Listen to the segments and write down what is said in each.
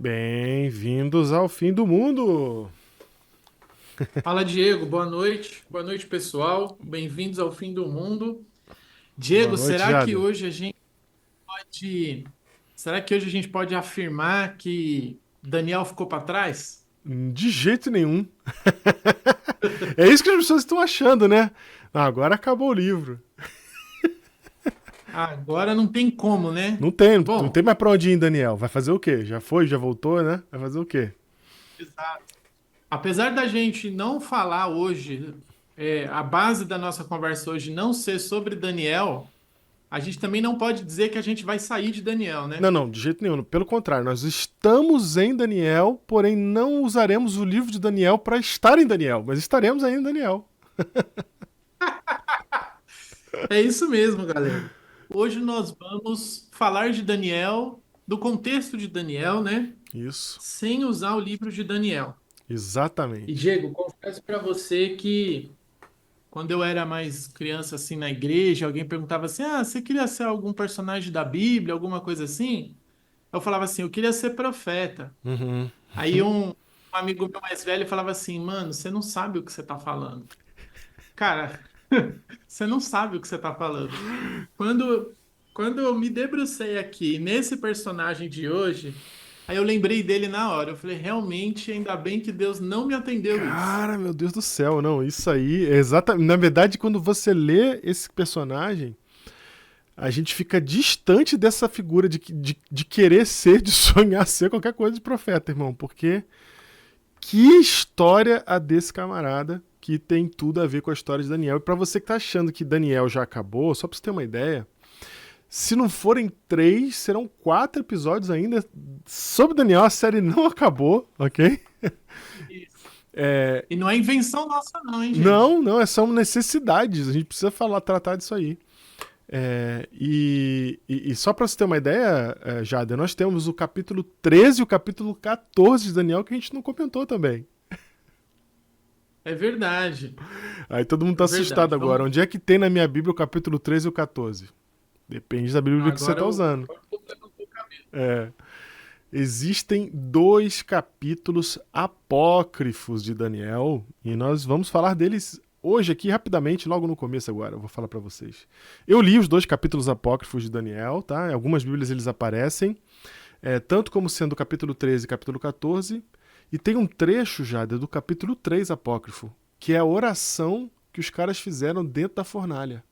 Bem-vindos ao fim do mundo! Fala, Diego. Boa noite. Boa noite, pessoal. Bem-vindos ao fim do mundo. Boa Diego, noite, será que Jader. hoje a gente pode, será que hoje a gente pode afirmar que Daniel ficou para trás? De jeito nenhum. É isso que as pessoas estão achando, né? Agora acabou o livro. Agora não tem como, né? Não tem Bom, mais pra onde ir, Daniel. Vai fazer o quê? Já foi, já voltou, né? Vai fazer o quê? exato. Apesar da gente não falar hoje, a base da nossa conversa hoje não ser sobre Daniel, a gente também não pode dizer que a gente vai sair de Daniel, Não, né? não, de jeito nenhum. Pelo contrário, nós estamos em Daniel, porém não usaremos o livro de Daniel para estar em Daniel, mas estaremos aí em Daniel. É isso mesmo, galera. Hoje nós vamos falar de Daniel, do contexto de Daniel, né? Isso, Sem usar o livro de Daniel. E exatamente. Diego, confesso para você que quando eu era mais criança assim na igreja, alguém perguntava assim: "Ah, você queria ser algum personagem da Bíblia, alguma coisa assim?" Eu falava assim: "Eu queria ser profeta." Uhum. Aí um amigo meu mais velho falava assim: "Mano, você não sabe o que você tá falando." Cara, você não sabe o que você tá falando. Quando, quando eu me debrucei aqui nesse personagem de hoje, aí eu lembrei dele na hora. Eu falei, realmente, ainda bem que Deus não me atendeu isso. Cara, meu Deus do céu, não, isso aí é exatamente. Na verdade, quando você lê esse personagem, a gente fica distante dessa figura de querer ser, de sonhar ser qualquer coisa de profeta, irmão. Porque que história a desse camarada que tem tudo a ver com a história de Daniel. E pra você que tá achando que Daniel já acabou, só pra você ter uma ideia, se não forem 3, serão 4 episódios ainda sobre Daniel. A série não acabou, ok? Isso. É, E não é invenção nossa, não, hein, gente? não, não, é só necessidades. A gente precisa falar, tratar disso aí. E só para você ter uma ideia, Jada, nós temos o capítulo 13 e o capítulo 14 de Daniel que a gente não comentou também. É verdade. Aí todo mundo tá É assustado verdade. agora. Vamos. Onde é que tem na minha Bíblia o capítulo 13 e o 14? Depende da Bíblia que você Agora tá usando. agora o povo levantou o cabelo. É, existem 2 capítulos apócrifos de Daniel e nós vamos falar deles hoje aqui rapidamente, logo no começo agora. Eu vou falar para vocês. Eu li os 2 capítulos apócrifos de Daniel, tá? Em algumas Bíblias eles aparecem, tanto como sendo o capítulo 13 e capítulo 14. E tem um trecho já do capítulo 3 apócrifo, que é a oração que os caras fizeram dentro da fornalha.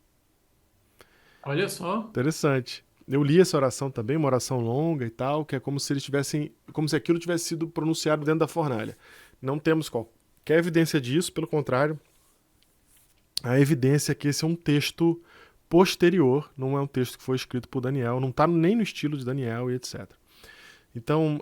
Olha só. Interessante. Eu li essa oração também, uma oração longa e tal, que é como se eles tivessem, como se aquilo tivesse sido pronunciado dentro da fornalha. Não temos qualquer evidência disso, pelo contrário, a evidência é que esse é um texto posterior, não é um texto que foi escrito por Daniel, não está nem no estilo de Daniel e etc. Então,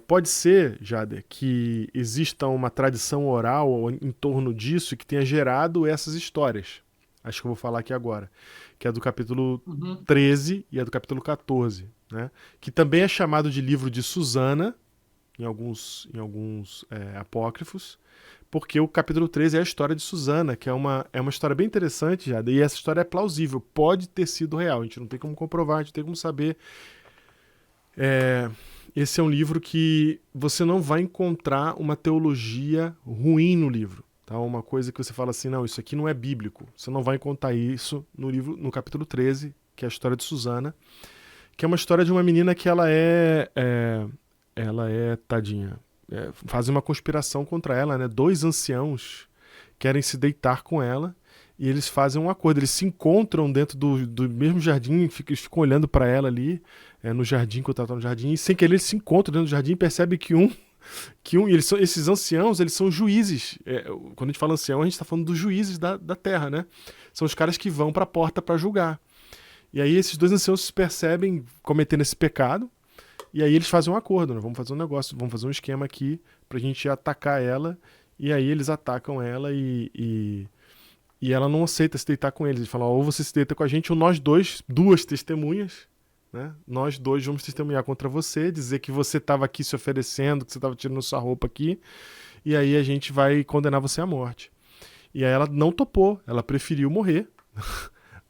pode ser, Jader, que exista uma tradição oral em torno disso que tenha gerado essas histórias. Acho que eu vou falar aqui agora. Que é do capítulo Uhum. 13 e é do capítulo 14. Né? Que também é chamado de livro de Susana, em alguns apócrifos, porque o capítulo 13 é a história de Susana, que é uma história bem interessante, Jader, e essa história é plausível, pode ter sido real. A gente não tem como comprovar, a gente tem como saber. É, esse é um livro que você não vai encontrar uma teologia ruim no livro. Tá? Uma coisa que você fala assim, não, isso aqui não é bíblico. Você não vai encontrar isso no livro, no capítulo 13, que é a história de Susana, que é uma história de uma menina que ela é tadinha. Fazem uma conspiração contra ela, né? 2 anciãos querem se deitar com ela e eles fazem um acordo. Eles se encontram dentro do mesmo jardim, eles ficam olhando para ela ali, no jardim, quando ela tá no jardim, e sem querer eles se encontram dentro do jardim e percebem que esses anciãos, eles são juízes. Quando a gente fala ancião, a gente está falando dos juízes da terra, né? São os caras que vão para a porta para julgar. E aí esses 2 anciãos se percebem cometendo esse pecado, e aí eles fazem um acordo, né? Vamos fazer um negócio, vamos fazer um esquema aqui pra gente atacar ela. E aí eles atacam ela e ela não aceita se deitar com eles. Eles falam, ou você se deita com a gente, ou nós dois, 2 testemunhas, né? Nós dois vamos testemunhar contra você, dizer que você estava aqui se oferecendo, que você estava tirando sua roupa aqui, e aí a gente vai condenar você à morte. E aí ela não topou, ela preferiu morrer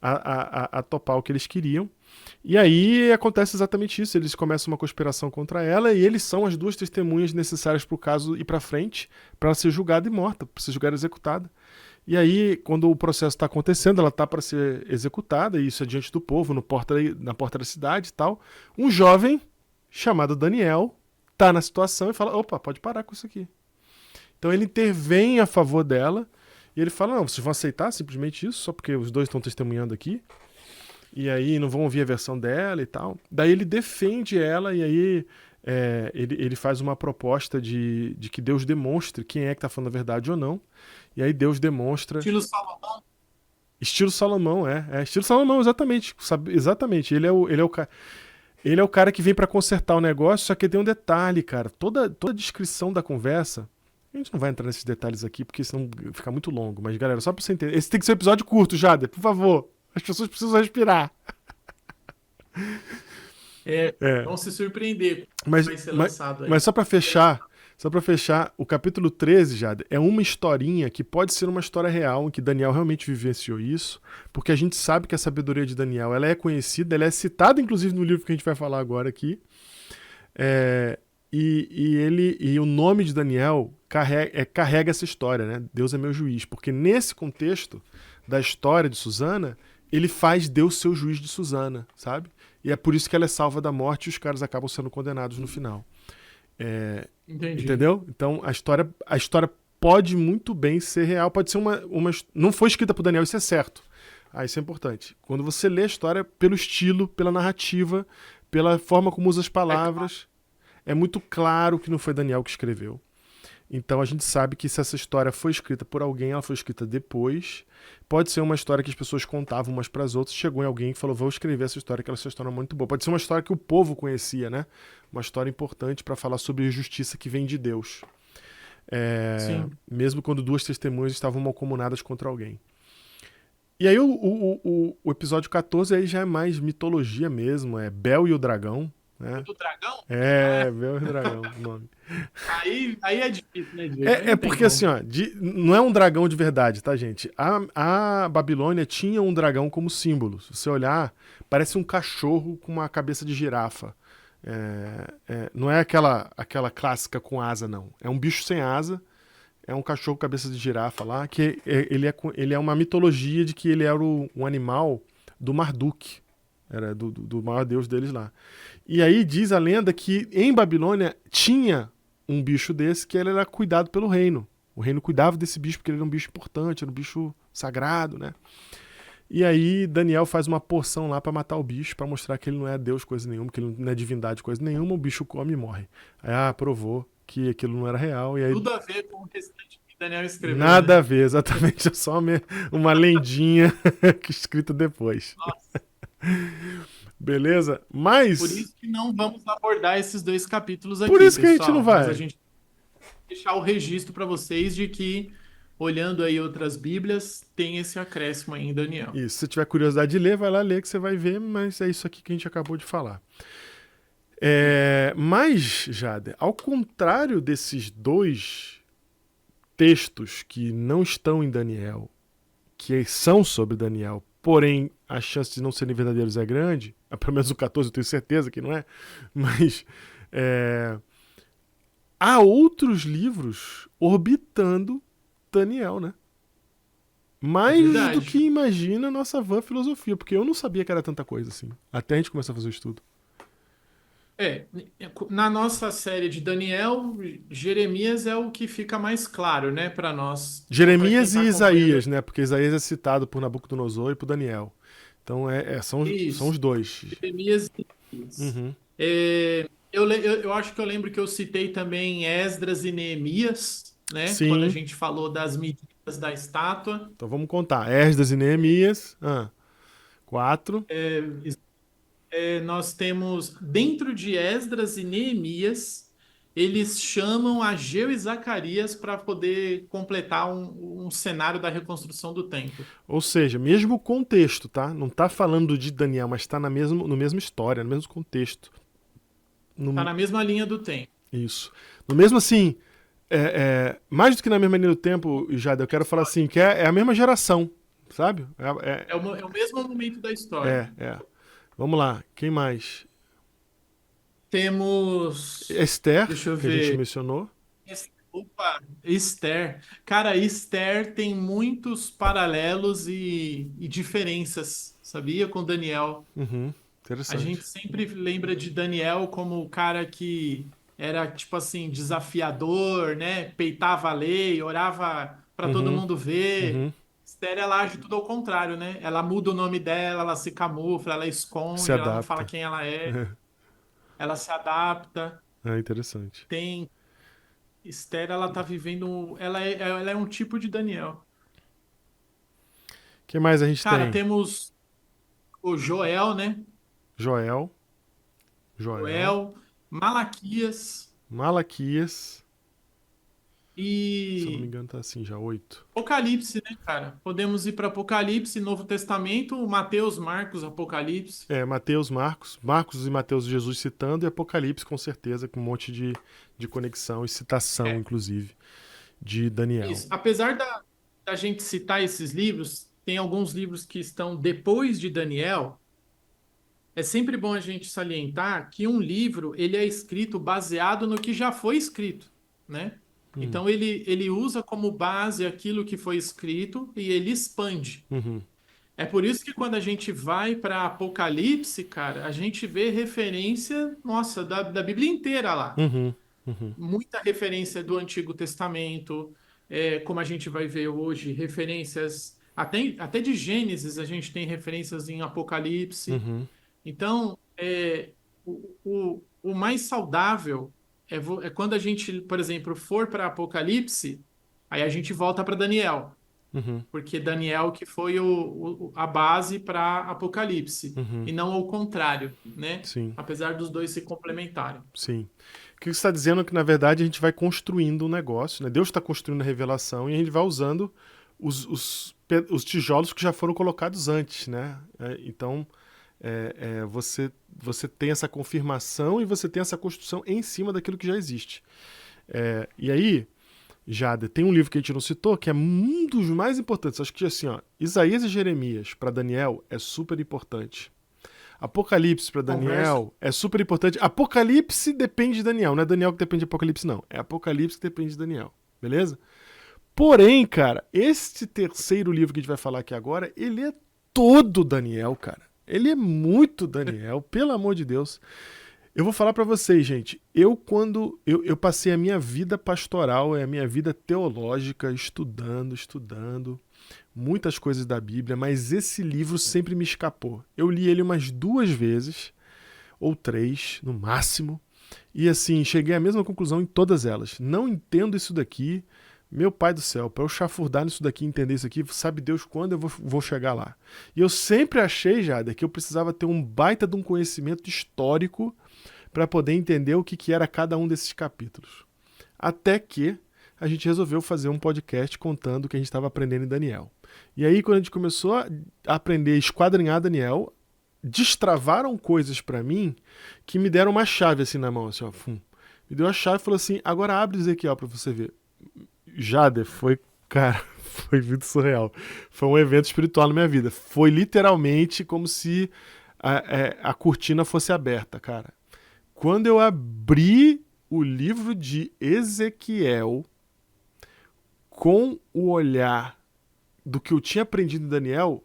a topar o que eles queriam. E aí acontece exatamente isso. Eles começam uma conspiração contra ela e eles são as duas testemunhas necessárias para o caso ir para frente, para ela ser julgada e morta, para ser julgada e executada. E aí, quando o processo está acontecendo, ela está para ser executada, e isso é diante do povo, na porta da cidade e tal. Um jovem chamado Daniel tá na situação e fala: opa, pode parar com isso aqui. Então ele intervém a favor dela e ele fala: não, vocês vão aceitar simplesmente isso, só porque os dois estão testemunhando aqui. E aí não vão ouvir a versão dela e tal. Daí ele defende ela e aí ele faz uma proposta de que Deus demonstre quem é que está falando a verdade ou não. E aí Deus demonstra. Estilo Salomão. Estilo Salomão, estilo Salomão, exatamente. Exatamente. Ele é o cara que vem para consertar o negócio, só que tem um detalhe, cara. Toda a descrição da conversa. A gente não vai entrar nesses detalhes aqui, porque senão fica muito longo. Mas, galera, só pra você entender. Esse tem que ser um episódio curto, Jader, por favor. As pessoas precisam respirar. Vão se surpreender com o Mas, que vai ser mas, lançado aí. mas só pra fechar, o capítulo 13, Jader, é uma historinha que pode ser uma história real, em que Daniel realmente vivenciou isso, porque a gente sabe que a sabedoria de Daniel ela é conhecida, ela é citada, inclusive, no livro que a gente vai falar agora aqui. E o nome de Daniel carrega essa história, né? Deus é meu juiz, porque nesse contexto da história de Susana, ele faz Deus ser o juiz de Susana, sabe? E é por isso que ela é salva da morte e os caras acabam sendo condenados no final. Entendi. Entendeu? Então a história pode muito bem ser real, pode ser uma. Não foi escrita por Daniel, isso é certo. Isso é importante. Quando você lê a história pelo estilo, pela narrativa, pela forma como usa as palavras, é muito claro que não foi Daniel que escreveu. Então a gente sabe que se essa história foi escrita por alguém, ela foi escrita depois. Pode ser uma história que as pessoas contavam umas para as outras, chegou em alguém e falou: vou escrever essa história, que essa história é muito boa. Pode ser uma história que o povo conhecia, né? Uma história importante para falar sobre a justiça que vem de Deus. Mesmo quando duas testemunhas estavam malcomunadas contra alguém. E aí o episódio 14 aí já é mais mitologia mesmo, é Bel e o Dragão. Do dragão? Bel e o Dragão, o nome. Aí é difícil, né, Diego? É porque assim, ó, não é um dragão de verdade, tá, gente? A Babilônia tinha um dragão como símbolo. Se você olhar, parece um cachorro com uma cabeça de girafa. Não é aquela clássica com asa, não. É um bicho sem asa, é um cachorro com cabeça de girafa lá, que ele é uma mitologia de que ele era um animal do Marduk. Era do maior deus deles lá. E aí diz a lenda que em Babilônia tinha um bicho desse que ele era cuidado pelo reino. O reino cuidava desse bicho porque ele era um bicho importante, era um bicho sagrado, né? E aí Daniel faz uma porção lá pra matar o bicho, pra mostrar que ele não é Deus coisa nenhuma, que ele não é divindade coisa nenhuma, o bicho come e morre. Aí provou que aquilo não era real. E aí, tudo a ver com o restante que Daniel escreveu. Nada a ver, exatamente. É só uma lendinha escrita depois. Nossa. Beleza? Mas... Por isso que não vamos abordar esses dois capítulos aqui, por isso que pessoal. a gente não vai. Mas a gente vai deixar o registro para vocês de que, olhando aí outras bíblias, tem esse acréscimo aí em Daniel. Isso, se você tiver curiosidade de ler, vai lá ler que você vai ver, mas é isso aqui que a gente acabou de falar. Mas, Jader, ao contrário desses dois textos que não estão em Daniel, que são sobre Daniel, porém a chance de não serem verdadeiros é grande, pelo menos o 14 eu tenho certeza que não é, mas há outros livros orbitando Daniel, né? Mais do que imagina a nossa van filosofia, porque eu não sabia que era tanta coisa assim, até a gente começar a fazer o estudo. Na nossa série de Daniel, Jeremias é o que fica mais claro, né, para nós. Jeremias e Isaías, né? Porque Isaías é citado por Nabucodonosor e por Daniel. Então são os dois. Jeremias e Isaías. Uhum. Eu acho que eu lembro que eu citei também Esdras e Neemias, né? Sim. Quando a gente falou das medidas da estátua. Então vamos contar. Esdras e Neemias. 4. Nós temos, dentro de Esdras e Neemias, eles chamam Ageu e Zacarias para poder completar um cenário da reconstrução do templo. Ou seja, mesmo contexto, tá? Não tá falando de Daniel, mas tá no mesmo história, no mesmo contexto. Tá na mesma linha do tempo. Isso. No mesmo assim, mais do que na mesma linha do tempo, Jade, eu quero falar assim, que é a mesma geração, sabe? É o mesmo momento da história. Vamos lá, quem mais? Temos. Esther, Deixa eu que a gente ver. mencionou. Opa, Esther. Cara, Esther tem muitos paralelos e diferenças, sabia? Com Daniel. Uhum, A gente interessante. sempre lembra de Daniel como o cara que era, tipo assim, desafiador, né? Peitava a lei, orava para todo Uhum, mundo ver. uhum. Esther, ela age tudo ao contrário, né? Ela muda o nome dela, ela se camufla, ela Se esconde, ela não fala adapta. quem ela é, ela se adapta. É interessante. Tem Esther, ela tá vivendo, ela é um tipo de Daniel. Quem mais a gente Cara, tem? temos o Joel, né? Joel, Joel, Joel, Malaquias Malaquias. Se eu não me e engano, tá assim já, 8. Apocalipse, né, cara? Podemos ir para Apocalipse, Novo Testamento, Mateus, Marcos, Apocalipse. É, Mateus, Marcos. Marcos e Mateus, Jesus citando, e Apocalipse, com certeza, com um monte de conexão e citação, É, inclusive, de Daniel. isso. Apesar da gente citar esses livros, tem alguns livros que estão depois de Daniel. É sempre bom a gente salientar que um livro ele é escrito baseado no que já foi escrito, né? Hum, Então ele usa como base aquilo que foi escrito e ele expande. uhum, É por isso que quando a gente vai para Apocalipse, cara, a gente vê referência, nossa, da Bíblia inteira lá. uhum, uhum, Muita referência do Antigo Testamento, como a gente vai ver hoje, referências até de Gênesis, a gente tem referências em Apocalipse. uhum, Então, o mais saudável é quando a gente, por exemplo, for para Apocalipse, aí a gente volta para Daniel, uhum, porque Daniel que foi a base para Apocalipse, uhum. e não ao contrário, né? Sim, Apesar dos dois se complementarem. sim. O que você está dizendo é que, na verdade, a gente vai construindo um negócio, né? Deus está construindo a revelação e a gente vai usando os tijolos que já foram colocados antes, né? Então, você tem essa confirmação e você tem essa construção em cima daquilo que já existe. E aí, Jada, tem um livro que a gente não citou que é um dos mais importantes. Acho que assim, ó, Isaías e Jeremias para Daniel é super importante. Apocalipse para Conversa. Daniel é super importante. Apocalipse depende de Daniel, não é Daniel que depende de Apocalipse, não. É Apocalipse que depende de Daniel, beleza? Porém, cara, este terceiro livro que a gente vai falar aqui agora, ele é todo Daniel, cara. Ele é muito Daniel, pelo amor de Deus. Eu vou falar pra vocês, gente. Eu passei a minha vida pastoral, a minha vida teológica, estudando muitas coisas da Bíblia, mas esse livro sempre me escapou. Eu li ele umas 2 vezes, ou 3, no máximo, e assim, cheguei à mesma conclusão em todas elas. Não entendo isso daqui. Meu pai do céu, para eu chafurdar nisso daqui, entender isso aqui, sabe Deus quando eu vou chegar lá. E eu sempre achei, Jada, que eu precisava ter um baita de um conhecimento histórico para poder entender o que era cada um desses capítulos. Até que a gente resolveu fazer um podcast contando o que a gente estava aprendendo em Daniel. E aí, quando a gente começou a aprender a esquadrinhar Daniel, destravaram coisas para mim que me deram uma chave assim na mão, assim, ó, me deu a chave e falou assim: agora abre Ezequiel para você ver. Jader, foi, cara, foi muito surreal. Foi um evento espiritual na minha vida. Foi literalmente como se a cortina fosse aberta, cara. Quando eu abri o livro de Ezequiel com o olhar do que eu tinha aprendido em Daniel,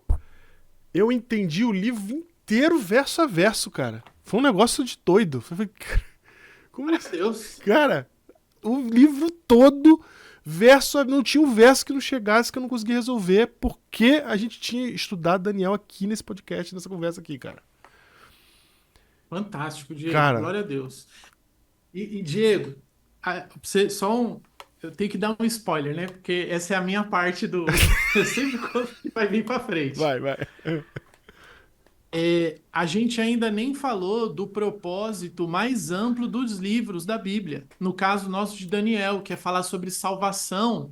eu entendi o livro inteiro verso a verso, cara. Foi um negócio de doido. Falei, como Glória a assim? Deus. Cara, o livro todo, verso, não tinha um verso que não chegasse que eu não conseguia resolver, porque a gente tinha estudado Daniel aqui nesse podcast, nessa conversa aqui, cara. Fantástico, Diego. Cara, Glória a Deus. E, Diego, eu tenho que dar um spoiler, né? Porque essa é a minha parte do. Eu sempre conto que vai vir para frente. vai. A gente ainda nem falou do propósito mais amplo dos livros da Bíblia. No caso nosso de Daniel, que é falar sobre salvação,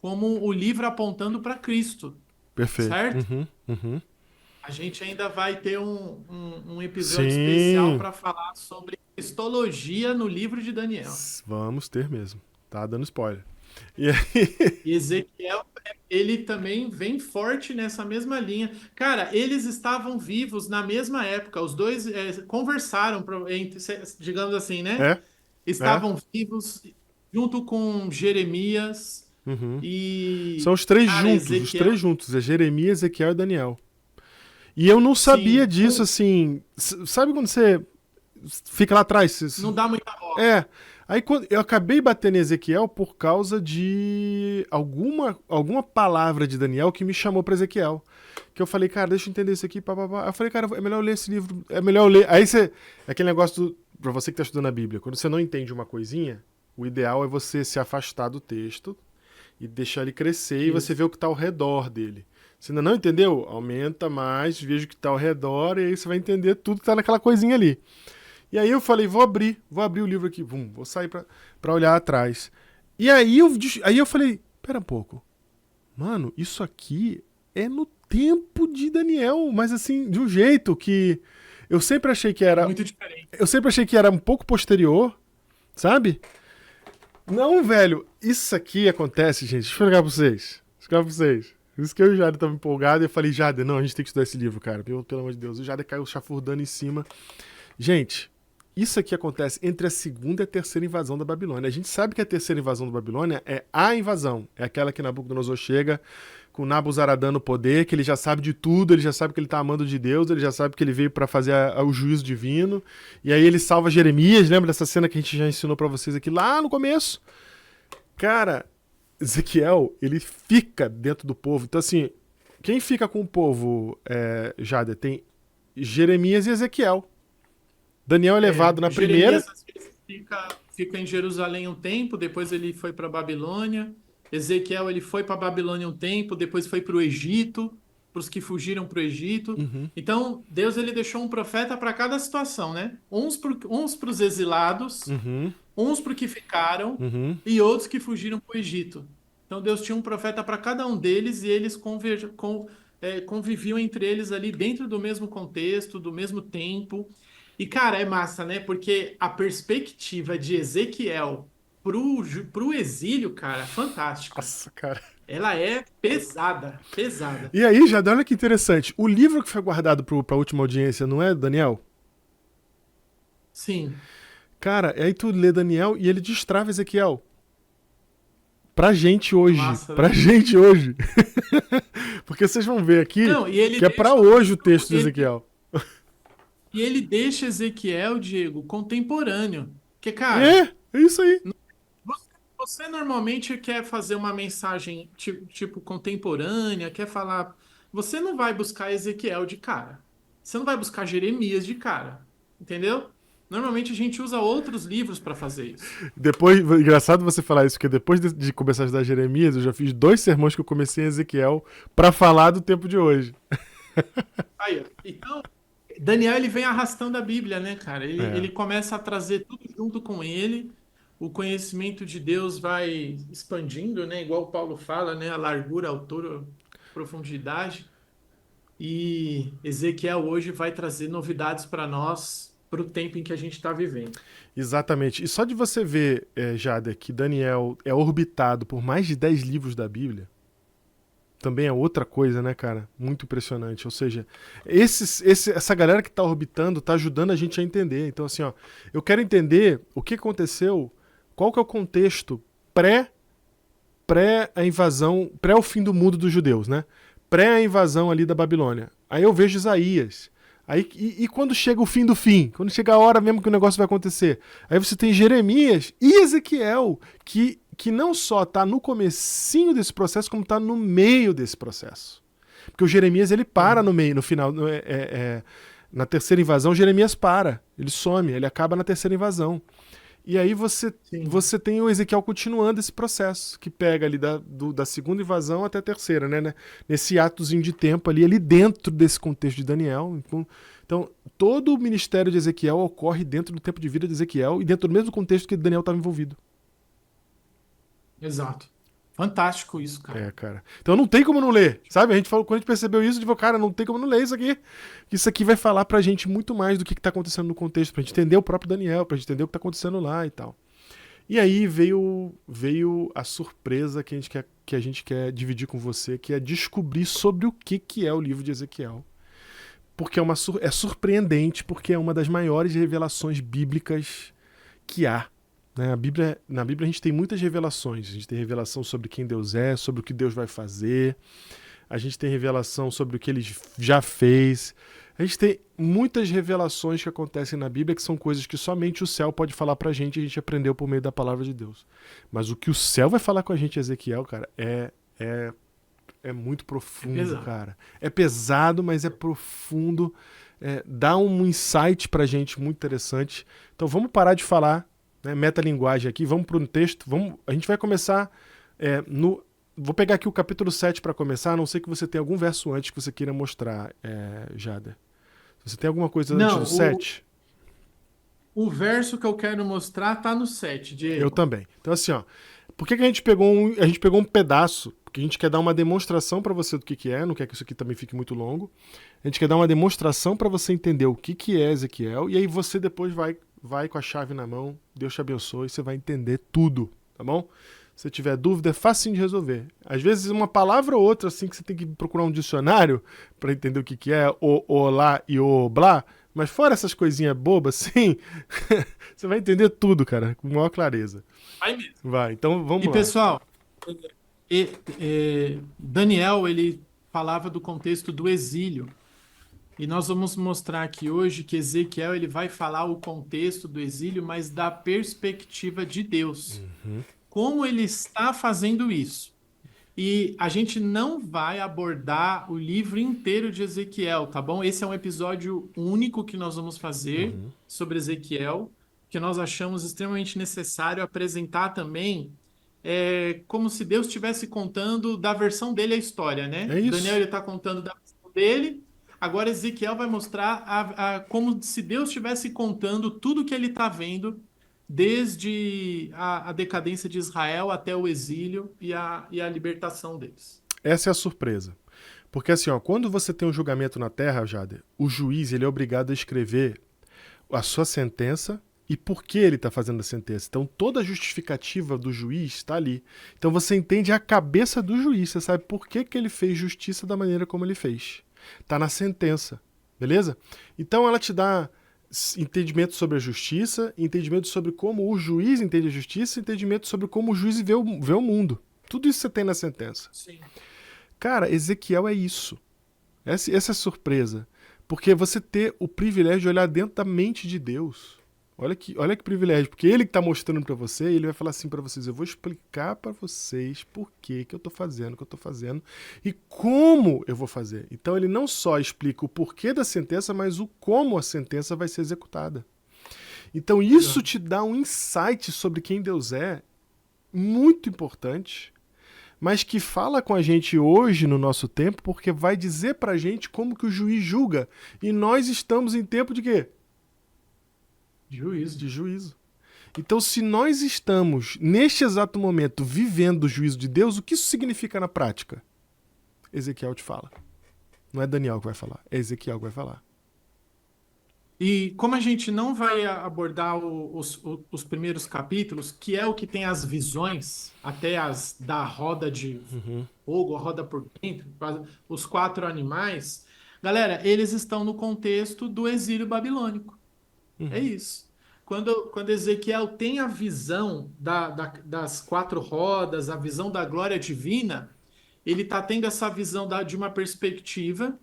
como o livro apontando para Cristo, Perfeito. certo? Uhum. A gente ainda vai ter um episódio especial Sim, para falar sobre cristologia no livro de Daniel. vamos ter mesmo. Tá dando spoiler. E aí, E Ezequiel ele também vem forte nessa mesma linha. Cara, eles estavam vivos na mesma época, os dois conversaram, digamos assim, né? É, é. Estavam vivos junto com Jeremias Uhum. São e, os três cara, juntos, os Ezequiel. três juntos. É Jeremias, Ezequiel e Daniel. E eu não sabia Sim, disso, assim. Sabe quando você fica lá atrás? não dá muita bola. É. Aí quando eu acabei batendo em Ezequiel por causa de alguma palavra de Daniel que me chamou pra Ezequiel. Que eu falei, cara, deixa eu entender isso aqui, papapá. Aí eu falei, cara, é melhor eu ler esse livro, é melhor eu ler. Aí você. É aquele negócio pra você que tá estudando a Bíblia, quando você não entende uma coisinha, o ideal é você se afastar do texto e deixar ele crescer e você Isso. vê o que tá ao redor dele. Você ainda não entendeu? Aumenta mais, veja o que tá ao redor e aí você vai entender tudo que tá naquela coisinha ali. E aí eu falei, vou abrir o livro aqui, vou sair pra olhar atrás. E aí eu falei, pera um pouco, mano, isso aqui é no tempo de Daniel, mas assim, de um jeito que eu sempre achei que era, Muito diferente. eu sempre achei que era um pouco posterior, sabe? Não, velho, isso aqui acontece, gente, deixa eu explicar pra vocês, explicar pra vocês. Por isso que eu e o Jader tava empolgado e eu falei, Jader, não, a gente tem que estudar esse livro, cara, pelo amor de Deus. O Jader caiu chafurdando em cima. Gente, isso aqui acontece entre a segunda e a terceira invasão da Babilônia. A gente sabe que a terceira invasão da Babilônia é a invasão. É aquela que Nabucodonosor chega com Nabuzaradã no poder, que ele já sabe de tudo, ele já sabe que ele tá amando de Deus, ele já sabe que ele veio para fazer o juízo divino. E aí ele salva Jeremias, lembra dessa cena que a gente já ensinou para vocês aqui lá no começo? Cara, Ezequiel, ele fica dentro do povo. Então assim, quem fica com o povo, Jada, tem Jeremias e Ezequiel. Daniel é levado na primeira. Jeremias às vezes fica em Jerusalém um tempo, depois ele foi para Babilônia. Ezequiel ele foi para Babilônia um tempo, depois foi para o Egito, para os que fugiram para o Egito. Uhum, Então, Deus ele deixou um profeta para cada situação, né? Uns para os exilados, uhum, uns para os que ficaram uhum. e outros que fugiram para o Egito. Então, Deus tinha um profeta para cada um deles e eles conviviam entre eles ali dentro do mesmo contexto, do mesmo tempo. E, cara, é massa, né? Porque a perspectiva de Ezequiel pro exílio, cara, é fantástica. Nossa, cara. Ela é pesada, pesada. E aí, Jada, olha que interessante. O livro que foi guardado pra última audiência não é Daniel? Sim. Cara, aí tu lê Daniel e ele destrava Ezequiel. Pra gente hoje. Massa, Pra né? gente hoje. Porque vocês vão ver aqui Não, e ele que é pra deixa, hoje o texto de ele, Ezequiel. e ele deixa Ezequiel, Diego, contemporâneo. Porque, cara, É isso aí. você normalmente quer fazer uma mensagem tipo contemporânea, quer falar. Você não vai buscar Ezequiel de cara. Você não vai buscar Jeremias de cara. Entendeu? Normalmente a gente usa outros livros para fazer isso. Depois, engraçado você falar isso, porque depois de começar a estudar Jeremias, eu já fiz 2 sermões que eu comecei em Ezequiel pra falar do tempo de hoje. Aí, ó. Então, Daniel ele vem arrastando a Bíblia, né, cara? É. Ele começa a trazer tudo junto com ele. O conhecimento de Deus vai expandindo, né? Igual o Paulo fala, né? A largura, a altura, a profundidade. E Ezequiel hoje vai trazer novidades para nós, para o tempo em que a gente está vivendo. Exatamente. E só de você ver, Jader, que Daniel é orbitado por mais de 10 livros da Bíblia, também é outra coisa, né, cara? Muito impressionante. Ou seja, essa galera que tá orbitando tá ajudando a gente a entender. Então, assim, ó, eu quero entender o que aconteceu, qual que é o contexto pré a invasão, pré o fim do mundo dos judeus, né? Pré a invasão ali da Babilônia. Aí eu vejo Isaías. Aí, e quando chega o fim do fim? Quando chega a hora mesmo que o negócio vai acontecer? Aí você tem Jeremias e Ezequiel, que não só está no comecinho desse processo, como está no meio desse processo. Porque o Jeremias ele para no meio, no final. Na terceira invasão, Jeremias para. Ele some, ele acaba na terceira invasão. E aí Sim, você tem o Ezequiel continuando esse processo, que pega ali da segunda invasão até a terceira, né? Nesse atozinho de tempo ali dentro desse contexto de Daniel. Então, todo o ministério de Ezequiel ocorre dentro do tempo de vida de Ezequiel e dentro do mesmo contexto que Daniel estava envolvido. exato. Fantástico isso, cara. Cara. Então não tem como não ler, sabe? A gente falou, quando a gente percebeu isso, a gente falou, cara, não tem como não ler isso aqui. Isso aqui vai falar pra gente muito mais do que tá acontecendo no contexto, pra gente entender o próprio Daniel, pra gente entender o que tá acontecendo lá e tal. E aí veio a surpresa que a gente quer dividir com você, que é descobrir sobre o que é o livro de Ezequiel. Porque é surpreendente, porque é uma das maiores revelações bíblicas que há. Né? Na Bíblia a gente tem muitas revelações. A gente tem revelação sobre quem Deus é, sobre o que Deus vai fazer. A gente tem revelação sobre o que ele já fez. A gente tem muitas revelações que acontecem na Bíblia que são coisas que somente o céu pode falar pra gente e a gente aprendeu por meio da palavra de Deus. Mas o que o céu vai falar com a gente, Ezequiel, cara, é muito profundo, cara. É pesado, mas é profundo. Dá um insight pra gente muito interessante. Então vamos parar de falar, né, metalinguagem aqui, vamos para um texto. A gente vai começar Vou pegar aqui o capítulo 7 para começar, a não ser que você tenha algum verso antes que você queira mostrar, Jader. Você tem alguma coisa antes do 7? O verso que eu quero mostrar tá no 7, Diego. Eu também. Então assim, ó, por que a gente pegou um pedaço? Porque a gente quer dar uma demonstração para você do que é, não quer que isso aqui também fique muito longo. A gente quer dar uma demonstração para você entender o que é Ezequiel, e aí você depois vai com a chave na mão, Deus te abençoe, você vai entender tudo, tá bom? Se tiver dúvida, é facinho de resolver. Às vezes uma palavra ou outra assim que você tem que procurar um dicionário para entender o que é o lá e o blá, mas fora essas coisinhas bobas assim, você vai entender tudo, cara, com maior clareza. Vai mesmo. Vai, então vamos lá. E pessoal, Daniel, ele falava do contexto do exílio. E nós vamos mostrar aqui hoje que Ezequiel ele vai falar o contexto do exílio, mas da perspectiva de Deus. Como ele está fazendo isso? E a gente não vai abordar o livro inteiro de Ezequiel, tá bom? Esse é um episódio único que nós vamos fazer sobre Ezequiel, que nós achamos extremamente necessário apresentar também, como se Deus estivesse contando da versão dele a história, né? É isso. Daniel ele está contando da versão dele, agora Ezequiel vai mostrar como se Deus estivesse contando tudo que ele está vendo desde a decadência de Israel até o exílio e a libertação deles. Essa é a surpresa. Porque assim, ó, quando você tem um julgamento na terra, Jader, o juiz ele é obrigado a escrever a sua sentença e por que ele está fazendo a sentença. Então toda a justificativa do juiz está ali. Então você entende a cabeça do juiz, você sabe por que ele fez justiça da maneira como ele fez. Está na sentença, beleza? Então ela te dá entendimento sobre a justiça, entendimento sobre como o juiz entende a justiça, entendimento sobre como o juiz vê o mundo. Tudo isso você tem na sentença. Sim. Cara, Ezequiel é isso. Essa é a surpresa. Porque você ter o privilégio de olhar dentro da mente de Deus. Olha que privilégio. Porque ele que está mostrando para você, ele vai falar assim para vocês, eu vou explicar para vocês por que eu estou fazendo o que eu estou fazendo e como eu vou fazer. Então ele não só explica o porquê da sentença, mas o como a sentença vai ser executada. Então isso te dá um insight sobre quem Deus é muito importante, mas que fala com a gente hoje no nosso tempo, porque vai dizer pra gente como que o juiz julga. E nós estamos em tempo de quê? De juízo. Então, se nós estamos, neste exato momento, vivendo o juízo de Deus, o que isso significa na prática? Ezequiel te fala. Não é Daniel que vai falar, é Ezequiel que vai falar. E como a gente não vai abordar os primeiros capítulos, que é o que tem as visões, até as da roda de fogo, a roda por dentro, os 4 animais, galera, eles estão no contexto do exílio babilônico. É isso. Quando Ezequiel tem a visão das 4 rodas, a visão da glória divina, ele está tendo essa visão de uma perspectiva.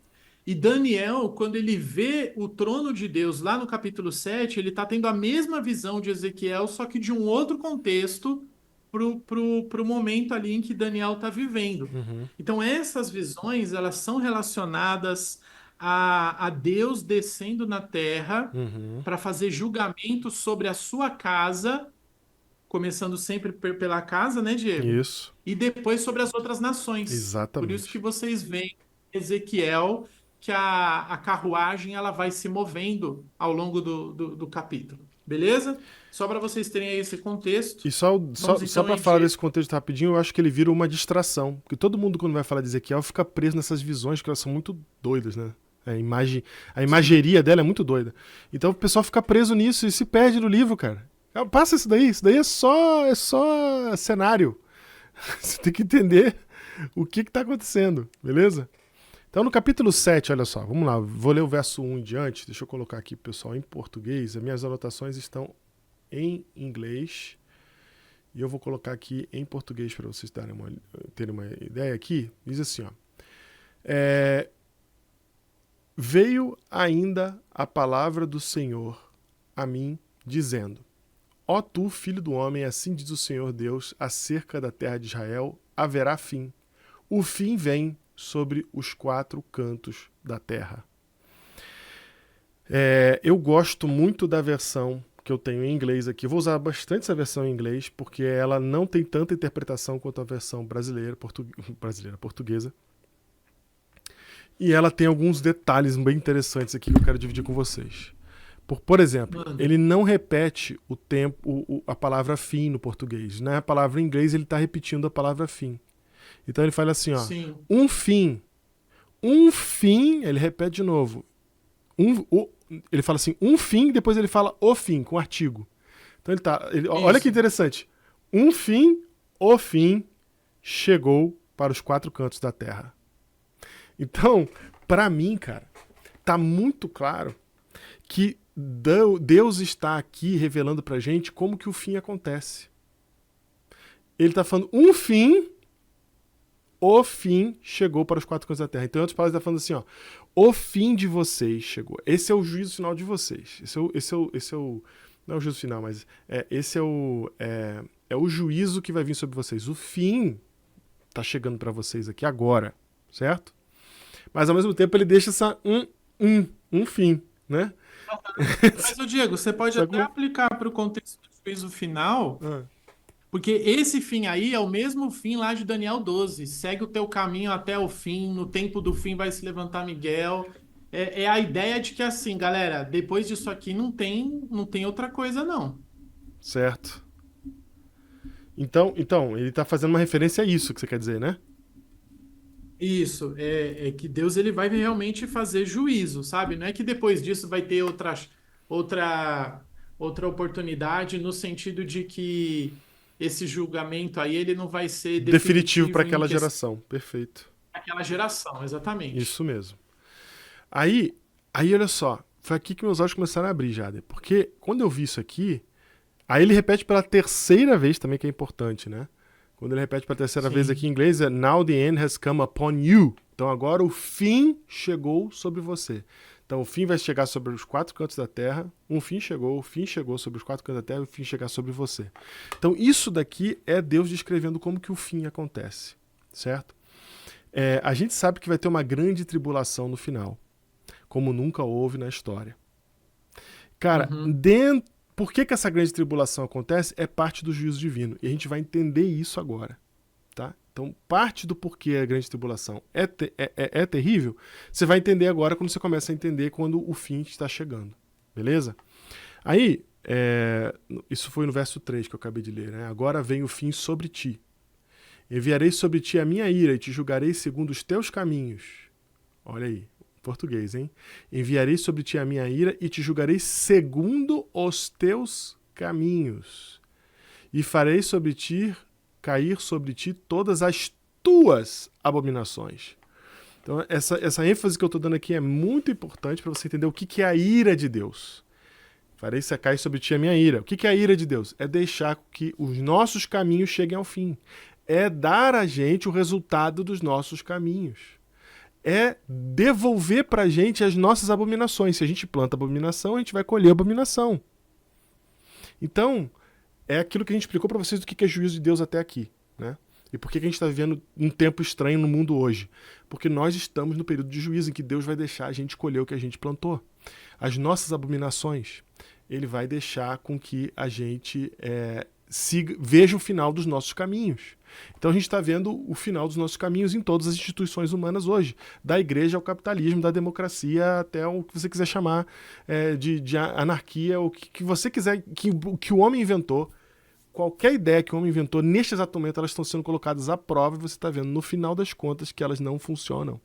E Daniel, quando ele vê o trono de Deus lá no capítulo 7, ele está tendo a mesma visão de Ezequiel, só que de um outro contexto pro momento ali em que Daniel está vivendo. Então essas visões, elas são relacionadas a Deus descendo na terra para fazer julgamento sobre a sua casa, começando sempre pela casa, né, Diego? Isso. E depois sobre as outras nações. Exatamente. Por isso que vocês veem Ezequiel, que a carruagem ela vai se movendo ao longo do capítulo. Beleza? Só para vocês terem aí esse contexto. E só para falar desse contexto rapidinho, eu acho que ele vira uma distração. Porque todo mundo, quando vai falar de Ezequiel, fica preso nessas visões que elas são muito doidas, né? A imageria dela é muito doida. Então o pessoal fica preso nisso e se perde no livro, cara. Passa isso daí é só cenário. Você tem que entender o que está acontecendo, beleza? Então, no capítulo 7, olha só, vamos lá, vou ler o verso 1 em diante, deixa eu colocar aqui, pessoal, em português. As minhas anotações estão em inglês e eu vou colocar aqui em português para vocês terem uma ideia aqui. Diz assim, ó. Veio ainda a palavra do Senhor a mim, dizendo: Ó tu, filho do homem, assim diz o Senhor Deus, acerca da terra de Israel, haverá fim. O fim vem sobre os 4 cantos da terra. Eu gosto muito da versão que eu tenho em inglês aqui. Vou usar bastante essa versão em inglês, porque ela não tem tanta interpretação quanto a versão portuguesa. E ela tem alguns detalhes bem interessantes aqui que eu quero dividir com vocês. Por exemplo, ele não repete o tempo, a palavra fim no português. Na palavra em inglês, ele está repetindo a palavra fim. Então ele fala assim, ó. Sim. Um fim. Um fim, ele repete de novo. Ele fala assim, um fim, depois ele fala o fim, com artigo. Então olha que interessante. Um fim, o fim, chegou para os 4 cantos da terra. Então, para mim, cara, tá muito claro que Deus está aqui revelando pra gente como que o fim acontece. Ele está falando um fim, o fim chegou para os 4 cantos da terra. Então, em outras palavras, ele está falando assim, ó, o fim de vocês chegou. Esse é o juízo final de vocês. Não é o juízo final, mas esse é o juízo que vai vir sobre vocês. O fim está chegando para vocês aqui agora, certo? Mas ao mesmo tempo ele deixa essa um fim, né? Mas, Diego, você pode até aplicar para o contexto do juízo final, porque esse fim aí é o mesmo fim lá de Daniel 12. Segue o teu caminho até o fim, no tempo do fim vai se levantar Miguel. É a ideia de que assim, galera, depois disso aqui não tem outra coisa, não. Certo. Então, ele está fazendo uma referência a isso que você quer dizer, né? Isso, é que Deus ele vai realmente fazer juízo, sabe? Não é que depois disso vai ter outra oportunidade no sentido de que esse julgamento aí ele não vai ser definitivo para aquela geração. Perfeito. Aquela geração, exatamente. Isso mesmo. Aí, olha só, foi aqui que meus olhos começaram a abrir, Jader, porque quando eu vi isso aqui, aí ele repete pela 3ª vez também, que é importante, né? Quando ele repete pela 3ª vez aqui em inglês, é Now the end has come upon you. Então agora o fim chegou sobre você. Então o fim vai chegar sobre os 4 cantos da terra, o fim chegou sobre os 4 cantos da terra, o fim chegar sobre você. Então isso daqui é Deus descrevendo como que o fim acontece, certo? A gente sabe que vai ter uma grande tribulação no final, como nunca houve na história. Cara, por que essa grande tribulação acontece? É parte do juízo divino. E a gente vai entender isso agora. Tá? Então, parte do porquê a grande tribulação é terrível, você vai entender agora quando você começa a entender quando o fim está chegando. Beleza? Aí, isso foi no verso 3 que eu acabei de ler. Né? Agora vem o fim sobre ti. Enviarei sobre ti a minha ira e te julgarei segundo os teus caminhos. Olha aí. Português, hein? Enviarei sobre ti a minha ira e te julgarei segundo os teus caminhos. E farei cair sobre ti todas as tuas abominações. Então, essa ênfase que eu estou dando aqui é muito importante para você entender o que é a ira de Deus. Farei cair sobre ti a minha ira. O que é a ira de Deus? É deixar que os nossos caminhos cheguem ao fim. É dar a gente o resultado dos nossos caminhos. É devolver pra gente as nossas abominações. Se a gente planta abominação, a gente vai colher abominação. Então, é aquilo que a gente explicou para vocês do que é juízo de Deus até aqui, né? E por que a gente está vivendo um tempo estranho no mundo hoje? Porque nós estamos no período de juízo em que Deus vai deixar a gente colher o que a gente plantou. As nossas abominações, ele vai deixar com que a gente veja o final dos nossos caminhos. Então a gente está vendo o final dos nossos caminhos em todas as instituições humanas hoje, da igreja ao capitalismo, da democracia até o que você quiser chamar de anarquia, o que você quiser, que o homem inventou. Qualquer ideia que o homem inventou, neste exato momento, elas estão sendo colocadas à prova e você está vendo, no final das contas, que elas não funcionam.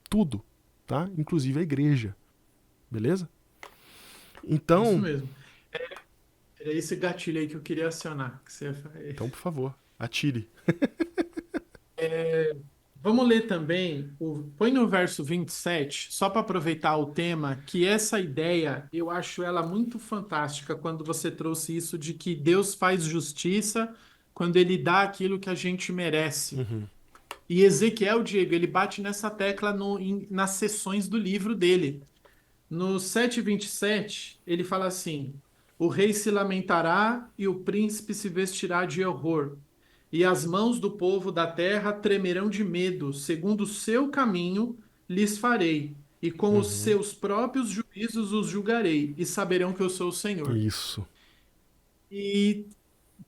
Tudo, tá? Inclusive a igreja. Beleza? Então... Isso mesmo. Era esse gatilho aí que eu queria acionar. Então, por favor, atire. Vamos ler também, põe no verso 27, só para aproveitar o tema, que essa ideia, eu acho ela muito fantástica quando você trouxe isso de que Deus faz justiça quando ele dá aquilo que a gente merece. Uhum, E Ezequiel, Diego, ele bate nessa tecla nas sessões do livro dele. No 7:27, ele fala assim: O rei se lamentará e o príncipe se vestirá de horror, e as mãos do povo da terra tremerão de medo, segundo o seu caminho lhes farei, e com os uhum. seus próprios juízos os julgarei, e saberão que eu sou o Senhor. Isso. E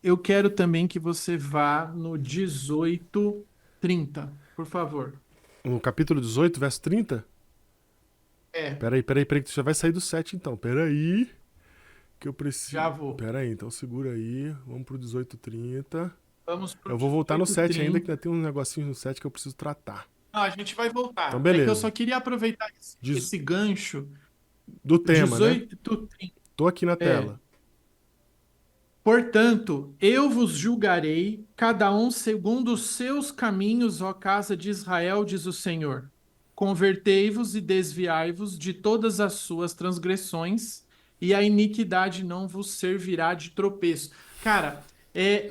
eu quero também que você vá no 18:30, por favor. No capítulo 18, verso 30. É, Peraí, que tu já vai sair do 7 então. Peraí, que eu já preciso. vou. Peraí, então segura aí. Vamos pro 18:30. Vamos para o Eu vou voltar no 7 ainda, que 18:30. ainda tem uns negocinhos no 7 que eu preciso tratar. Não, a gente vai Então, voltar. É que eu beleza. só queria aproveitar esse, Diz- esse gancho. Do tema, né? 18:30. Tô aqui na É. tela. Portanto, eu vos julgarei, cada um segundo os seus caminhos, ó casa de Israel, diz o Senhor. Convertei-vos e desviai-vos de todas as suas transgressões, e a iniquidade não vos servirá de tropeço. Cara,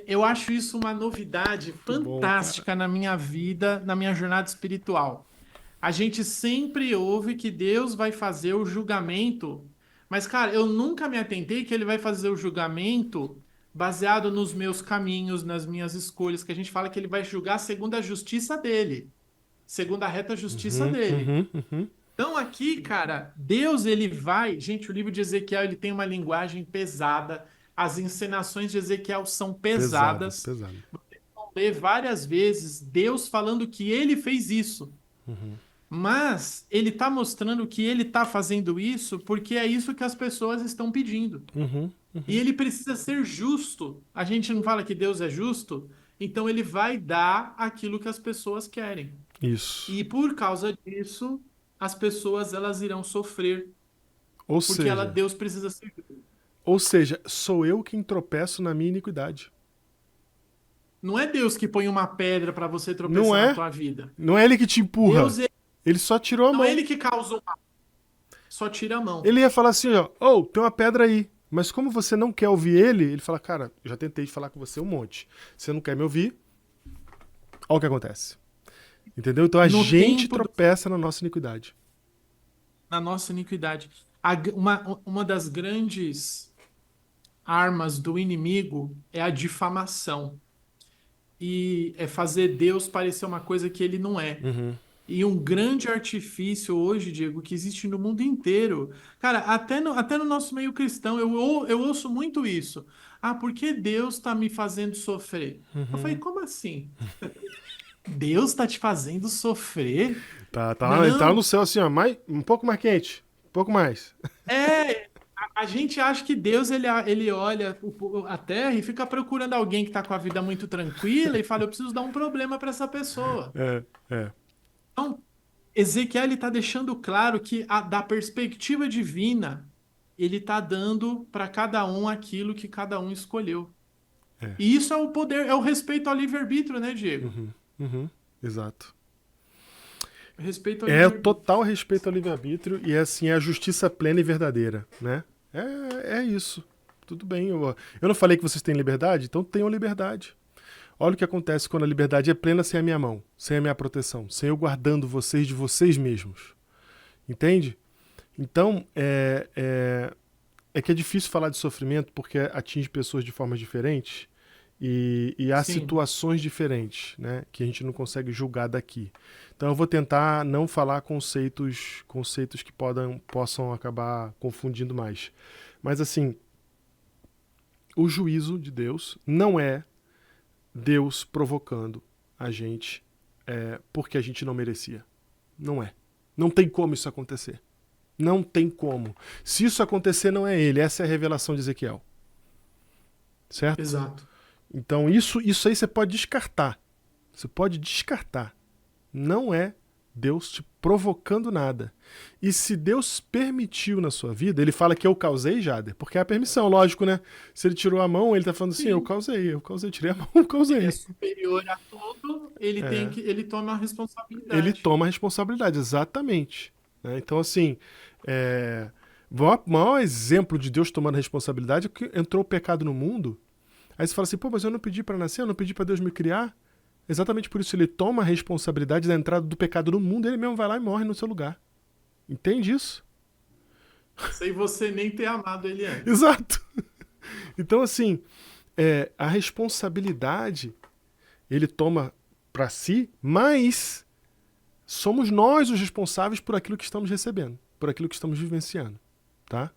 eu acho isso uma novidade Muito bom, cara. fantástica na minha vida, na minha jornada espiritual. A gente sempre ouve que Deus vai fazer o julgamento, mas, cara, eu nunca me atentei que ele vai fazer o julgamento baseado nos meus caminhos, nas minhas escolhas, que a gente fala que ele vai julgar segundo a justiça dele, segundo a reta justiça Uhum, dele. uhum, uhum. Então, aqui, cara, Deus, ele vai. Gente, o livro de Ezequiel, ele tem uma linguagem pesada, as encenações de Ezequiel são Pesadas, pesadas. pesadas. Vão ler várias vezes Deus falando que ele fez isso. Uhum, Mas ele está mostrando que ele está fazendo isso porque é isso que as pessoas estão pedindo. uhum, E uhum. ele precisa ser justo. A gente não fala que Deus é justo, então ele vai dar aquilo que as pessoas querem. Isso. E por causa disso, as pessoas elas irão sofrer, Ou porque seja, Deus precisa ser justo. sou eu quem tropeço na minha iniquidade. Não é Deus que põe uma pedra para você Não tropeçar na é? tua vida. Não é ele que te empurra. Deus Ele só tirou a não é mão. ele que causa o mal, só tira a mão. Ele ia falar assim, ó, tem uma pedra aí. Mas como você não quer ouvir ele, ele fala, cara, eu já tentei falar com você um monte. Você não quer me ouvir, olha o que acontece. Entendeu? Então a No gente tempo tropeça na nossa iniquidade. na nossa iniquidade. Uma das grandes armas do inimigo é a difamação. E é fazer Deus parecer uma coisa que ele não é. Uhum, E um grande artifício hoje, Diego, que existe no mundo inteiro. Cara, até no nosso meio cristão, eu ouço muito isso. Ah, por que Deus está me fazendo sofrer? Eu falei, uhum. como assim? Deus está te fazendo sofrer? Ele tá no Não, céu assim, ó, um pouco mais quente. Um pouco mais. a gente acha que Deus ele olha a terra e fica procurando alguém que está com a vida muito tranquila e fala, eu preciso dar um problema para essa pessoa. É, é. Então, Ezequiel está deixando claro que da perspectiva divina, ele está dando para cada um aquilo que cada um escolheu. É. E isso é o poder, é o respeito ao livre-arbítrio, né, Diego? Uhum, uhum, exato. Respeito ao É livre-arbítrio. total respeito ao livre-arbítrio e assim é a justiça plena e verdadeira, né? É isso. Tudo bem. Eu não falei que vocês têm liberdade? Então tenham liberdade. Olha o que acontece quando a liberdade é plena sem a minha mão, sem a minha proteção, sem eu guardando vocês de vocês mesmos. Entende? Então, é que é difícil falar de sofrimento porque atinge pessoas de formas diferentes e há Sim, situações diferentes, né, que a gente não consegue julgar daqui. Então eu vou tentar não falar conceitos que possam acabar confundindo mais. Mas assim, o juízo de Deus não é Deus provocando a gente porque a gente não merecia. Não é. Não tem como isso acontecer. Não tem como. Se isso acontecer, não é ele. Essa é a revelação de Ezequiel. Certo? exato. Então, isso aí você pode descartar. Você pode descartar. Não é Deus te provocando nada. E se Deus permitiu na sua vida, ele fala que eu causei, Jader, porque é a permissão, lógico, né? Se ele tirou a mão, ele tá falando assim, Sim. eu causei, tirei a mão, eu Ele é causei. superior a tudo, ele tem É, que, ele toma a ele responsabilidade. toma a responsabilidade, exatamente. Né? Então, assim, o maior exemplo de Deus tomando a responsabilidade é que entrou o pecado no mundo. Aí você fala assim, pô, mas eu não pedi para nascer, eu não pedi para Deus me criar. Exatamente por isso ele toma a responsabilidade da entrada do pecado no mundo, ele mesmo vai lá e morre no seu lugar. Entende isso? Sem você nem ter amado ele antes. Exato. Então, assim, a responsabilidade ele toma para si, mas somos nós os responsáveis por aquilo que estamos recebendo, por aquilo que estamos vivenciando, tá?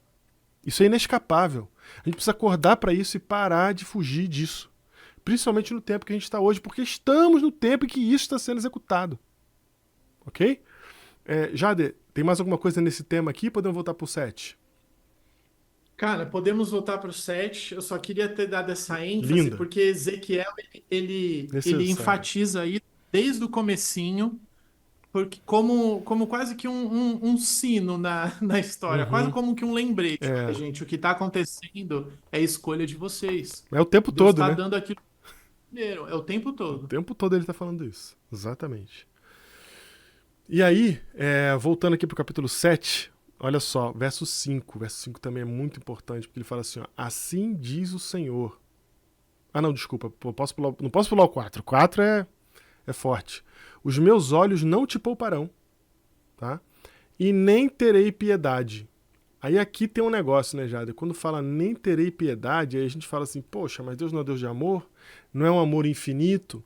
Isso é inescapável. A gente precisa acordar para isso e parar de fugir disso. Principalmente no tempo que a gente está hoje, porque estamos no tempo em que isso está sendo executado. Ok? Jade, tem mais alguma coisa nesse tema aqui? Podemos voltar para o 7? Cara, podemos voltar para o 7. Eu só queria ter dado essa ênfase, Linda. porque Ezequiel, ele Necessário. enfatiza aí desde o comecinho, porque como quase que um sino na história, quase Uhum. como que um lembrete. Olha, É. gente, o que está acontecendo é a escolha de vocês. É o tempo Deus todo, está né? dando aquilo primeiro, é o tempo O todo. tempo todo ele está falando isso. Exatamente. E aí, voltando aqui pro capítulo 7, olha só, verso 5. Verso 5 também é muito importante, porque ele fala assim, ó, assim diz o Senhor. Ah, não, desculpa, não posso pular o 4. O 4 é forte. Os meus olhos não te pouparão, tá? E nem terei piedade. Aí aqui tem um negócio, né, Jada? Quando fala nem terei piedade, aí a gente fala assim, poxa, mas Deus não é Deus de amor? Não é um amor infinito?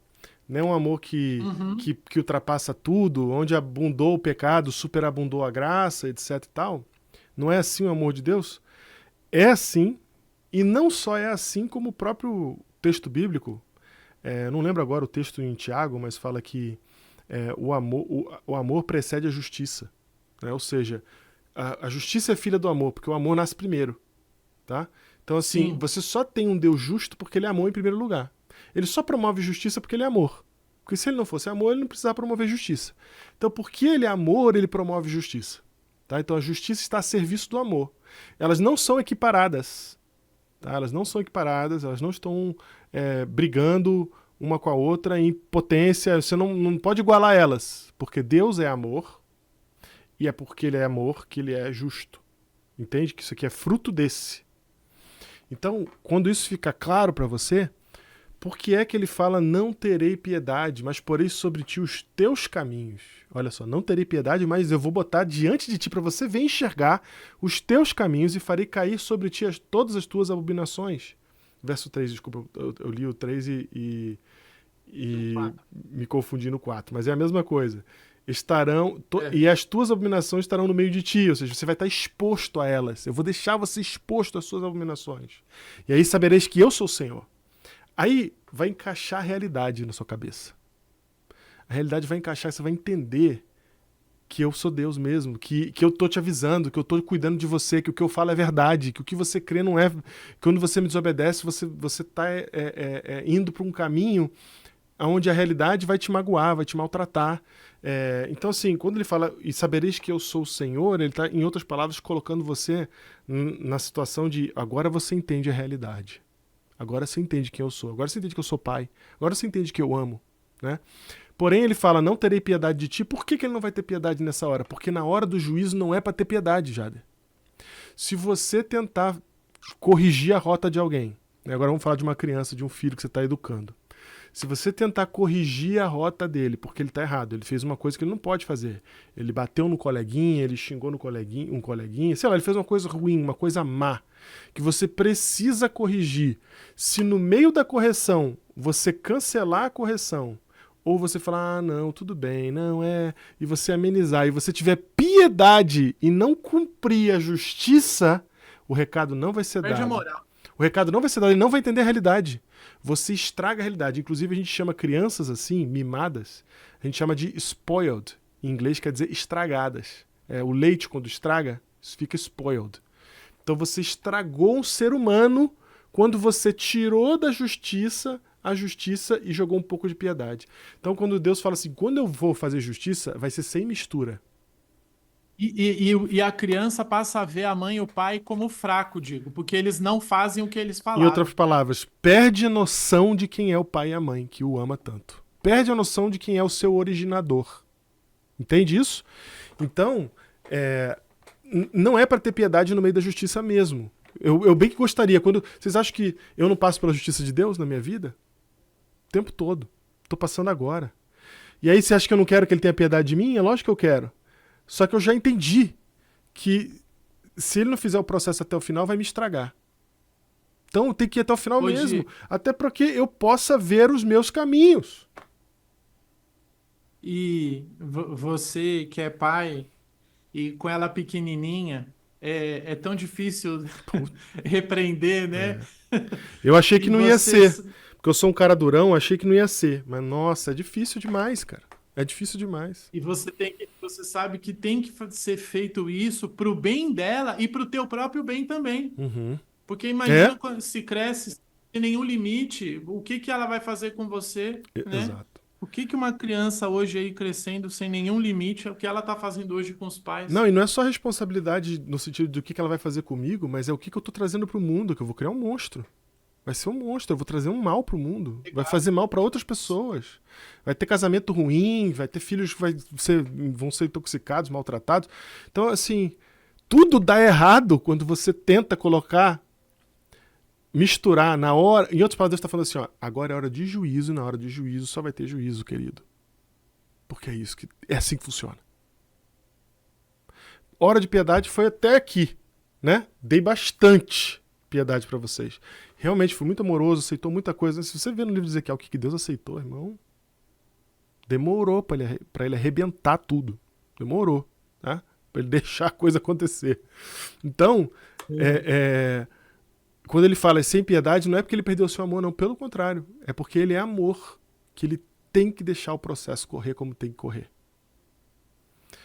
Não é um amor Uhum. que ultrapassa tudo, onde abundou o pecado, superabundou a graça, etc e tal? Não é assim o amor de Deus? É assim, e não só é assim, como o próprio texto bíblico, não lembro agora o texto em Tiago, mas fala que o amor precede a justiça. Né? Ou seja, a justiça é filha do amor, porque o amor nasce primeiro. Tá? Então, assim, Sim. você só tem um Deus justo porque ele é amor em primeiro lugar. Ele só promove justiça porque ele é amor. Porque se ele não fosse amor, ele não precisava promover justiça. Então, porque ele é amor, ele promove justiça. Tá? Então, a justiça está a serviço do amor. Elas não são equiparadas. Tá? Elas não são equiparadas, elas não estão brigando uma com a outra em potência. Você não pode igualar elas. Porque Deus é amor, e é porque ele é amor que ele é justo. Entende? Que isso aqui é fruto desse. Então, quando isso fica claro para você, por que é que ele fala não terei piedade, mas porei sobre ti os teus caminhos? Olha só, não terei piedade, mas eu vou botar diante de ti para você ver enxergar os teus caminhos e farei cair sobre ti todas as tuas abominações. Verso 3, desculpa, eu li o 3 e me confundi no 4, mas é a mesma coisa. É. E as tuas abominações estarão no meio de ti, ou seja, você vai estar exposto a elas. Eu vou deixar você exposto às suas abominações. E aí sabereis que eu sou o Senhor. Aí vai encaixar a realidade na sua cabeça. A realidade vai encaixar, você vai entender que eu sou Deus mesmo, que eu tô te avisando, que eu tô cuidando de você, que o que eu falo é verdade, que o que você crê não é. Que quando você me desobedece, você tá indo para um caminho onde a realidade vai te magoar, vai te maltratar. Então, assim, quando ele fala, e sabereis que eu sou o Senhor, ele está, em outras palavras, colocando você na situação de agora você entende a realidade. Agora você entende quem eu sou. Agora você entende que eu sou pai. Agora você entende que eu amo. Né? Porém, ele fala, não terei piedade de ti. Por que ele não vai ter piedade nessa hora? Porque na hora do juízo não é para ter piedade, Jader. Se você tentar corrigir a rota de alguém, né? Agora vamos falar de uma criança, de um filho que você está educando. Se você tentar corrigir a rota dele, porque ele está errado, ele fez uma coisa que ele não pode fazer. Ele bateu no coleguinha, ele xingou no coleguinha, um coleguinha, sei lá, ele fez uma coisa ruim, uma coisa má, que você precisa corrigir. Se no meio da correção você cancelar a correção, ou você falar, ah, não, tudo bem, não é, e você amenizar, e você tiver piedade e não cumprir a justiça, o recado não vai ser Perde a dado. moral. O recado não vai ser dado, ele não vai entender a realidade. Você estraga a realidade. Inclusive, a gente chama crianças assim, mimadas, a gente chama de spoiled. Em inglês quer dizer estragadas. O leite, quando estraga, isso fica spoiled. Então você estragou um ser humano quando você tirou da justiça a justiça e jogou um pouco de piedade. Então, quando Deus fala assim, quando eu vou fazer justiça, vai ser sem mistura. E a criança passa a ver a mãe e o pai como fraco, digo, porque eles não fazem o que eles Em outras falaram. palavras, perde a noção de quem é o pai e a mãe, que o ama tanto. Perde a noção de quem é o seu originador. Entende isso? Então, não é para ter piedade no meio da justiça mesmo. Eu bem que gostaria. Vocês acham que eu não passo pela justiça de Deus na minha vida? O tempo todo. Tô passando agora. E aí você acha que eu não quero que ele tenha piedade de mim? É lógico que eu quero. Só que eu já entendi que se ele não fizer o processo até o final, vai me estragar. Então tem que ir até o final mesmo. Hoje, Até para que eu possa ver os meus caminhos. você que é pai e com ela pequenininha, é tão difícil repreender, né? Eu achei que E não ia você, ser. Porque eu sou um cara durão, achei que não ia ser. Mas, nossa, é difícil demais, cara. É difícil demais. você sabe que tem que ser feito isso pro bem dela e pro teu próprio bem também. Uhum. Porque É? imagina quando se cresce sem nenhum limite, o que que ela vai fazer com você, né? Exato. O que que uma criança hoje aí crescendo sem nenhum limite, é o que ela tá fazendo hoje com os Não, pais? e não é só responsabilidade no sentido do que ela vai fazer comigo, mas é o que eu tô trazendo pro mundo, que eu vou criar um monstro. Vai ser um monstro, eu vou trazer um mal pro mundo. Vai fazer mal pra outras pessoas. Vai ter casamento ruim, vai ter filhos que vão ser intoxicados, maltratados. Então, assim, tudo dá errado quando você tenta misturar na hora. Em outras palavras, Deus está falando assim: ó, agora é hora de juízo, e na hora de juízo só vai ter juízo, querido. Porque é assim que funciona. Hora de piedade foi até aqui, né? Dei bastante piedade para vocês. Realmente fui muito amoroso, aceitou muita coisa. Se você vê no livro de Ezequiel o que Deus aceitou, irmão, demorou para ele arrebentar tudo. Demorou, tá? Para ele deixar a coisa acontecer. Então, quando ele fala sem piedade, não é porque ele perdeu o seu amor, não. Pelo contrário, é porque ele é amor, que ele tem que deixar o processo correr como tem que correr.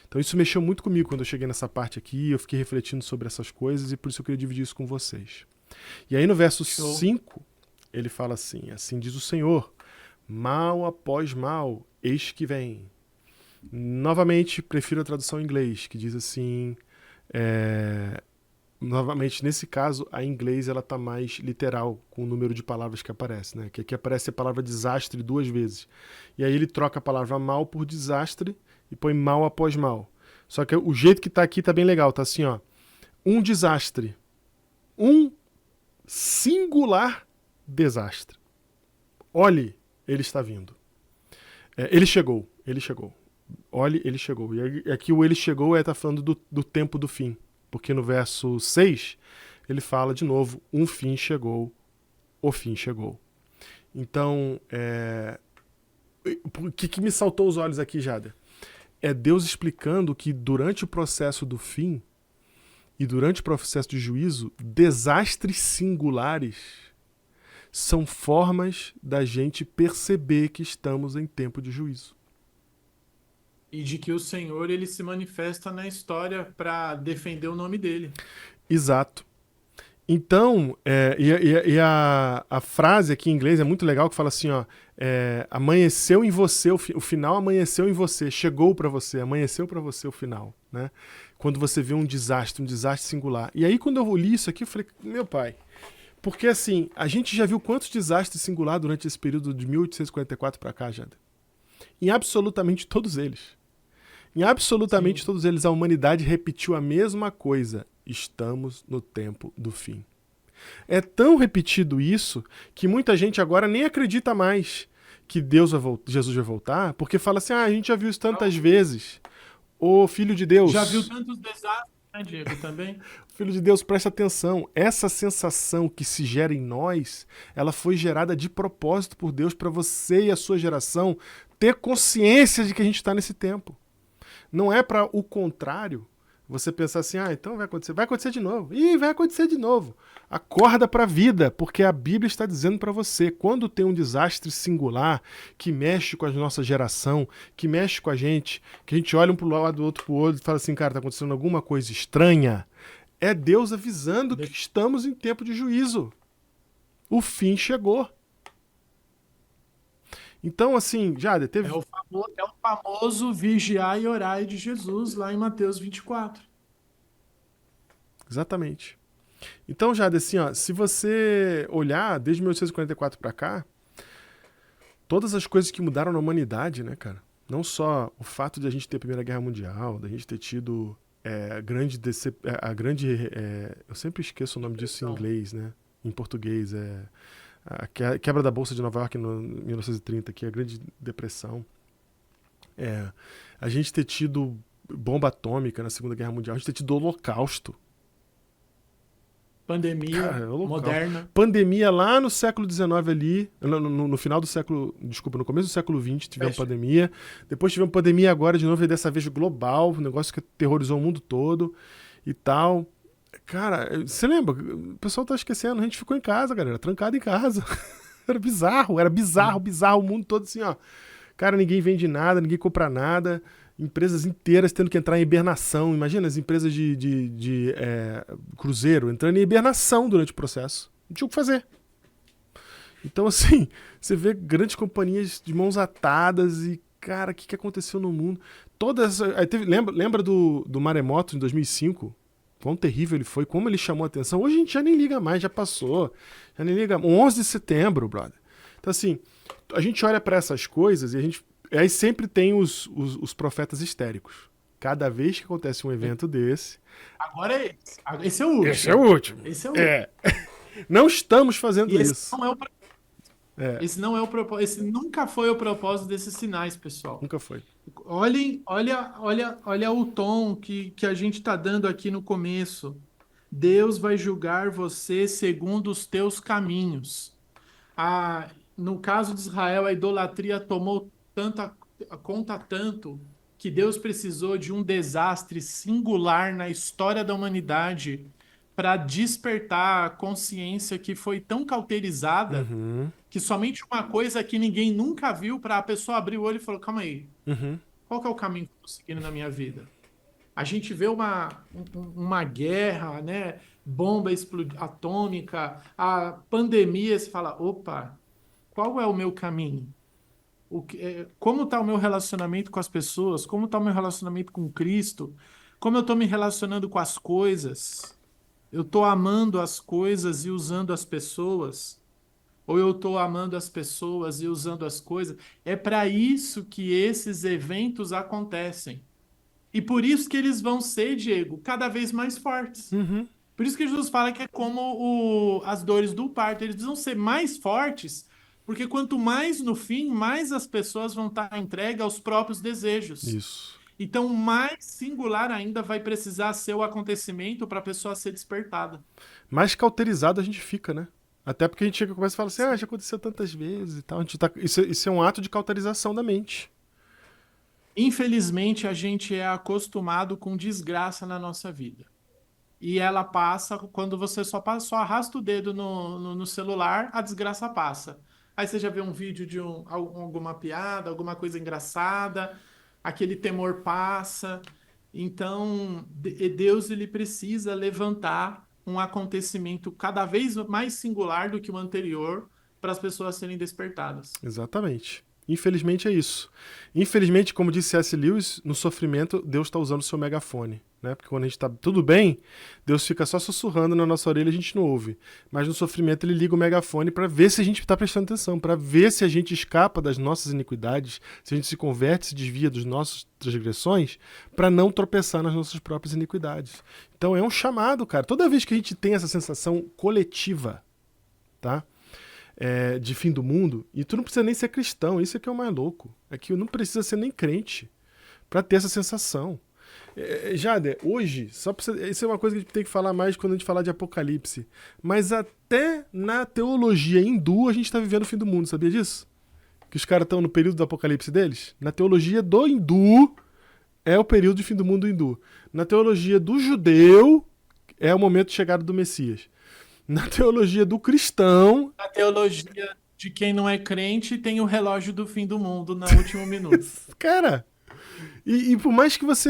Então isso mexeu muito comigo quando eu cheguei nessa parte aqui, eu fiquei refletindo sobre essas coisas e por isso eu queria dividir isso com vocês. E aí no verso 5, ele fala assim diz o Senhor, mal após mal, eis que vem. Novamente, prefiro a tradução em inglês, que diz assim, novamente, nesse caso, a em inglês ela tá mais literal com o número de palavras que aparece, né? Que aqui aparece a palavra desastre 2 vezes. E aí ele troca a palavra mal por desastre e põe mal após mal. Só que o jeito que tá aqui tá bem legal, tá assim, ó. Um desastre. Um singular desastre. Olhe, ele está vindo. Ele chegou. Olhe, ele chegou. E aqui o ele chegou tá falando do tempo do fim. Porque no verso 6, ele fala de novo, um fim chegou, o fim chegou. Então, o que me saltou os olhos aqui, Jader? É Deus explicando que durante o processo do fim e durante o processo de juízo, desastres singulares são formas da gente perceber que estamos em tempo de juízo. E de que o Senhor ele se manifesta na história para defender o nome dele. Exato. Então, a frase aqui em inglês é muito legal, que fala assim, ó, amanheceu em você, o final amanheceu em você, chegou para você, amanheceu para você o final, né? Quando você vê um desastre singular. E aí quando eu li isso aqui, eu falei, meu pai, porque assim, a gente já viu quantos desastres singulares durante esse período de 1844 para cá, Jada? Em absolutamente todos eles. Em absolutamente todos eles, a humanidade repetiu a mesma coisa. Estamos no tempo do fim. É tão repetido isso que muita gente agora nem acredita mais que Jesus vai voltar, porque fala assim, a gente já viu isso tantas vezes. Ô Filho de Deus... Já viu tantos desastres, né, Diego, também? Filho de Deus, presta atenção. Essa sensação que se gera em nós, ela foi gerada de propósito por Deus para você e a sua geração ter consciência de que a gente está nesse tempo. Não é para o contrário, você pensar assim, então vai acontecer de novo. Ih, vai acontecer de novo. Acorda para a vida, porque a Bíblia está dizendo para você, quando tem um desastre singular que mexe com a nossa geração, que mexe com a gente, que a gente olha um pro lado, do outro pro outro e fala assim, cara, tá acontecendo alguma coisa estranha, é Deus avisando que estamos em tempo de juízo. O fim chegou. Então, assim, Jade, É teve. é o famoso vigiar e orar de Jesus lá em Mateus 24. Exatamente. Então, Jade, assim, ó, se você olhar desde 1844 para cá, todas as coisas que mudaram na humanidade, né, cara? Não só o fato de a gente ter a Primeira Guerra Mundial, da gente ter tido a grande. Eu sempre esqueço o nome disso em Depressão. inglês, né? Em português. A quebra da Bolsa de Nova York em 1930, que é a Grande Depressão. É, a gente ter tido bomba atômica na Segunda Guerra Mundial, a gente ter tido o Holocausto. Cara, Pandemia é o Holocausto. moderna. Pandemia lá no século XIX ali, no final do século, desculpa, no começo do século XX tivemos Peste. pandemia, depois tivemos pandemia agora de novo e dessa vez global, um negócio que aterrorizou o mundo todo e tal. Cara, você lembra? O pessoal tá esquecendo, a gente ficou em casa, galera, trancado em casa. Era bizarro, Sim. bizarro, o mundo todo assim, ó. Cara, ninguém vende nada, ninguém compra nada. Empresas inteiras tendo que entrar em hibernação. Imagina as empresas de cruzeiro entrando em hibernação durante o processo. Não tinha o que fazer. Então, assim, você vê grandes companhias de mãos atadas e, cara, o que aconteceu no mundo? Todas. Aí lembra do Maremoto em 2005? Quão terrível ele foi, como ele chamou a atenção. Hoje a gente já nem liga mais, já passou. Já nem liga. 11 de setembro, brother. Então, assim, a gente olha para essas coisas e a gente. Aí sempre tem os profetas histéricos. Cada vez que acontece um evento desse. Agora é esse. Esse é o Esse é o último. último. Esse é o último. É. Não estamos E fazendo esse isso. não é o, É. esse não é o propósito. Esse nunca foi o propósito desses sinais, pessoal. Nunca foi. Olha o tom que a gente está dando aqui no começo. Deus vai julgar você segundo os teus caminhos. No caso de Israel, a idolatria tomou tanta conta tanto que Deus precisou de um desastre singular na história da humanidade para despertar a consciência que foi tão cauterizada Uhum. que somente uma coisa que ninguém nunca viu para a pessoa abrir o olho e falar: calma aí, Uhum. qual que é o caminho que eu estou seguindo na minha vida? A gente vê uma guerra, né? Bomba atômica, a pandemia, se fala, opa, qual é o meu caminho? Como está o meu relacionamento com as pessoas? Como está o meu relacionamento com Cristo? Como eu estou me relacionando com as coisas? Eu estou amando as coisas e usando as pessoas? Ou eu estou amando as pessoas e usando as coisas? É para isso que esses eventos acontecem. E por isso que eles vão ser, Diego, cada vez mais fortes. Uhum. Por isso que Jesus fala que é como as dores do parto. Eles vão ser mais fortes, porque quanto mais no fim, mais as pessoas vão estar entregues aos próprios desejos. Isso. Então, mais singular ainda vai precisar ser o acontecimento para a pessoa ser despertada. Mais cauterizado a gente fica, né? Até porque a gente chega e começa a falar assim, já aconteceu tantas vezes e tal. A gente tá. Isso é um ato de cauterização da mente. Infelizmente, a gente é acostumado com desgraça na nossa vida. E ela passa quando você só arrasta o dedo no celular, a desgraça passa. Aí você já vê um vídeo de alguma piada, alguma coisa engraçada, aquele temor passa. Então, Deus ele precisa levantar um acontecimento cada vez mais singular do que o anterior para as pessoas serem despertadas. Exatamente. Infelizmente é isso. Infelizmente, como disse C.S. Lewis, no sofrimento, Deus está usando o seu megafone. Né? Porque quando a gente está tudo bem, Deus fica só sussurrando na nossa orelha e a gente não ouve. Mas no sofrimento ele liga o megafone para ver se a gente está prestando atenção, para ver se a gente escapa das nossas iniquidades, se a gente se converte, se desvia das nossas transgressões, para não tropeçar nas nossas próprias iniquidades. Então é um chamado, cara. Toda vez que a gente tem essa sensação coletiva, tá? De fim do mundo, e tu não precisa nem ser cristão, isso é que é o mais louco. É que não precisa ser nem crente para ter essa sensação. Jader, hoje, isso é uma coisa que a gente tem que falar mais quando a gente falar de Apocalipse, mas até na teologia hindu a gente está vivendo o fim do mundo, sabia disso? Que os caras estão no período do Apocalipse deles? Na teologia do hindu é o período de fim do mundo hindu. Na teologia do judeu é o momento de chegada do Messias. Na teologia do cristão. A teologia de quem não é crente tem o relógio do fim do mundo no último minuto. Cara, e por mais que você.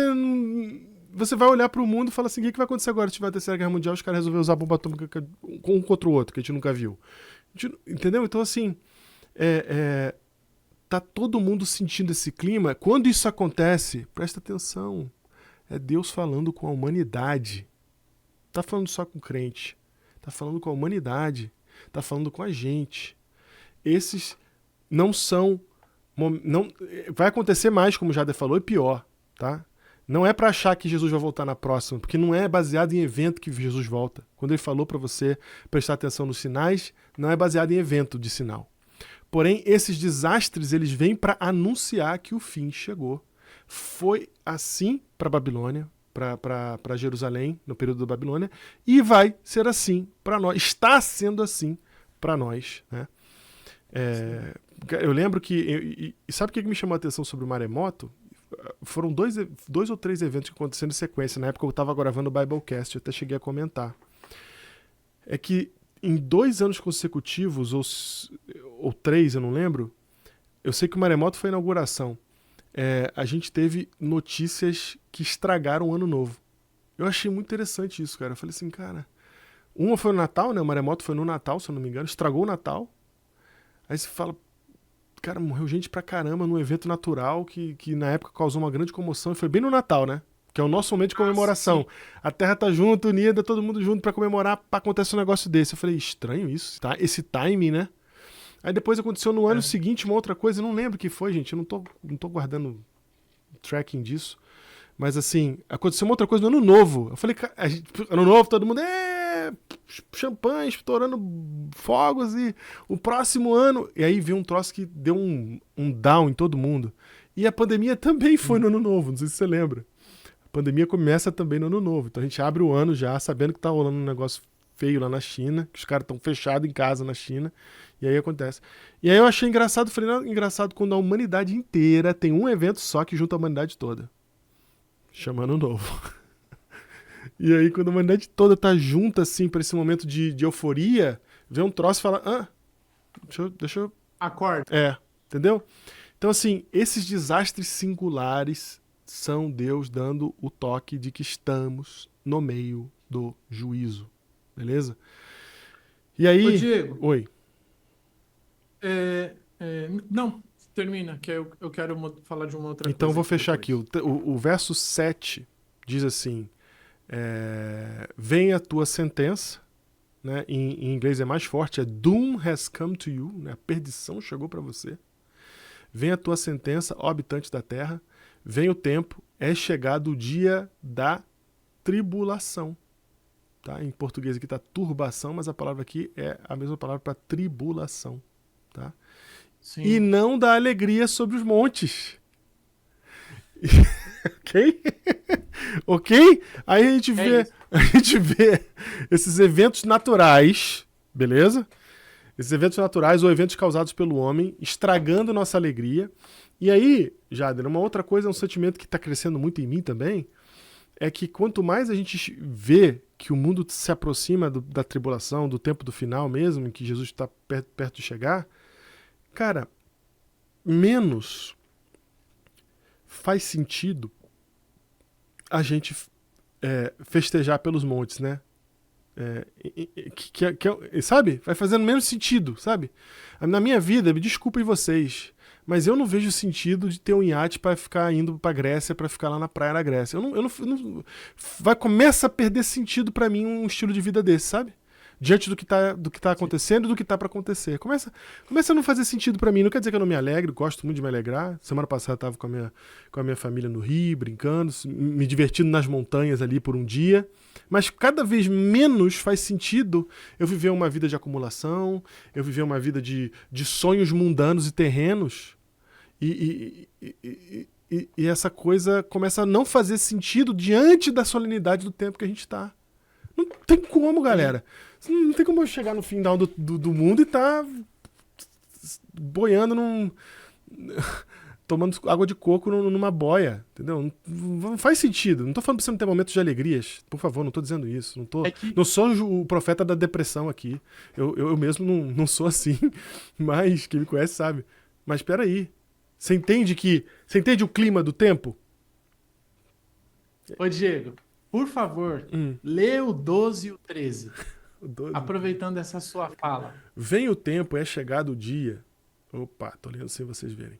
Você vai olhar pro mundo e fala assim: o que vai acontecer agora se tiver a Terceira Guerra Mundial? Os caras resolveram usar bomba atômica um contra o outro, que a gente nunca viu. Entendeu? Então, assim. tá todo mundo sentindo esse clima. Quando isso acontece, presta atenção, é Deus falando com a humanidade. Tá falando só com o crente, tá falando com a humanidade, tá falando com a gente. Esses não são... Não, vai acontecer mais, como o Jader falou, e pior, tá? Não é para achar que Jesus vai voltar na próxima, porque não é baseado em evento que Jesus volta. Quando ele falou para você prestar atenção nos sinais, não é baseado em evento de sinal. Porém, esses desastres, eles vêm para anunciar que o fim chegou. Foi assim para a Babilônia, para Jerusalém, no período da Babilônia, e vai ser assim para nós. Está sendo assim para nós, né? Eu lembro que... E sabe o que me chamou a atenção sobre o maremoto? Foram dois ou três eventos que aconteceram em sequência. Na época eu estava gravando o Biblecast, eu até cheguei a comentar. É que em 2 anos consecutivos, ou 3, eu não lembro, eu sei que o maremoto foi a inauguração. A gente teve notícias que estragaram o ano novo. Eu achei muito interessante isso, cara. Eu falei assim, cara... Uma foi no Natal, né? O maremoto foi no Natal, se eu não me engano. Estragou o Natal. Aí você fala... Cara, morreu gente pra caramba num evento natural que na época causou uma grande comoção. E foi bem no Natal, né? Que é o nosso momento de comemoração. A Terra tá junto, unida, todo mundo junto pra comemorar, pra acontecer um negócio desse. Eu falei, estranho isso, tá? Esse timing, né? Aí depois aconteceu no ano seguinte uma outra coisa, eu não lembro o que foi, gente. Eu não tô guardando tracking disso. Mas assim, aconteceu uma outra coisa no Ano Novo. Eu falei, Ano Novo, todo mundo, champanhe, estourando fogos e o próximo ano... E aí veio um troço que deu um down em todo mundo. E a pandemia também foi no Ano Novo, não sei se você lembra. A pandemia começa também no Ano Novo. Então a gente abre o ano já sabendo que tá rolando um negócio feio lá na China, que os caras estão fechados em casa na China. E aí acontece. E aí eu achei engraçado, falei, não, engraçado quando a humanidade inteira tem um evento só que junta a humanidade toda. Chamando Ano Novo. E aí, quando a humanidade toda tá junta, assim, pra esse momento de euforia, vê um troço e fala, deixa eu... Acorda. Entendeu? Então, assim, esses desastres singulares são Deus dando o toque de que estamos no meio do juízo. Beleza? E aí... Ô, Diego. Oi. Não, termina, que eu quero falar de uma outra coisa. Então, vou fechar aqui. O verso 7 diz assim... vem a tua sentença, né? Em inglês é mais forte, doom has come to you, né? A perdição chegou para você. Vem a tua sentença, ó habitante da terra, vem o tempo, é chegado o dia da tribulação. Tá? Em português aqui está turbação, mas a palavra aqui é a mesma palavra para tribulação. Tá? E não da alegria sobre os montes. Ok? Ok? Aí a gente vê esses eventos naturais, beleza? Esses eventos naturais ou eventos causados pelo homem estragando nossa alegria. E aí, Jader, uma outra coisa, um sentimento que está crescendo muito em mim também, é que quanto mais a gente vê que o mundo se aproxima da tribulação, do tempo do final mesmo, em que Jesus está perto de chegar, cara, menos faz sentido a gente festejar pelos montes, né? Sabe? Vai fazendo menos sentido, sabe? Na minha vida, me desculpem vocês, mas eu não vejo sentido de ter um iate para ficar indo pra Grécia, para ficar lá na praia da Grécia. Começa a perder sentido para mim um estilo de vida desse, sabe? Diante do que tá acontecendo e do que tá para acontecer. Começa a não fazer sentido para mim. Não quer dizer que eu não me alegre, gosto muito de me alegrar. Semana passada eu tava com a minha família no Rio, brincando, me divertindo nas montanhas ali por um dia. Mas cada vez menos faz sentido eu viver uma vida de acumulação, eu viver uma vida de sonhos mundanos e terrenos. E essa coisa começa a não fazer sentido diante da solenidade do tempo que a gente está. Não tem como, galera. Não tem como eu chegar no final do mundo e tá boiando tomando água de coco numa boia, entendeu? Não faz sentido. Não tô falando pra você não ter momentos de alegrias. Por favor, não tô dizendo isso. Não sou o profeta da depressão aqui. Eu mesmo não sou assim. Mas quem me conhece sabe. Mas peraí. Você entende o clima do tempo? Ô, Diego, por favor, lê o 12 e o 13. Aproveitando essa sua fala. Vem o tempo, é chegado o dia. Opa, tô lendo sem vocês verem.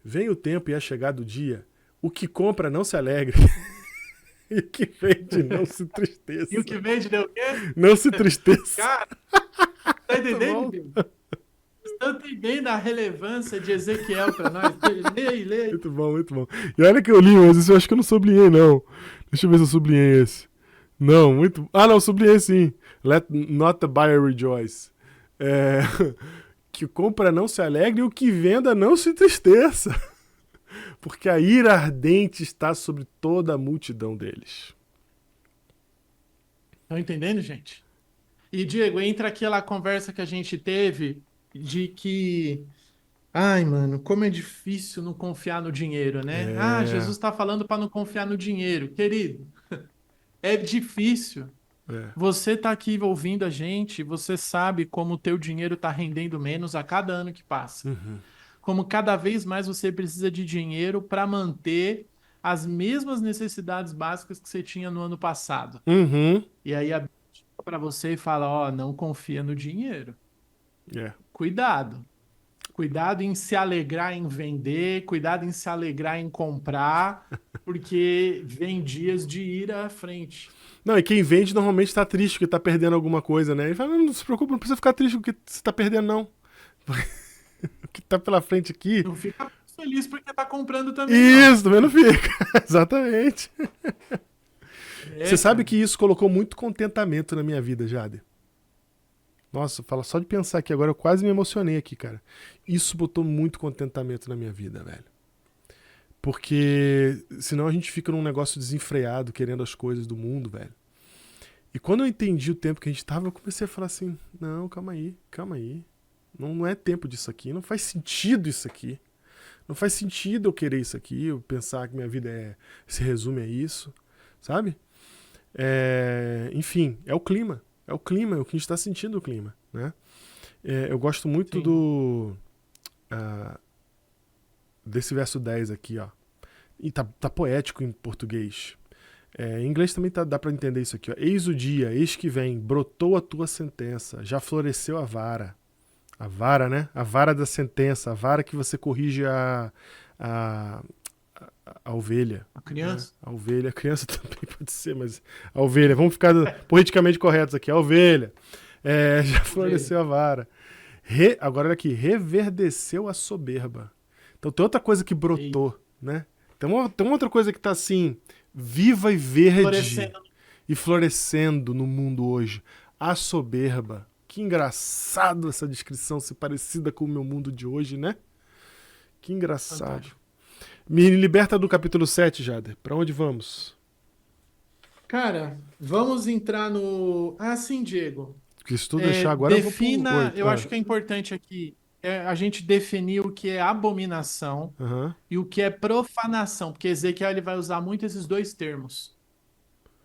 Vem o tempo e é chegado o dia. O que compra não se alegre. E o que vende não se E o tristeça. que vende deu o quê? Não se tristeça. Cara, tá Muito entendendo, bom. Diego? Você tá entendendo a relevância de Ezequiel para nós? Lê aí, lê aí. Muito bom, muito bom. E olha que eu li, mas isso eu acho que eu não sublinhei, não. Deixa eu ver se eu sublinhei esse. Não, muito. Ah, não, sublinhei sim. Let not the buyer rejoice. É... Que compra não se alegre e o que venda não se tristeça. Porque a ira ardente está sobre toda a multidão deles. Estão entendendo, gente? E, Diego, entra aquela conversa que a gente teve de que, ai, mano, como é difícil não confiar no dinheiro, né? Ah, É, Jesus está falando para não confiar no dinheiro. Querido, é difícil. é. Você está aqui ouvindo a gente, você sabe como o teu dinheiro está rendendo menos a cada ano que passa. Uhum. Como cada vez mais você precisa de dinheiro para manter as mesmas necessidades básicas que você tinha no ano passado. Uhum. E aí a Bíblia para você e fala, ó, não confia no dinheiro. É. Cuidado. Cuidado em se alegrar em vender, cuidado em se alegrar em comprar, porque vem dias de ira à frente. Não, e quem vende normalmente está triste porque está perdendo alguma coisa, né? Ele fala, não se preocupe, não precisa ficar triste com o que você está perdendo, não. O que está pela frente aqui. Não fica feliz porque tá comprando também, não. Isso, também não fica. Exatamente. É, Você sabe cara. que isso colocou muito contentamento na minha vida, Jade. Nossa, fala só de pensar aqui agora, eu quase me emocionei aqui, cara. Isso botou muito contentamento na minha vida, velho. Porque senão a gente fica num negócio desenfreado, querendo as coisas do mundo, velho. E quando eu entendi o tempo que a gente tava, eu comecei a falar assim, não, calma aí, calma aí. Não é tempo disso aqui, não faz sentido isso aqui. Não faz sentido eu querer isso aqui, eu pensar que minha vida se resume a isso, sabe? Enfim, é o clima. É o clima, é o que a gente está sentindo o clima, né? Eu gosto muito Sim. desse verso 10 aqui, ó. E tá poético em português. Em inglês também dá para entender isso aqui, ó. Eis o dia, eis que vem, brotou a tua sentença, já floresceu a vara. A vara, né? A vara da sentença, a vara que você corrige a, a ovelha. A Né? criança? A ovelha, a criança também pode ser, mas a ovelha, vamos ficar politicamente corretos aqui, a ovelha. Já floresceu a vara. Agora olha aqui, reverdeceu a soberba. Então tem outra coisa que Ei, brotou, né? Tem uma outra coisa que tá assim, viva e verde florescendo. e florescendo no mundo hoje. A soberba. Que engraçado essa descrição ser parecida com o meu mundo de hoje, né? Que engraçado. Fantástico. Me liberta do capítulo 7, Jader. Pra onde vamos? Cara, vamos entrar no. Ah, sim, Diego. Porque se tu deixar agora, eu vou pro Defina. 8. Eu acho que é importante aqui a gente definir o que é abominação Aham. e o que é profanação, porque Ezequiel ele vai usar muito esses dois termos.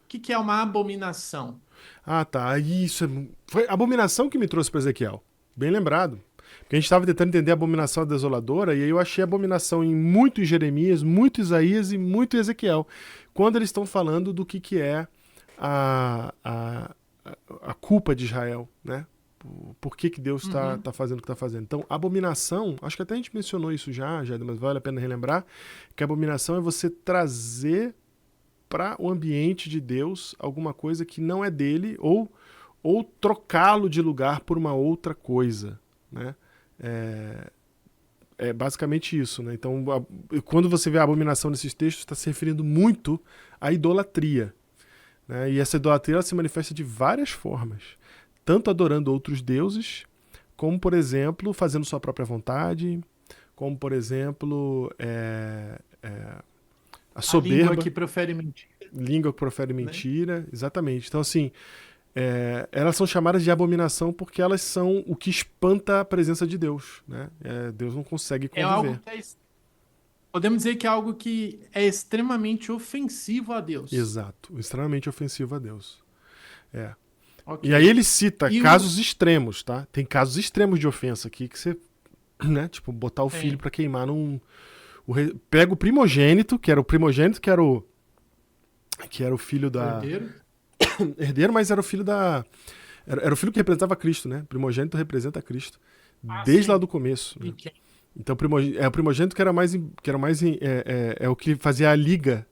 O que que é uma abominação? Ah, tá. Isso. Foi a abominação que me trouxe para Ezequiel. Bem lembrado. Porque a gente estava tentando entender a abominação desoladora, e aí eu achei a abominação em muito em Jeremias, muito Isaías e muito Ezequiel. Quando eles estão falando do que é a, a, a culpa de Israel, né? Por que Deus tá Uhum. fazendo o que está fazendo. Então, abominação, acho que até a gente mencionou isso já, mas vale a pena relembrar, que a abominação é você trazer para o ambiente de Deus alguma coisa que não é dele ou trocá-lo de lugar por uma outra coisa, né? É basicamente isso, né? Então, quando você vê a abominação nesses textos, está se referindo muito à idolatria, né? E essa idolatria ela se manifesta de várias formas, tanto adorando outros deuses, como, por exemplo, fazendo sua própria vontade, como, por exemplo, a A língua soberba, que profere mentira, língua que profere né? mentira, exatamente. Então, assim, elas são chamadas de abominação porque elas são o que espanta a presença de Deus, né? Deus não consegue É algo conviver. que podemos dizer que é algo que é extremamente ofensivo a Deus. Exato, extremamente ofensivo a Deus. É. Ok. E aí ele cita E casos extremos, tá? Tem casos extremos de ofensa aqui que você, né? Tipo, botar o filho tem pra queimar num... Pega o primogênito, que era o primogênito, que era o filho o da... herdeiro. Herdeiro, mas era o filho da... Era o filho que representava Cristo, né? Primogênito representa Cristo. Ah, Desde lá sim. do começo, E né? quem? Então, o primogênito que era mais, é o que fazia a liga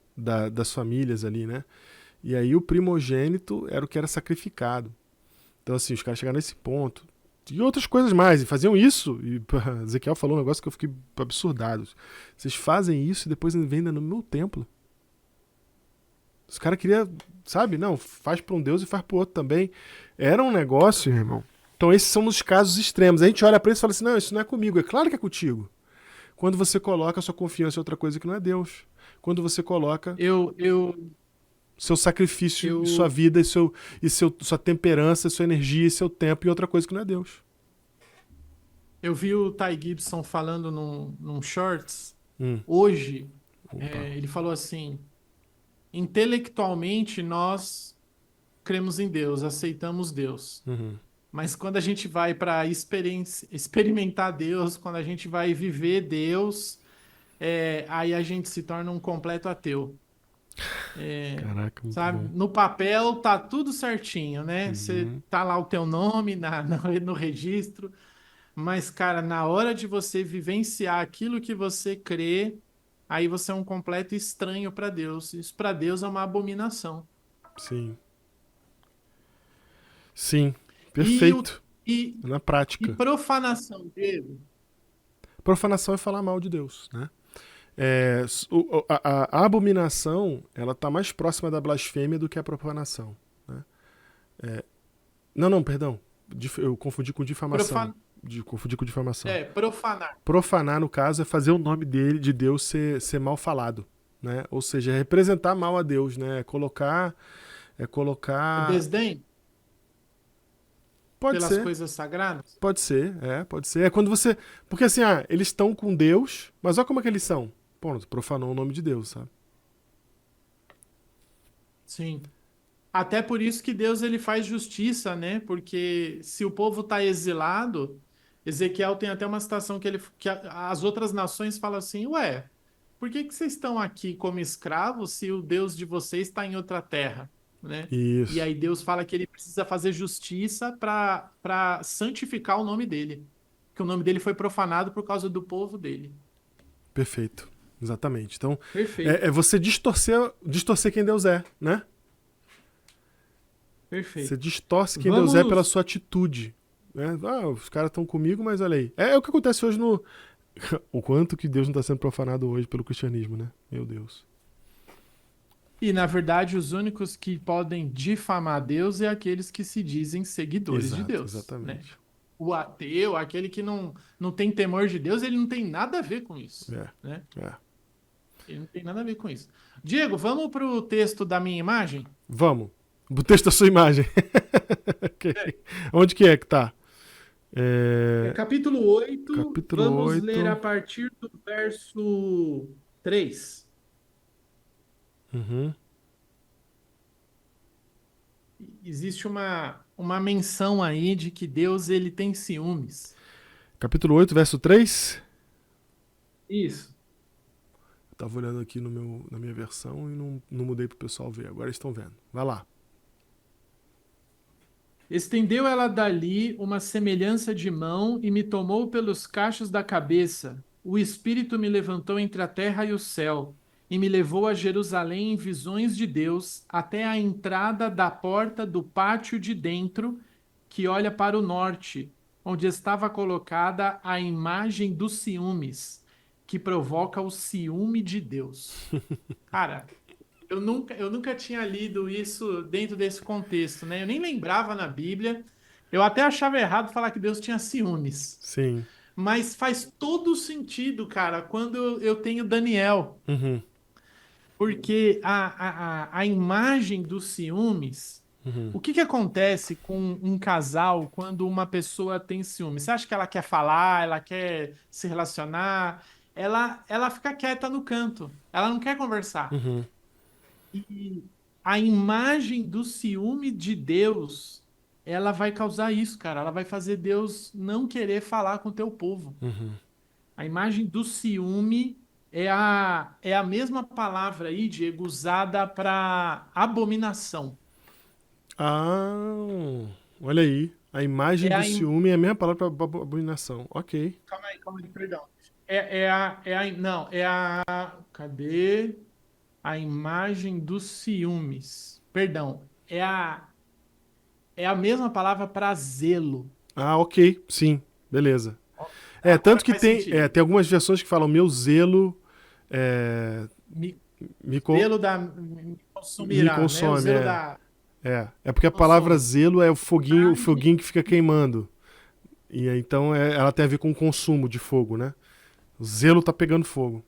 das famílias ali, né? E aí o primogênito era o que era sacrificado. Então, assim, os caras chegaram nesse ponto. E outras coisas mais. E faziam isso. E Ezequiel falou um negócio que eu fiquei absurdado. Vocês fazem isso e depois vendem no meu templo. Os caras queriam, sabe? Não, faz para um Deus e faz para o outro também. Era um negócio, irmão. Então, esses são os casos extremos. A gente olha para isso e fala assim: não, isso não é comigo. É claro que é contigo. Quando você coloca a sua confiança em outra coisa que não é Deus. Quando você coloca Eu, eu, seu sacrifício e sua eu, vida sua temperança, sua energia e seu tempo em outra coisa que não é Deus. eu vi o Ty Gibson falando num Shorts Hum, hoje. opa. Ele falou assim: intelectualmente nós cremos em Deus, aceitamos Deus. Uhum. Mas quando a gente vai para experimentar Deus, quando a gente vai viver Deus, aí a gente se torna um completo ateu. Caraca, muito Sabe? bom. No papel tá tudo certinho, né? Você Uhum. tá lá o teu nome no registro, mas, cara, na hora de você vivenciar aquilo que você crê, aí você é um completo estranho para Deus. Isso para Deus é uma abominação. Sim. Sim. E, o, Perfeito. e, Na e prática. profanação, Diego? Profanação é falar mal de Deus, né? A abominação, ela tá mais próxima da blasfêmia do que a profanação, né? Não, não, perdão. Eu confundi com difamação. Profan... Confundi com difamação. Profanar. Profanar, no caso, é fazer o nome dele, de Deus, ser mal falado, né? Ou seja, é representar mal a Deus, né? É É colocar. desdém Pode pelas ser, coisas sagradas? pode ser. É quando você. Porque assim, eles estão com Deus, mas olha como é que eles são. Pronto, profanou o nome de Deus, sabe? Sim. Até por isso que Deus ele faz justiça, né? Porque se o povo está exilado, Ezequiel tem até uma citação as outras nações falam assim: ué, por que que vocês estão aqui como escravos se o Deus de vocês está em outra terra, né? E Isso. aí Deus fala que ele precisa fazer justiça para santificar o nome dele, que o nome dele foi profanado por causa do povo dele. Perfeito. Exatamente. Então, Perfeito, é você distorcer quem Deus é, né? Você perfeito. distorce quem Deus é pela Vamos. sua atitude. Né? Os caras estão comigo, mas olha aí. É o que acontece hoje no. O quanto que Deus não está sendo profanado hoje pelo cristianismo, né? Meu Deus. E, na verdade, os únicos que podem difamar Deus é aqueles que se dizem seguidores de Exato, Deus, né? exatamente. O ateu, aquele que não tem temor de Deus, ele não tem nada a ver com isso, É, né? é. Ele não tem nada a ver com isso. Diego, vamos para o texto da minha imagem? Vamos. O texto da sua imagem. Ok. Onde que é que tá? É É, capítulo 8. capítulo Vamos ler a 8. partir do verso 3. Uhum. Existe uma menção aí de que Deus ele tem ciúmes. Capítulo 8, verso 3. Isso. Eu tava olhando aqui na minha versão e não mudei pro pessoal ver. Agora eles estão vendo. Vai lá. Estendeu ela dali uma semelhança de mão e me tomou pelos cachos da cabeça. O Espírito me levantou entre a terra e o céu e me levou a Jerusalém em visões de Deus até a entrada da porta do pátio de dentro, que olha para o norte, onde estava colocada a imagem dos ciúmes, que provoca o ciúme de Deus. Cara, eu nunca tinha lido isso dentro desse contexto, né? Eu nem lembrava na Bíblia. Eu até achava errado falar que Deus tinha ciúmes. Sim. Mas faz todo sentido, cara, quando eu tenho Daniel. Uhum. Porque a imagem dos ciúmes. Uhum. O que que acontece com um casal quando uma pessoa tem ciúmes? Você acha que ela quer falar, ela quer se relacionar? Ela fica quieta no canto. Ela não quer conversar. Uhum. E a imagem do ciúme de Deus, ela vai causar isso, cara. Ela vai fazer Deus não querer falar com o teu povo. Uhum. A imagem do ciúme é a mesma palavra aí, Diego, usada para abominação. Ah, olha aí. A imagem É do a im... ciúme é a mesma palavra para abominação. Ok. Calma aí, perdão. não, é a, cadê? A imagem dos ciúmes. Perdão, é a mesma palavra para zelo. Ah, ok, sim, beleza. Agora Tanto que faz tem, sentido. tem algumas versões que falam meu zelo é, Me, me, zelo me me consumirá, né? O consome, zelo é. da É porque a palavra consome. zelo é o Imagem- foguinho que fica queimando. E aí, então ela tem a ver com o consumo de fogo, né? O zelo tá pegando fogo.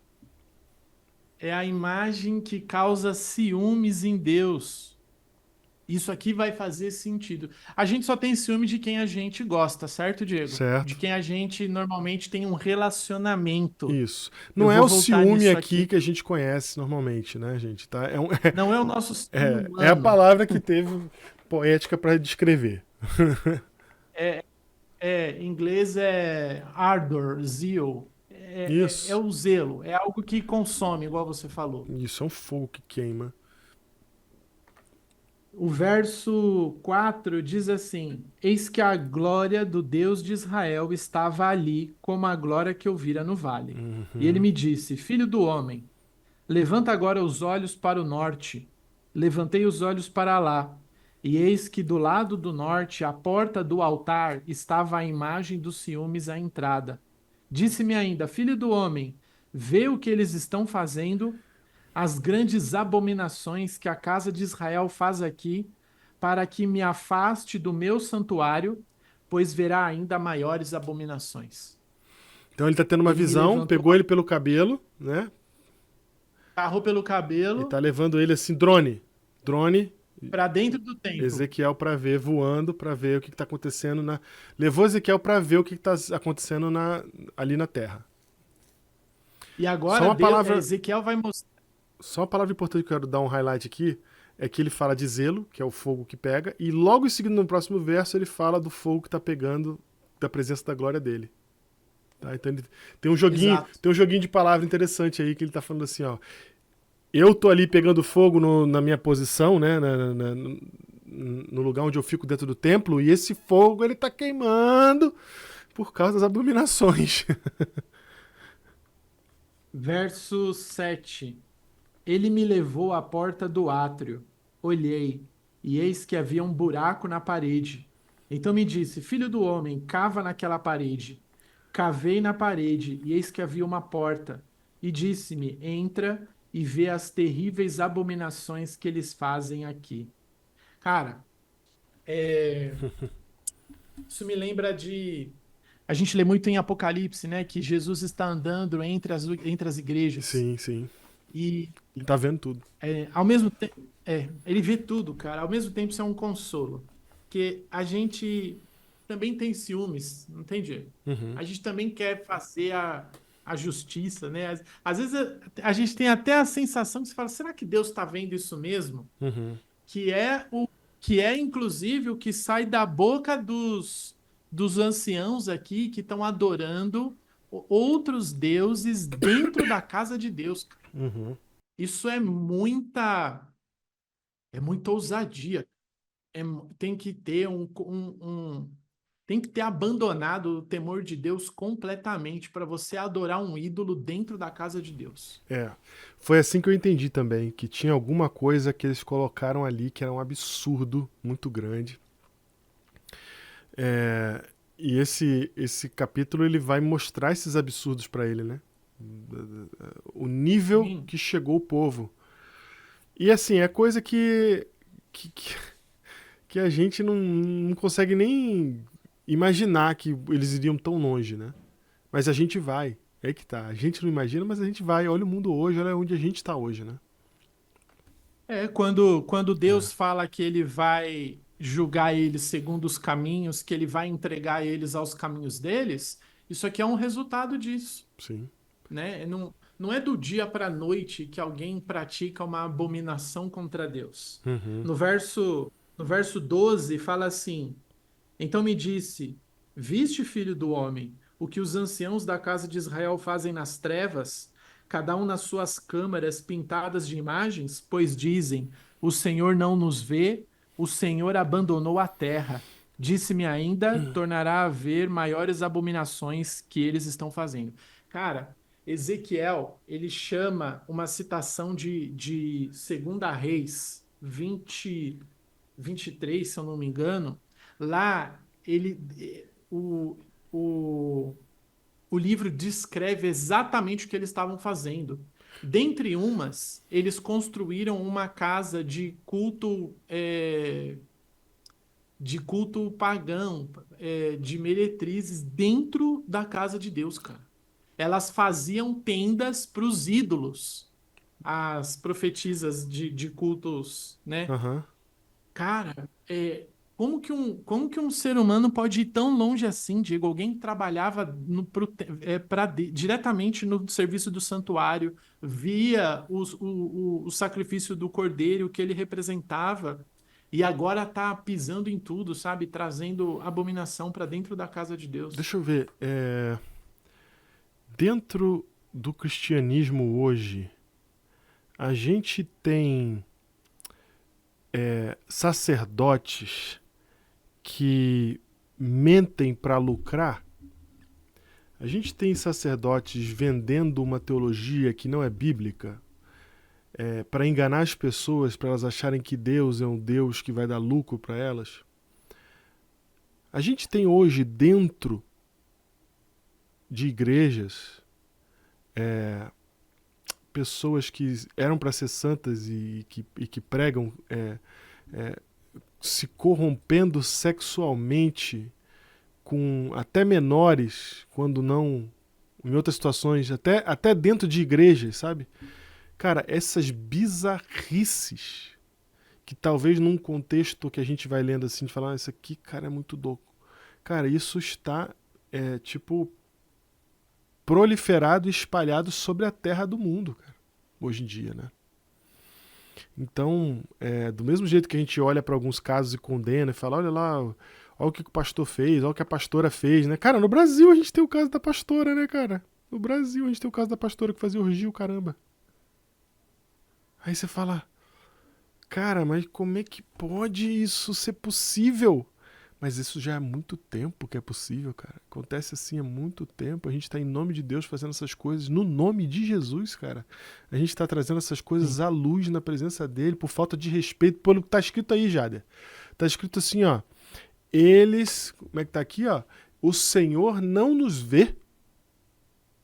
É a imagem que causa ciúmes em Deus. Isso aqui vai fazer sentido. A gente só tem ciúme de quem a gente gosta, certo, Diego? De Certo? quem a gente normalmente tem um relacionamento. Isso. Eu Não é vou o voltar ciúme nisso aqui aqui. que a gente conhece normalmente, né, gente? Tá? Não é o nosso ciúme É a humano. palavra que teve poética para descrever. É, em inglês é ardor, zeal. É Isso. o zelo, é algo que consome, igual você falou. Isso é um fogo que queima. O verso 4 diz assim: Eis que a glória do Deus de Israel estava ali, como a glória que eu vira no vale. E ele Uhum. me disse: Filho do homem, levanta agora os olhos para o norte. Levantei os olhos para lá, e eis que do lado do norte, à porta do altar, estava a imagem dos ciúmes à entrada. Disse-me ainda: Filho do homem, vê o que eles estão fazendo, as grandes abominações que a casa de Israel faz aqui, para que me afaste do meu santuário, pois verá ainda maiores abominações. Então ele tá tendo uma Ele me visão, levantou, pegou ele pelo cabelo, né? agarrou pelo E tá cabelo levando ele assim, drone. Drone, para dentro do templo. Ezequiel para ver, voando para ver o que, tá acontecendo na. Levou Ezequiel para ver o que, tá acontecendo ali na terra. E Só agora uma palavra, Ezequiel vai mostrar. só uma palavra importante que eu quero dar um highlight aqui é que ele fala de zelo, que é o fogo que pega, e logo em seguida no próximo verso ele fala do fogo que tá pegando da presença da glória dele. Tá? Então ele Exato. tem um joguinho de palavra interessante aí que ele tá falando assim, ó. Eu tô ali pegando fogo na minha posição, né? No lugar onde eu fico dentro do templo, e esse fogo ele tá queimando por causa das abominações. Verso 7. Ele me levou à porta do átrio. Olhei, e eis que havia um buraco na parede. Então me disse: Filho do homem, cava naquela parede. Cavei na parede, e eis que havia uma porta. E disse-me: Entra e vê as terríveis abominações que eles fazem aqui. Cara, isso me lembra de. A gente lê muito em Apocalipse, né? Que Jesus está andando entre as igrejas. Sim, sim. E Ele tá vendo tudo. Ao mesmo tempo, ele vê tudo, cara. Ao mesmo tempo, isso é um consolo. Porque a gente também tem ciúmes, não tem jeito. Uhum, A gente também quer fazer a justiça, né? Às vezes a gente tem até a sensação que você fala, será que Deus está vendo isso mesmo? uhum. Que é inclusive o que sai da boca dos anciãos aqui que estão adorando outros deuses dentro da casa de Deus. Uhum. Isso é muita ousadia. Tem que ter tem que ter abandonado o temor de Deus completamente para você adorar um ídolo dentro da casa de Deus. É. Foi assim que eu entendi também, que tinha alguma coisa que eles colocaram ali que era um absurdo muito grande. É, e esse capítulo ele vai mostrar esses absurdos para ele, né? O nível Sim. que chegou o povo. E assim, é coisa que, que, que a gente não consegue nem imaginar que eles iriam tão longe, né? Mas a gente vai. É aí que tá. A gente não imagina, mas a gente vai. Olha o mundo hoje, olha onde a gente está hoje, né? Quando É, Deus fala que ele vai julgar eles segundo os caminhos, que ele vai entregar eles aos caminhos deles, isso aqui é um resultado disso, sim. né? Não é do dia para a noite que alguém pratica uma abominação contra Deus. Uhum. No verso 12 fala assim: Então me disse: Viste, filho do homem, o que os anciãos da casa de Israel fazem nas trevas, cada um nas suas câmaras pintadas de imagens? Pois dizem: O Senhor não nos vê, o Senhor abandonou a terra. Disse-me ainda: Tornará a haver maiores abominações que eles estão fazendo. Cara, Ezequiel, ele chama uma citação de 2 Reis 23, se eu não me engano. Lá, o, o livro descreve exatamente o que eles estavam fazendo. Dentre umas, eles construíram uma casa de culto pagão, de meretrizes dentro da casa de Deus, cara. Elas faziam tendas para os ídolos, as profetisas de cultos, né? Aham. Cara, como que um ser humano pode ir tão longe assim, Diego? Alguém que trabalhava diretamente no serviço do santuário, via o sacrifício do cordeiro, o que ele representava, e agora tá pisando em tudo, sabe? Trazendo abominação para dentro da casa de Deus. Deixa eu ver. Dentro do cristianismo hoje, a gente tem sacerdotes que mentem para lucrar. A gente tem sacerdotes vendendo uma teologia que não é bíblica, para enganar as pessoas, para elas acharem que Deus é um Deus que vai dar lucro para elas. A gente tem hoje dentro de igrejas pessoas que eram para ser santas e que pregam se corrompendo sexualmente com até menores, quando não em outras situações, até dentro de igrejas, sabe? Cara, essas bizarrices que talvez num contexto que a gente vai lendo assim, de falar, isso aqui, cara, é muito louco. Cara, isso está, tipo, proliferado e espalhado sobre a terra do mundo, cara, hoje em dia, né? Então, do mesmo jeito que a gente olha para alguns casos e condena e fala, olha lá, olha o que o pastor fez, olha o que a pastora fez, né? Cara, no Brasil a gente tem o caso da pastora, né, cara? No Brasil a gente tem o caso da pastora que fazia orgia, o caramba. Aí você fala, cara, mas como é que pode isso ser possível? Mas isso já é muito tempo que é possível, cara. Acontece assim há muito tempo. A gente está em nome de Deus fazendo essas coisas. No nome de Jesus, cara. A gente está trazendo essas coisas à luz na presença dele, por falta de respeito pelo que está escrito aí, Jader. Está escrito assim, ó. Eles... Como é que tá aqui, ó? O Senhor não nos vê.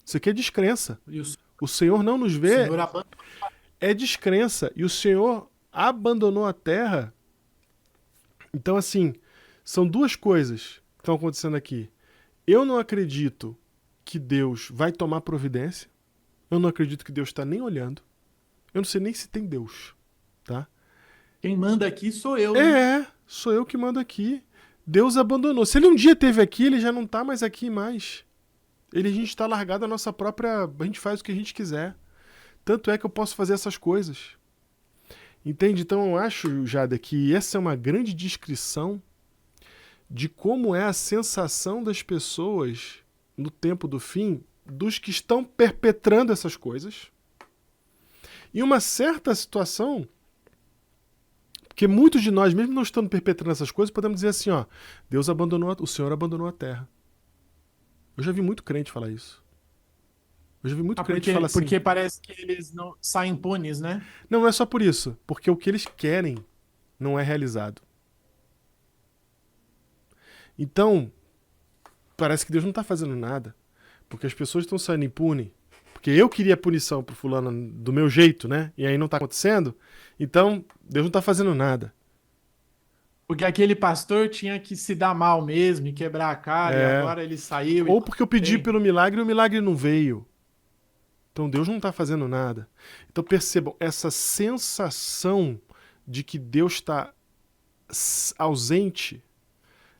Isso aqui é descrença. Isso. O Senhor não nos O vê Senhor abandonou. é descrença. E o Senhor abandonou a terra. Então, assim... São duas coisas que estão acontecendo aqui. Eu não acredito que Deus vai tomar providência. Eu não acredito que Deus está nem olhando. Eu não sei nem se tem Deus, tá? Quem manda aqui sou eu, né? Sou eu que mando aqui. Deus abandonou. Se ele um dia esteve aqui, ele já não está mais aqui mais. A gente está largado a nossa própria... A gente faz o que a gente quiser. Tanto é que eu posso fazer essas coisas. Entende? Então eu acho, Jada, que essa é uma grande descrição de como é a sensação das pessoas no tempo do fim, dos que estão perpetrando essas coisas. E uma certa situação, porque muitos de nós, mesmo não estando perpetrando essas coisas, podemos dizer assim, ó, Deus abandonou, o Senhor abandonou a terra. Eu já vi muito crente falar isso. Eu já vi muito crente falar assim. Porque parece que eles não saem impunes, né? Não é só por isso, porque o que eles querem não é realizado. Então, parece que Deus não está fazendo nada, porque as pessoas estão saindo impune, porque eu queria punição pro fulano do meu jeito, né? E aí não está acontecendo, então Deus não está fazendo nada. Porque aquele pastor tinha que se dar mal mesmo e quebrar a cara, e agora ele saiu. Ou porque eu pedi pelo milagre e o milagre não veio. Então Deus não está fazendo nada. Então percebam, essa sensação de que Deus está ausente,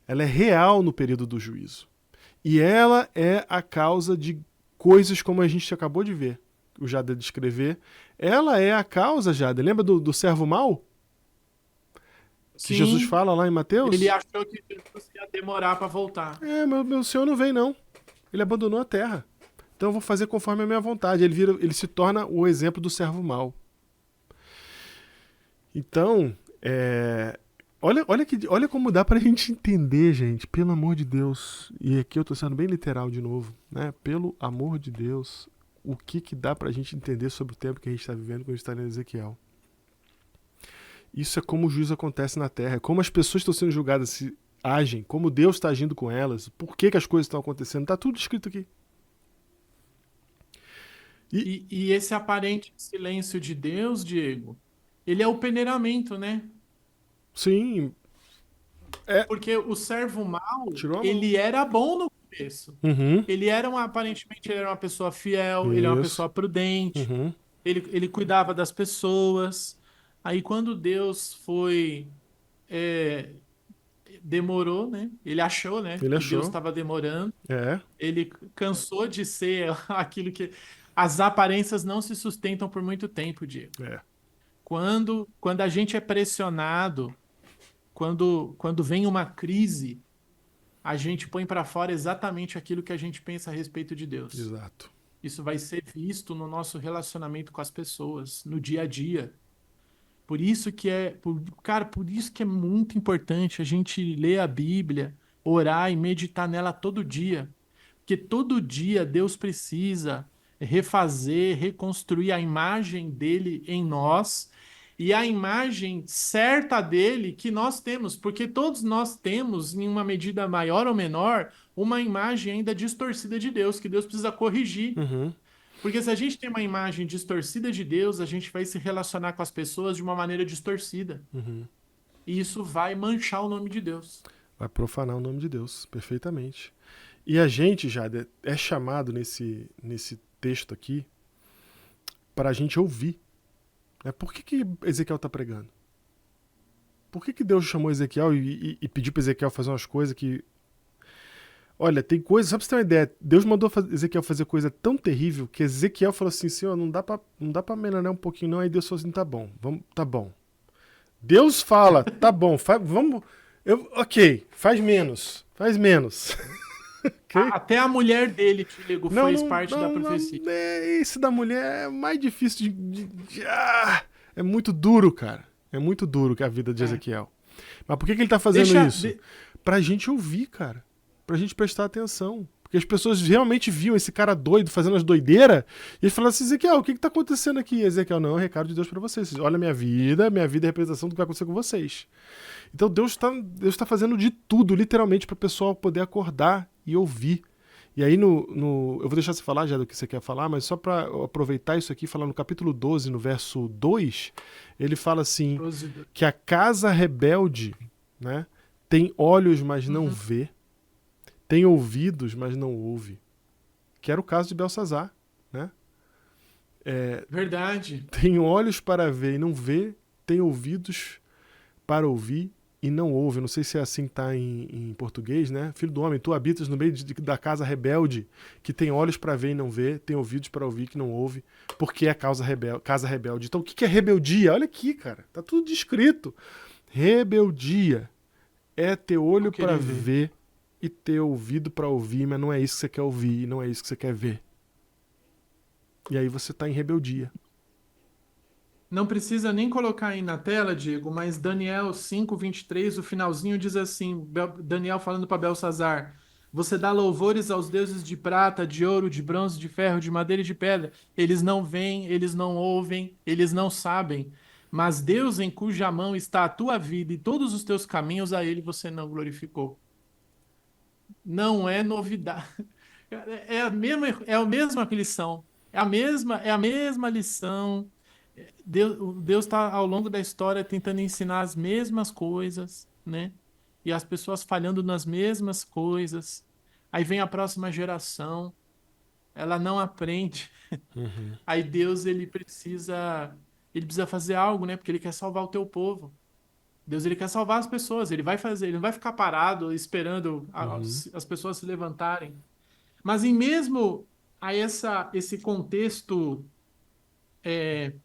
ela é real no período do juízo. E ela é a causa de coisas como a gente acabou de ver, o Jada descrever. Ela é a causa, Jada. Lembra do servo mau? Que Sim, Jesus fala lá em Mateus? ele achou que Jesus ia demorar para voltar. Meu Senhor não vem, não. Ele abandonou a terra. Então eu vou fazer conforme a minha vontade. Ele se torna o exemplo do servo mau. Então, Olha como dá pra gente entender, gente, pelo amor de Deus. E aqui eu tô sendo bem literal de novo, né? Pelo amor de Deus, o que dá pra gente entender sobre o tempo que a gente tá vivendo quando a gente tá lendo Ezequiel. Isso é como o juízo acontece na Terra, é como as pessoas estão sendo julgadas se agem, como Deus está agindo com elas, por que as coisas estão acontecendo, tá tudo escrito aqui. E esse aparente silêncio de Deus, Diego, ele é o peneiramento, né? Sim, é. Porque o servo mau, Tirou a mão. ele era bom no começo. Uhum. Aparentemente, ele era uma pessoa fiel, ele é uma Isso. pessoa prudente, Uhum. ele cuidava das pessoas. Aí, quando Deus foi, é, demorou, né? Ele achou, né, Ele que Deus achou. estava demorando. É. Ele cansou de ser aquilo que as aparências não se sustentam por muito tempo, Diego. É. Quando a gente é pressionado, quando vem uma crise, a gente põe para fora exatamente aquilo que a gente pensa a respeito de Deus. Exato. Isso vai ser visto no nosso relacionamento com as pessoas, no dia a dia. Por isso que cara, por isso que é muito importante a gente ler a Bíblia, orar e meditar nela todo dia. Porque todo dia Deus precisa refazer, reconstruir a imagem dele em nós e a imagem certa dele que nós temos, porque todos nós temos, em uma medida maior ou menor, uma imagem ainda distorcida de Deus, que Deus precisa corrigir. Uhum. Porque se a gente tem uma imagem distorcida de Deus, a gente vai se relacionar com as pessoas de uma maneira distorcida. Uhum. E isso vai manchar o nome de Deus. Vai profanar o nome de Deus, perfeitamente. E a gente já é chamado nesse texto aqui para a gente ouvir. Né? Por que Ezequiel está pregando? Por que Deus chamou Ezequiel e pediu para Ezequiel fazer umas coisas que... Olha, tem coisas, só pra você ter uma ideia, Deus mandou Ezequiel fazer coisa tão terrível que Ezequiel falou assim, Senhor, não dá pra melhorar um pouquinho não, aí Deus falou assim, tá bom, tá bom. Deus fala, tá bom, vamos, ok, faz menos. Okay? Até a mulher dele, Diego, Não, fez não, parte da não, profecia. não, esse da mulher é mais difícil é muito duro, cara. É muito duro que a vida de É. Ezequiel. Mas por que ele tá fazendo isso? Pra gente ouvir, cara. Pra gente prestar atenção. Porque as pessoas realmente viam esse cara doido fazendo as doideiras e eles falaram assim, Ezequiel, o que tá acontecendo aqui? Ezequiel, não, é um recado de Deus pra vocês. Olha minha vida é representação do que vai acontecer com vocês. Então Deus tá fazendo de tudo, literalmente, para o pessoal poder acordar e ouvir. E aí eu vou deixar você falar já do que você quer falar, mas só para aproveitar isso aqui, falar no capítulo 12, no verso 2, ele fala assim, que a casa rebelde, né, tem olhos, mas não vê, tem ouvidos, mas não ouve. Que era o caso de Belsazar, né? Verdade. Tem olhos para ver e não vê, tem ouvidos para ouvir e não ouve. Não sei se é assim que está em português, né? Filho do homem, tu habitas no meio da casa rebelde, que tem olhos para ver e não vê, tem ouvidos para ouvir que não ouve, porque é casa rebelde. Então o que é rebeldia? Olha aqui, cara, tá tudo descrito. Rebeldia é ter olho para ver e ter ouvido para ouvir, mas não é isso que você quer ouvir e não é isso que você quer ver. E aí você tá em rebeldia. Não precisa nem colocar aí na tela, Diego, mas Daniel 5:23, o finalzinho diz assim, Daniel falando para Belsazar, você dá louvores aos deuses de prata, de ouro, de bronze, de ferro, de madeira e de pedra. Eles não veem, eles não ouvem, eles não sabem. Mas Deus em cuja mão está a tua vida e todos os teus caminhos, a ele você não glorificou. Não é novidade. É a mesma lição. É a mesma lição. Deus está ao longo da história tentando ensinar as mesmas coisas, né? E as pessoas falhando nas mesmas coisas. Aí vem a próxima geração, ela não aprende. Uhum. Aí Deus ele precisa fazer algo, né? Porque ele quer salvar o teu povo. Deus ele quer salvar as pessoas, ele vai fazer, ele não vai ficar parado esperando as pessoas se levantarem. Mas em mesmo a esse contexto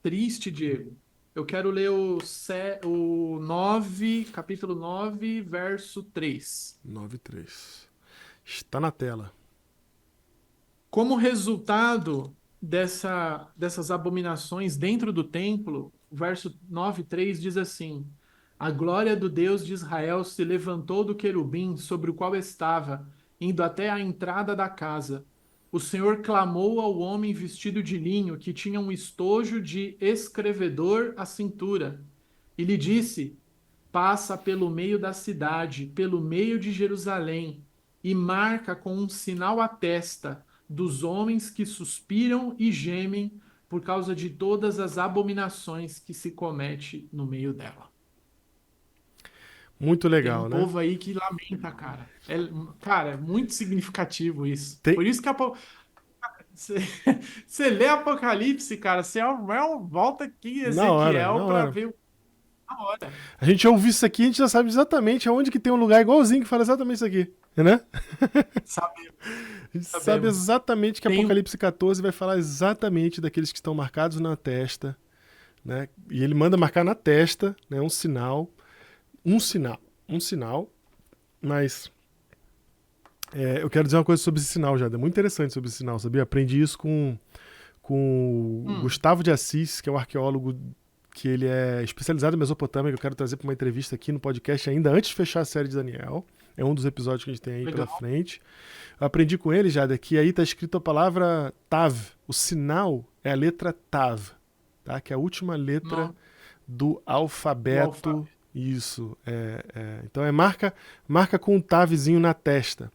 triste, Diego, eu quero ler o 9, capítulo 9, verso 3. 9:3. Está na tela. Como resultado dessas abominações dentro do templo, o verso 9:3 diz assim: A glória do Deus de Israel se levantou do querubim sobre o qual estava, indo até a entrada da casa. O Senhor clamou ao homem vestido de linho, que tinha um estojo de escrevedor à cintura, e lhe disse: Passa pelo meio da cidade, pelo meio de Jerusalém, e marca com um sinal a testa dos homens que suspiram e gemem por causa de todas as abominações que se comete no meio dela. Muito Tem um legal, né? povo aí que lamenta, cara. Cara, é muito significativo isso. Tem, Por isso que você, você lê Apocalipse, cara, você volta aqui em na Ezequiel para hora. ver a hora. A gente ouve isso aqui, a gente já sabe exatamente aonde que tem um lugar igualzinho que fala exatamente isso aqui, né? Sabemos, A gente sabe sabemos. exatamente que Tem, Apocalipse 14 vai falar exatamente daqueles que estão marcados na testa, né? E ele manda marcar na testa, né? Um sinal, um sinal. Mas eu quero dizer uma coisa sobre esse sinal, já. É muito interessante sobre esse sinal, sabia? Aprendi isso com o hum, Gustavo de Assis, que é um arqueólogo que ele é especializado em Mesopotâmia, que eu quero trazer para uma entrevista aqui no podcast ainda antes de fechar a série de Daniel. É um dos episódios que a gente tem aí pela legal. frente. Eu aprendi com ele, Jada, que aí está escrito a palavra Tav. O sinal é a letra Tav, tá? Que é a última letra No, do do alfabeto. alfabeto. Isso. Então marca com um Tavzinho na testa.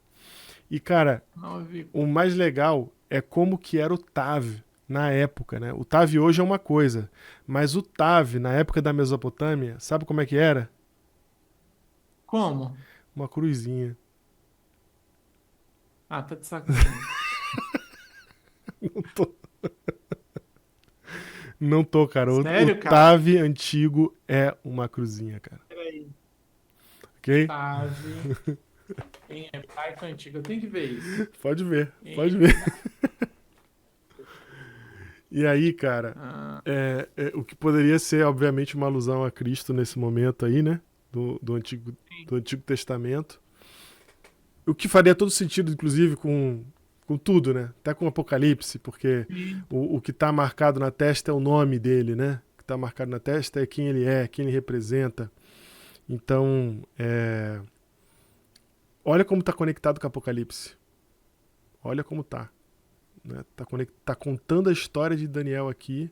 E, cara, Não vi. o mais legal é como que era o TAV na época, né? O TAV hoje é uma coisa, mas o TAV na época da Mesopotâmia, sabe como é que era? Como? Uma cruzinha. Ah, tá de sacanagem. Não tô, não tô, cara. O Sério, cara? TAV antigo é uma cruzinha, cara. Peraí. Ok? Tave. Em hebraico antigo. Eu tenho que ver isso. Pode ver, pode Em- ver. E aí, cara, ah, o que poderia ser, obviamente, uma alusão a Cristo nesse momento aí, né? Do Antigo Testamento. O que faria todo sentido, inclusive, com tudo, né? Até com o Apocalipse, porque sim. o que está marcado na testa é o nome dele, né? O que está marcado na testa é quem ele é, quem ele representa. Então, olha como está conectado com o Apocalipse. Olha como tá. Né? Tá contando a história de Daniel aqui,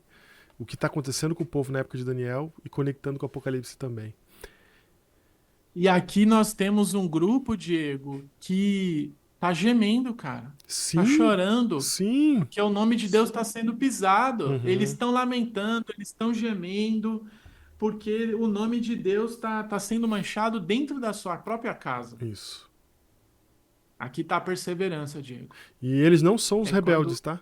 o que está acontecendo com o povo na época de Daniel e conectando com o Apocalipse também. E aqui nós temos um grupo, Diego, que tá gemendo, cara. Tá Sim, chorando, sim. porque o nome de Deus está sendo pisado. Eles Uhum, estão lamentando, eles estão gemendo, porque o nome de Deus tá sendo manchado dentro da sua própria casa. isso. Aqui tá a perseverança, Diego. E eles não são os É quando rebeldes, tá?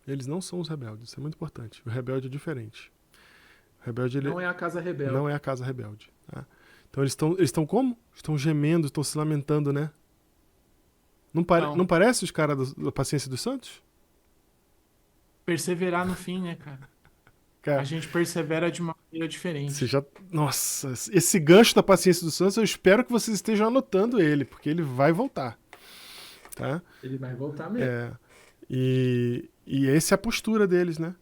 Eles não são os rebeldes, isso é muito importante. O rebelde é diferente. O rebelde ele não é a casa não rebelde. é a casa rebelde. Tá? Então eles estão como? Estão gemendo, estão se lamentando, né? Não Então, parece os caras da paciência dos santos? perseverar no fim, né, cara? A Cara, gente persevera de uma maneira você diferente. já. Nossa, esse gancho da paciência dos santos, eu espero que vocês estejam anotando ele, porque ele vai voltar. Tá? Ele vai voltar mesmo. É, e essa é a postura deles, né?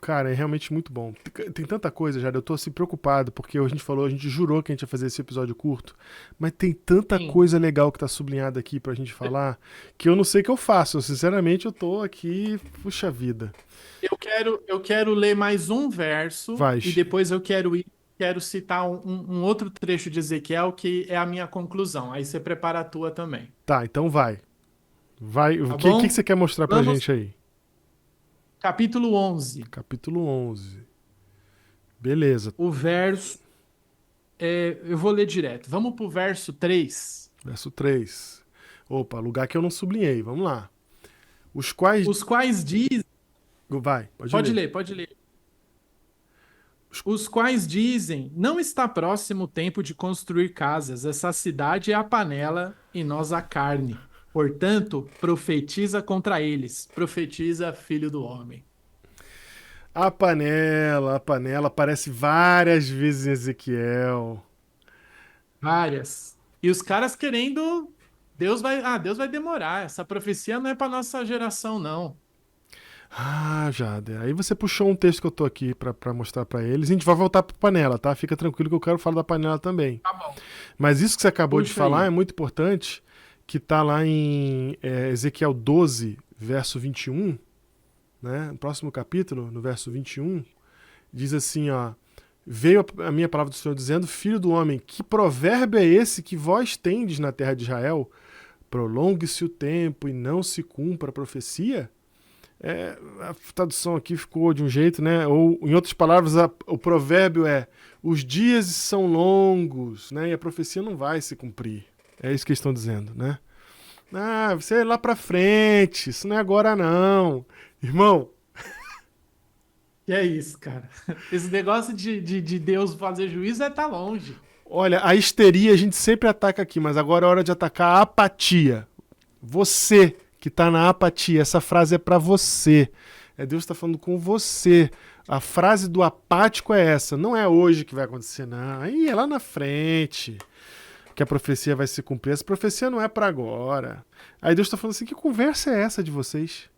Cara, é realmente muito bom. Tem tanta coisa, já. Eu tô assim preocupado, porque a gente falou, a gente jurou que a gente ia fazer esse episódio curto, mas tem tanta Sim. coisa legal que tá sublinhada aqui pra gente falar, que eu não sei o que eu faço. Sinceramente, eu tô aqui, puxa vida. Eu quero ler mais um verso Vai. e depois quero citar um outro trecho de Ezequiel que é a minha conclusão. Aí você prepara a tua também, Tá, então vai. Vai. O tá que bom? você quer mostrar pra Vamos, gente aí? capítulo 11. Capítulo 11. Beleza. O verso, eu vou ler direto. Vamos pro verso 3. Verso 3. Opa, lugar que eu não sublinhei. Vamos lá. Os quais. Os quais dizem, Vai, pode pode ler. ler, pode ler. Os- Os quais dizem: Não está próximo o tempo de construir casas, essa cidade é a panela e nós a carne. Portanto, profetiza contra eles, profetiza, filho do homem. A panela aparece várias vezes em Ezequiel. Várias. E os caras querendo. Deus vai demorar. Essa profecia não é para nossa geração, não. Ah, Jader, aí você puxou um texto que eu tô aqui pra mostrar pra eles. A gente vai voltar pra panela, tá? Fica tranquilo que eu quero falar da panela também. Tá bom. Mas isso que você acabou de Puxa falar é aí. muito importante, que tá lá em Ezequiel 12, verso 21, né? No próximo capítulo, no verso 21, diz assim, ó: veio a minha palavra do Senhor dizendo, filho do homem, que provérbio é esse que vós tendes na terra de Israel? Prolongue-se o tempo e não se cumpra a profecia? A tradução aqui ficou de um jeito, né? Ou, em outras palavras, o provérbio é: os dias são longos, né? E a profecia não vai se cumprir. É isso que eles estão dizendo, né? Ah, você é lá pra frente, isso não é agora não. Irmão, Que é isso, cara. Esse negócio de Deus fazer juízo tá longe. olha, a histeria a gente sempre ataca aqui, mas agora é hora de atacar a apatia. Você que tá na apatia, essa frase é pra você. É Deus tá falando com você. A frase do apático é essa. Não é hoje que vai acontecer, não. Aí é lá na frente que a profecia vai se cumprir. Essa profecia não é pra agora. Aí Deus tá falando assim: que conversa é essa de vocês?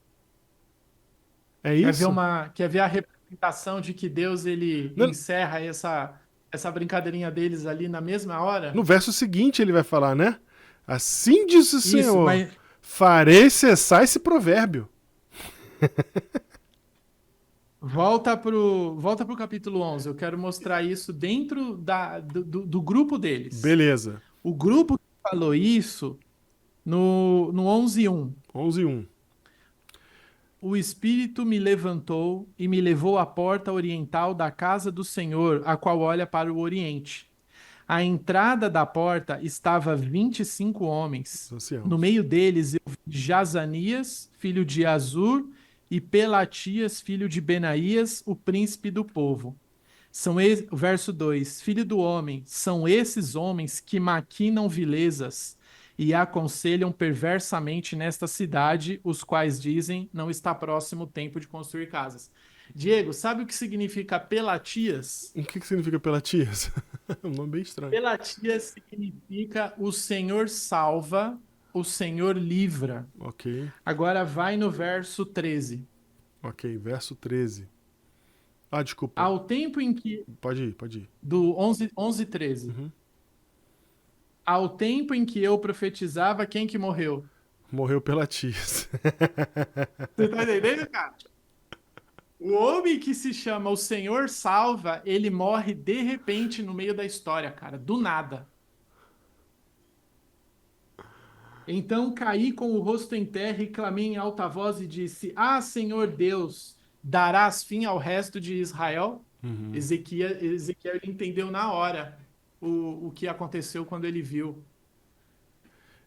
É isso? Quer ver a representação de que Deus ele Não- encerra essa brincadeirinha deles ali na mesma hora? No verso seguinte ele vai falar, né? Assim diz o Isso, Senhor: mas farei cessar esse provérbio. volta pro capítulo 11. Eu quero mostrar isso dentro do grupo deles. Beleza. O grupo que falou isso no 11:1. 11:1. O Espírito me levantou e me levou à porta oriental da casa do Senhor, a qual olha para o oriente. À entrada da porta estava 25 Os homens. No anciãos. meio deles eu vi Jazanias, filho de Azur, e Pelatias, filho de Benaías, o príncipe do povo. O verso 2: Filho do homem, são esses homens que maquinam vilezas e aconselham perversamente nesta cidade, os quais dizem: não está próximo o tempo de construir casas. Diego, sabe o que significa Pelatias? O que significa Pelatias? É um nome bem estranho. Pelatias significa o Senhor salva, o Senhor livra. Ok, Agora vai no verso 13. ok. Verso 13. Ah, desculpa. Ao tempo em que. Pode ir, pode ir. Do 11, 13. Uhum. Ao tempo em que eu profetizava, quem que morreu? Morreu Pelatias. Você tá entendendo, cara? O homem que se chama o Senhor Salva, ele morre de repente no meio da história, cara, do nada. Então caí com o rosto em terra e clamei em alta voz e disse: Ah, Senhor Deus, darás fim ao resto de Israel? Uhum. Ezequiel ele entendeu na hora o que aconteceu quando ele viu.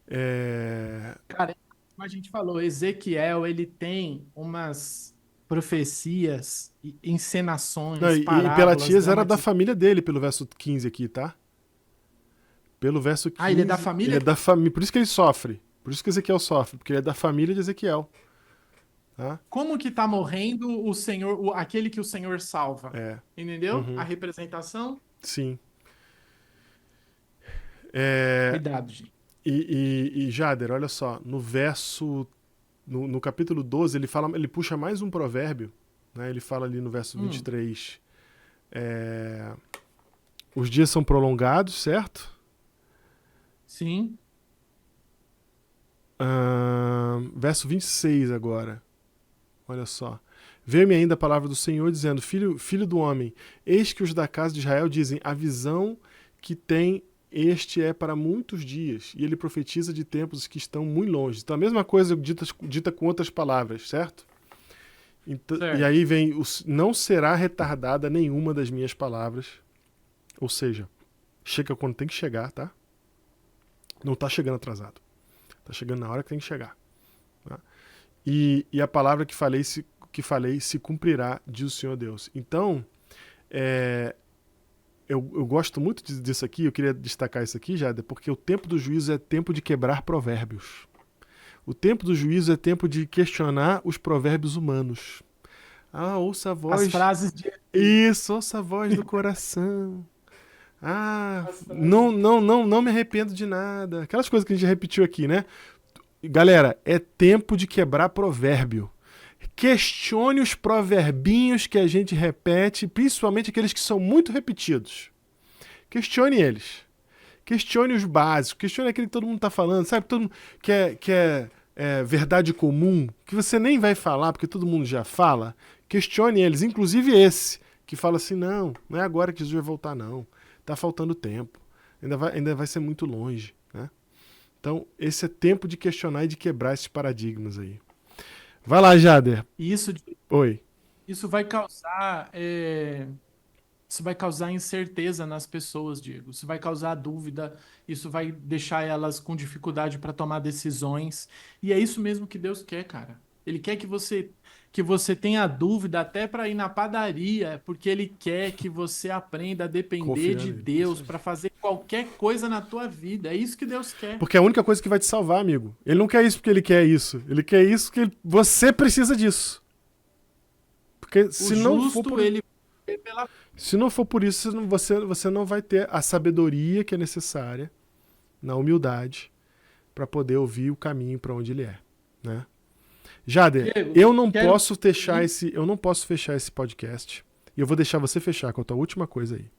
É... Cara, como a gente falou, Ezequiel, ele tem umas profecias, Não, encenações, e parábolas, Pelatias era da dramatizações. família dele, pelo verso 15 aqui, tá? Pelo verso Ah, ele é da 15, ele família? é da família. Por isso que ele sofre. Por isso que Ezequiel sofre, porque ele é da família de Ezequiel. Tá? Como que tá morrendo o Senhor, aquele que o Senhor salva? É. Entendeu? A Uhum. representação? Sim. É, Cuidado, gente. e Jader, olha só, no verso. No capítulo 12, ele puxa mais um provérbio. Né? Ele fala ali no verso Hum, 23. É, os dias são prolongados, certo? sim. Verso 26 agora. Olha só. Veio-me ainda a palavra do Senhor dizendo: filho do homem, eis que os da casa de Israel dizem: a visão que tem este é para muitos dias. E ele profetiza de tempos que estão muito longe. Então a mesma coisa dita com outras palavras, certo? Então, e Certo. aí vem: não será retardada nenhuma das minhas palavras. Ou seja, chega quando tem que chegar, tá? Não está chegando atrasado. Está chegando na hora que tem que chegar. Tá? E a palavra que falei se cumprirá, diz o Senhor Deus. Então, eu gosto muito disso aqui, eu queria destacar isso aqui, Jada, porque o tempo do juízo é tempo de quebrar provérbios. O tempo do juízo é tempo de questionar os provérbios humanos. Ah, ouça a As voz. frases de Isso, ouça a voz do coração. Ah, as frases. não me arrependo de nada. Aquelas coisas que a gente repetiu aqui, né? Galera, é tempo de quebrar provérbio. Questione os proverbinhos que a gente repete, principalmente aqueles que são muito repetidos. Questione eles. Questione os básicos. Questione aquele que todo mundo está falando. Sabe, todo mundo que é verdade comum, que você nem vai falar porque todo mundo já fala. Questione eles, inclusive esse, que fala assim, não é agora que Jesus vai voltar, não. Está faltando tempo. Ainda vai ser muito longe, né? Então, esse é tempo de questionar e de quebrar esses paradigmas aí. Vai lá, Jader. Oi. Isso vai causar, isso vai causar incerteza nas pessoas, Diego. Isso vai causar dúvida, isso vai deixar elas com dificuldade para tomar decisões. E é isso mesmo que Deus quer, cara. Ele quer que você tenha dúvida até para ir na padaria, porque ele quer que você aprenda a depender Confiar de nele. Deus para fazer qualquer coisa na tua vida. É isso que Deus quer. Porque é a única coisa que vai te salvar, amigo. Ele não quer isso porque ele quer isso. Ele quer isso porque você precisa disso. Porque se não for por... Se não for por isso, você não vai ter a sabedoria que é necessária, na humildade, para poder ouvir o caminho para onde ele é, né? Jader, eu não posso fechar esse podcast. E eu vou deixar você fechar com a tua última coisa aí.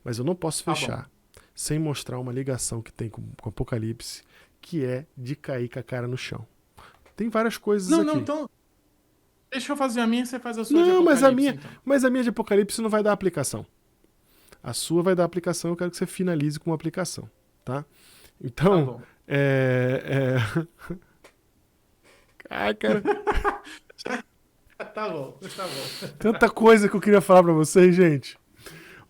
Mas eu não posso fechar sem mostrar uma ligação que tem com o Apocalipse, que é de cair com a cara no chão. Tem várias coisas aqui. Não, então... Deixa eu fazer a minha e você faz a sua de Apocalipse. Então. Mas a minha de Apocalipse não vai dar aplicação. A sua vai dar aplicação, eu quero que você finalize com uma aplicação, tá? Então, Ai, cara. Tá bom. Tanta coisa que eu queria falar pra vocês, gente.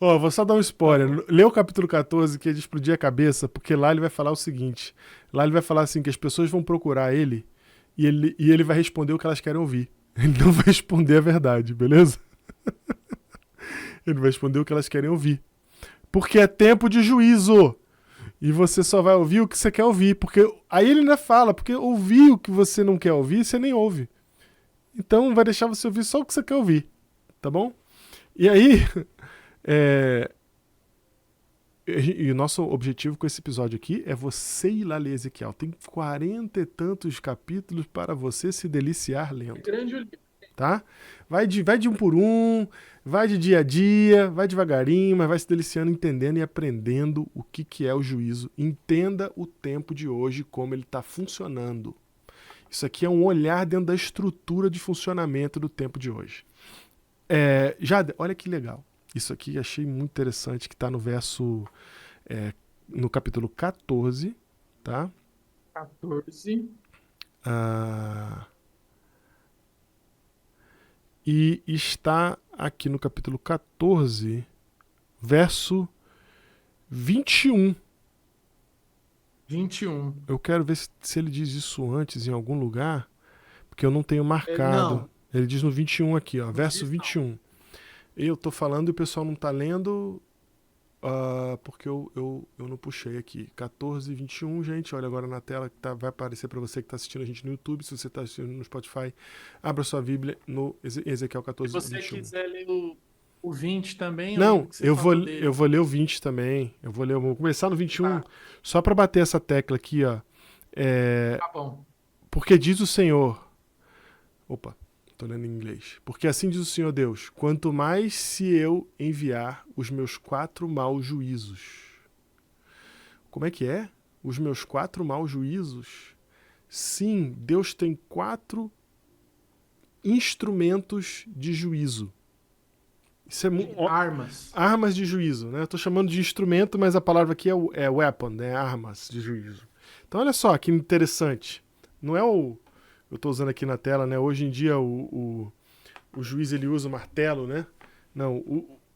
Ó, vou só dar um spoiler. Lê o capítulo 14 que é de explodir a cabeça, porque lá ele vai falar o seguinte. Lá ele vai falar assim, que as pessoas vão procurar ele e ele vai responder o que elas querem ouvir. Ele não vai responder a verdade, beleza? Ele vai responder o que elas querem ouvir. Porque é tempo de juízo. E você só vai ouvir o que você quer ouvir. Porque aí ele ainda fala, porque ouvir o que você não quer ouvir, você nem ouve. Então vai deixar você ouvir só o que você quer ouvir. Tá bom? E aí... E o nosso objetivo com esse episódio aqui é você ir lá ler Ezequiel. Tem 40 e tantos capítulos para você se deliciar lendo. Tá? Vai de um por um, vai de dia a dia, vai devagarinho, mas vai se deliciando, entendendo e aprendendo o que é o juízo. Entenda o tempo de hoje, como ele está funcionando. Isso aqui é um olhar dentro da estrutura de funcionamento do tempo de hoje. Jade, olha que legal. Isso aqui achei muito interessante, que está no no capítulo 14, tá? 14. E está aqui no capítulo 14, verso 21. 21. Eu quero ver se ele diz isso antes em algum lugar, porque eu não tenho marcado. Ele diz no 21 aqui, ó, verso 21. Eu tô falando e o pessoal não tá lendo porque eu não puxei aqui. 14, 21, gente, olha agora na tela que vai aparecer para você que tá assistindo a gente no YouTube. Se você tá assistindo no Spotify, abra sua Bíblia no Ezequiel 14, 21. Se você quiser ler o 20 também... Não, eu vou ler o 20 também. Vou começar no 21, só para bater essa tecla aqui, ó. Tá bom. Porque diz o Senhor... Opa. Estou lendo em inglês. Porque assim diz o Senhor Deus, quanto mais se eu enviar os meus 4 maus juízos. Como é que é? Os meus 4 maus juízos? Sim, Deus tem 4 instrumentos de juízo. Isso é armas de juízo, né? Eu estou chamando de instrumento, mas a palavra aqui é weapon, né? Armas de juízo. Então olha só que interessante. Não é eu estou usando aqui na tela, né? Hoje em dia o juiz ele usa o martelo, né? Não,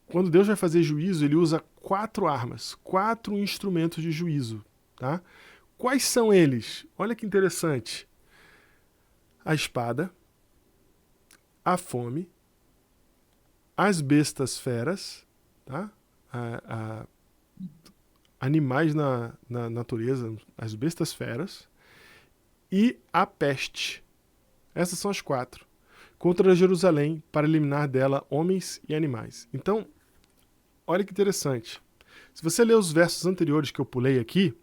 quando Deus vai fazer juízo, ele usa 4 armas, 4 instrumentos de juízo, tá? Quais são eles? Olha que interessante. A espada, a fome, as bestas feras, tá? Animais na natureza, as bestas feras, e a peste. Essas são as 4. Contra Jerusalém, para eliminar dela homens e animais. Então, olha que interessante. Se você ler os versos anteriores que eu pulei aqui,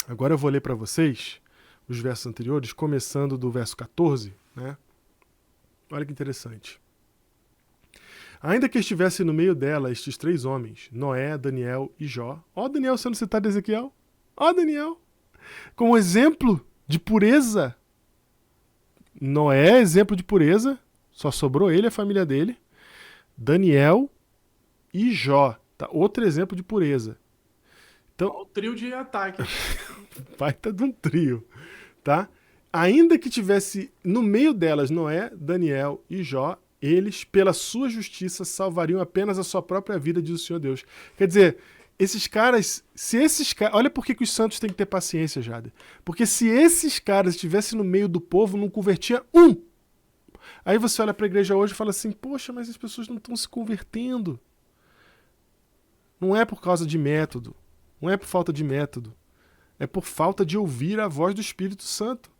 agora eu vou ler para vocês os versos anteriores, começando do verso 14, né? Olha que interessante. Ainda que estivesse no meio dela estes 3 homens, Noé, Daniel e Jó. Ó Daniel sendo citado em Ezequiel. Ó Daniel. Como exemplo de pureza. Noé, exemplo de pureza. Só sobrou ele e a família dele. Daniel e Jó. Tá? Outro exemplo de pureza. Então, O trio de ataque. baita de um trio, tá? Ainda que tivesse no meio delas Noé, Daniel e Jó, eles, pela sua justiça, salvariam apenas a sua própria vida, diz o Senhor Deus. Quer dizer, esses caras, se esses caras... Olha por que os santos têm que ter paciência, Jada. Porque se esses caras estivessem no meio do povo, não convertia um. Aí você olha para a igreja hoje e fala assim, poxa, mas as pessoas não estão se convertendo. Não é por causa de método. Não é por falta de método. É por falta de ouvir a voz do Espírito Santo.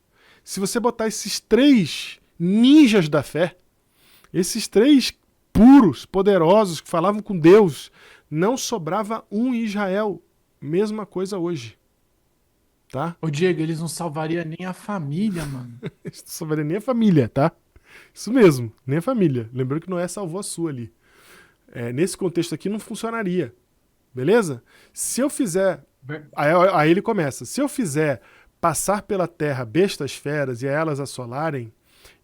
Se você botar esses 3 ninjas da fé, esses 3 puros, poderosos, que falavam com Deus, não sobrava um em Israel. Mesma coisa hoje. Tá? Ô, Diego, eles não salvariam nem a família, mano. Isso não sobraria nem a família, tá? Isso mesmo, nem a família. Lembrando que Noé salvou a sua ali. Nesse contexto aqui não funcionaria. Beleza? Se eu fizer... Aí ele começa. Se eu fizer passar pela terra bestas feras e a elas assolarem,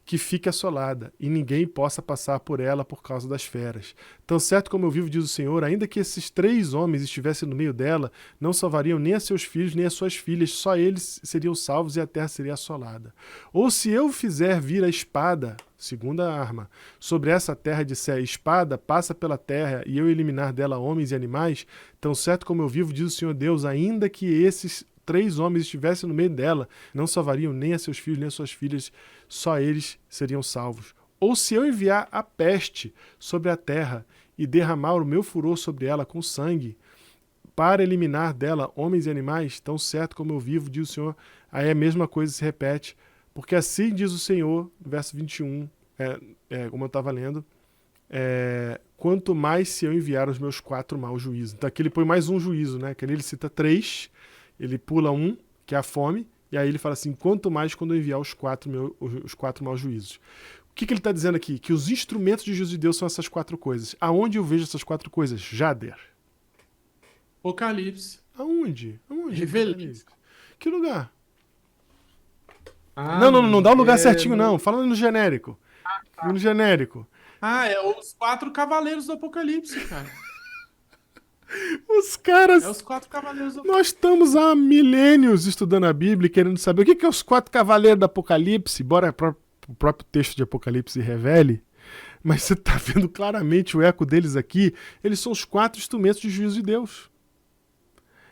que fique assolada, e ninguém possa passar por ela por causa das feras. Tão certo como eu vivo, diz o Senhor, ainda que esses 3 homens estivessem no meio dela, não salvariam nem a seus filhos, nem a suas filhas, só eles seriam salvos e a terra seria assolada. Ou se eu fizer vir a espada, segunda arma, sobre essa terra e disser, espada, passa pela terra, e eu eliminar dela homens e animais, tão certo como eu vivo, diz o Senhor Deus, ainda que esses 3 homens estivessem no meio dela, não salvariam nem a seus filhos, nem a suas filhas, só eles seriam salvos. Ou se eu enviar a peste sobre a terra e derramar o meu furor sobre ela com sangue, para eliminar dela homens e animais, tão certo como eu vivo, diz o Senhor, aí a mesma coisa se repete, porque assim diz o Senhor, verso 21, como eu estava lendo, quanto mais se eu enviar os meus 4 maus juízos. Então aqui ele põe mais um juízo, né? Que ele cita 3, ele pula um, que é a fome, e aí ele fala assim, quanto mais quando eu enviar os 4 maus juízos. O que ele está dizendo aqui? Que os instrumentos de juízo de Deus são essas 4 coisas. Aonde eu vejo essas 4 coisas? Jader. Apocalipse. Aonde? Revelei. Que lugar? Ah, não dá o lugar certinho, não. Fala no genérico. No genérico. É os 4 cavaleiros do Apocalipse, cara. Os caras... É os 4 cavaleiros do Apocalipse. Nós estamos há milênios estudando a Bíblia e querendo saber o que é os 4 cavaleiros do Apocalipse. Bora para o próprio texto de Apocalipse revele. Mas você está vendo claramente o eco deles aqui. Eles são os 4 instrumentos de juízo de Deus.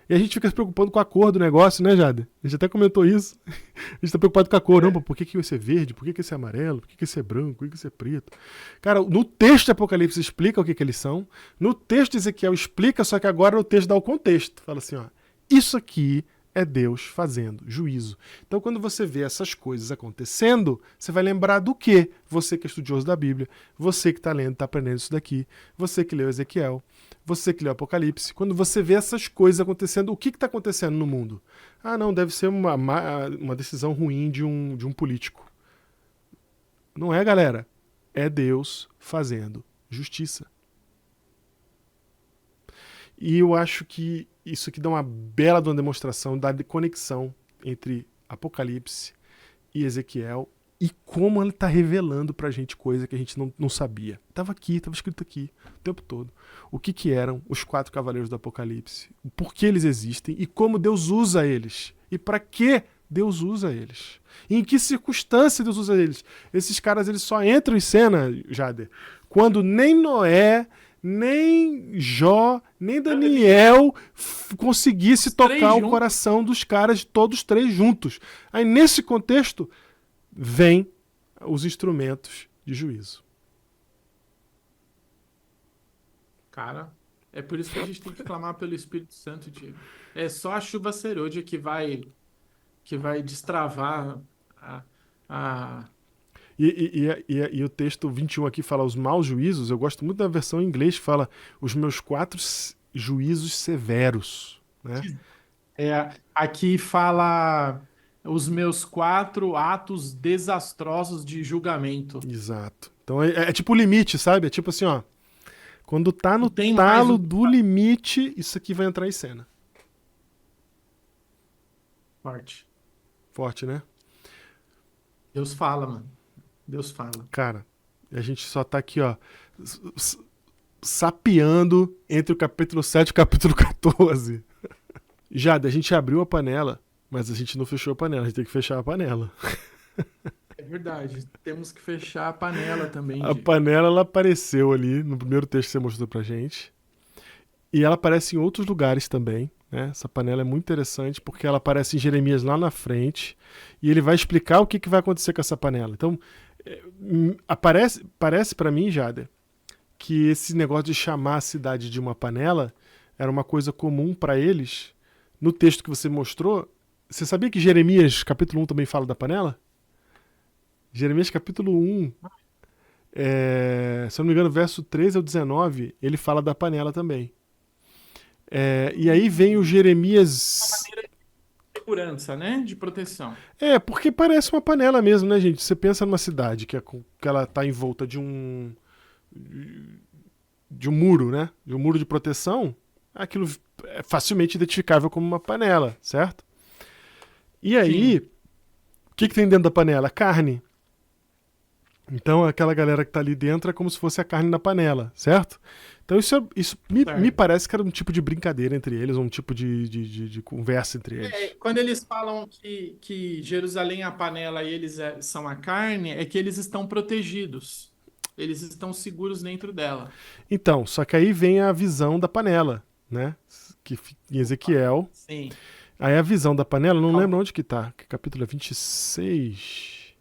E a gente fica se preocupando com a cor do negócio, né, Jade? A gente até comentou isso. A gente está preocupado com a cor. Não, por que vai ser verde? Por que vai ser amarelo? Por que vai ser branco? Por que vai ser preto? Cara, no texto de Apocalipse explica o que eles são. No texto de Ezequiel explica, só que agora o texto dá o contexto. Fala assim, ó, isso aqui é Deus fazendo juízo. Então, quando você vê essas coisas acontecendo, você vai lembrar do quê? Você que é estudioso da Bíblia, você que está lendo, está aprendendo isso daqui, você que leu Ezequiel, você que leu Apocalipse. Quando você vê essas coisas acontecendo, o que está acontecendo no mundo? Ah, não, deve ser uma decisão ruim de um político. Não é, galera. É Deus fazendo justiça. E eu acho que isso aqui dá uma bela demonstração da conexão entre Apocalipse e Ezequiel e como ele está revelando pra gente coisa que a gente não sabia. Estava escrito aqui o tempo todo. O que eram os 4 cavaleiros do Apocalipse, por que eles existem e como Deus usa eles. E para que Deus usa eles. E em que circunstância Deus usa eles. Esses caras eles só entram em cena, Jader, quando nem Noé, nem Jó, nem Daniel conseguisse tocar o coração dos caras, todos 3 juntos. Aí, nesse contexto, vem os instrumentos de juízo. Cara, é por isso que a gente tem que clamar pelo Espírito Santo, Diego. É só a chuva serôdia que vai destravar a... E o texto 21 aqui fala os maus juízos. Eu gosto muito da versão em inglês que fala os meus 4 juízos severos. Né? Aqui fala os meus 4 atos desastrosos de julgamento. Exato. Então é tipo o limite, sabe? É tipo assim, ó. Quando tá Não no tem mais talo o do limite, isso aqui vai entrar em cena. forte. Forte, né? Deus fala, mano. Deus fala. Cara, a gente só tá aqui, ó, sapeando entre o capítulo 7 e o capítulo 14. Jada, a gente abriu a panela, mas a gente não fechou a panela, a gente tem que fechar a panela. É verdade. Temos que fechar a panela também, A Diego. panela, ela apareceu ali no primeiro texto que você mostrou pra gente. E ela aparece em outros lugares também, né? Essa panela é muito interessante porque ela aparece em Jeremias lá na frente e ele vai explicar o que vai acontecer com essa panela. Então, parece para mim, Jader, que esse negócio de chamar a cidade de uma panela era uma coisa comum para eles. No texto que você mostrou, você sabia que Jeremias capítulo 1 também fala da panela? Jeremias capítulo 1, se eu não me engano, verso 13 ao 19, ele fala da panela também. E aí vem o Uma Jeremias. maneira de segurança, né? De proteção. Porque parece uma panela mesmo, né, gente? Você pensa numa cidade que ela tá em volta de um muro, né? De um muro de proteção, aquilo é facilmente identificável como uma panela, certo? E aí, Sim, o que tem dentro da panela? Carne. Então aquela galera que tá ali dentro é como se fosse a carne na panela, certo? Então isso me certo. parece que era um tipo de brincadeira entre eles, um tipo de conversa entre eles. Quando eles falam que Jerusalém é a panela e eles são a carne, é que eles estão protegidos. Eles estão seguros dentro dela. Então, só que aí vem a visão da panela, né? Em Ezequiel. Sim. Aí a visão da panela, não lembro onde que tá. Que capítulo é 26?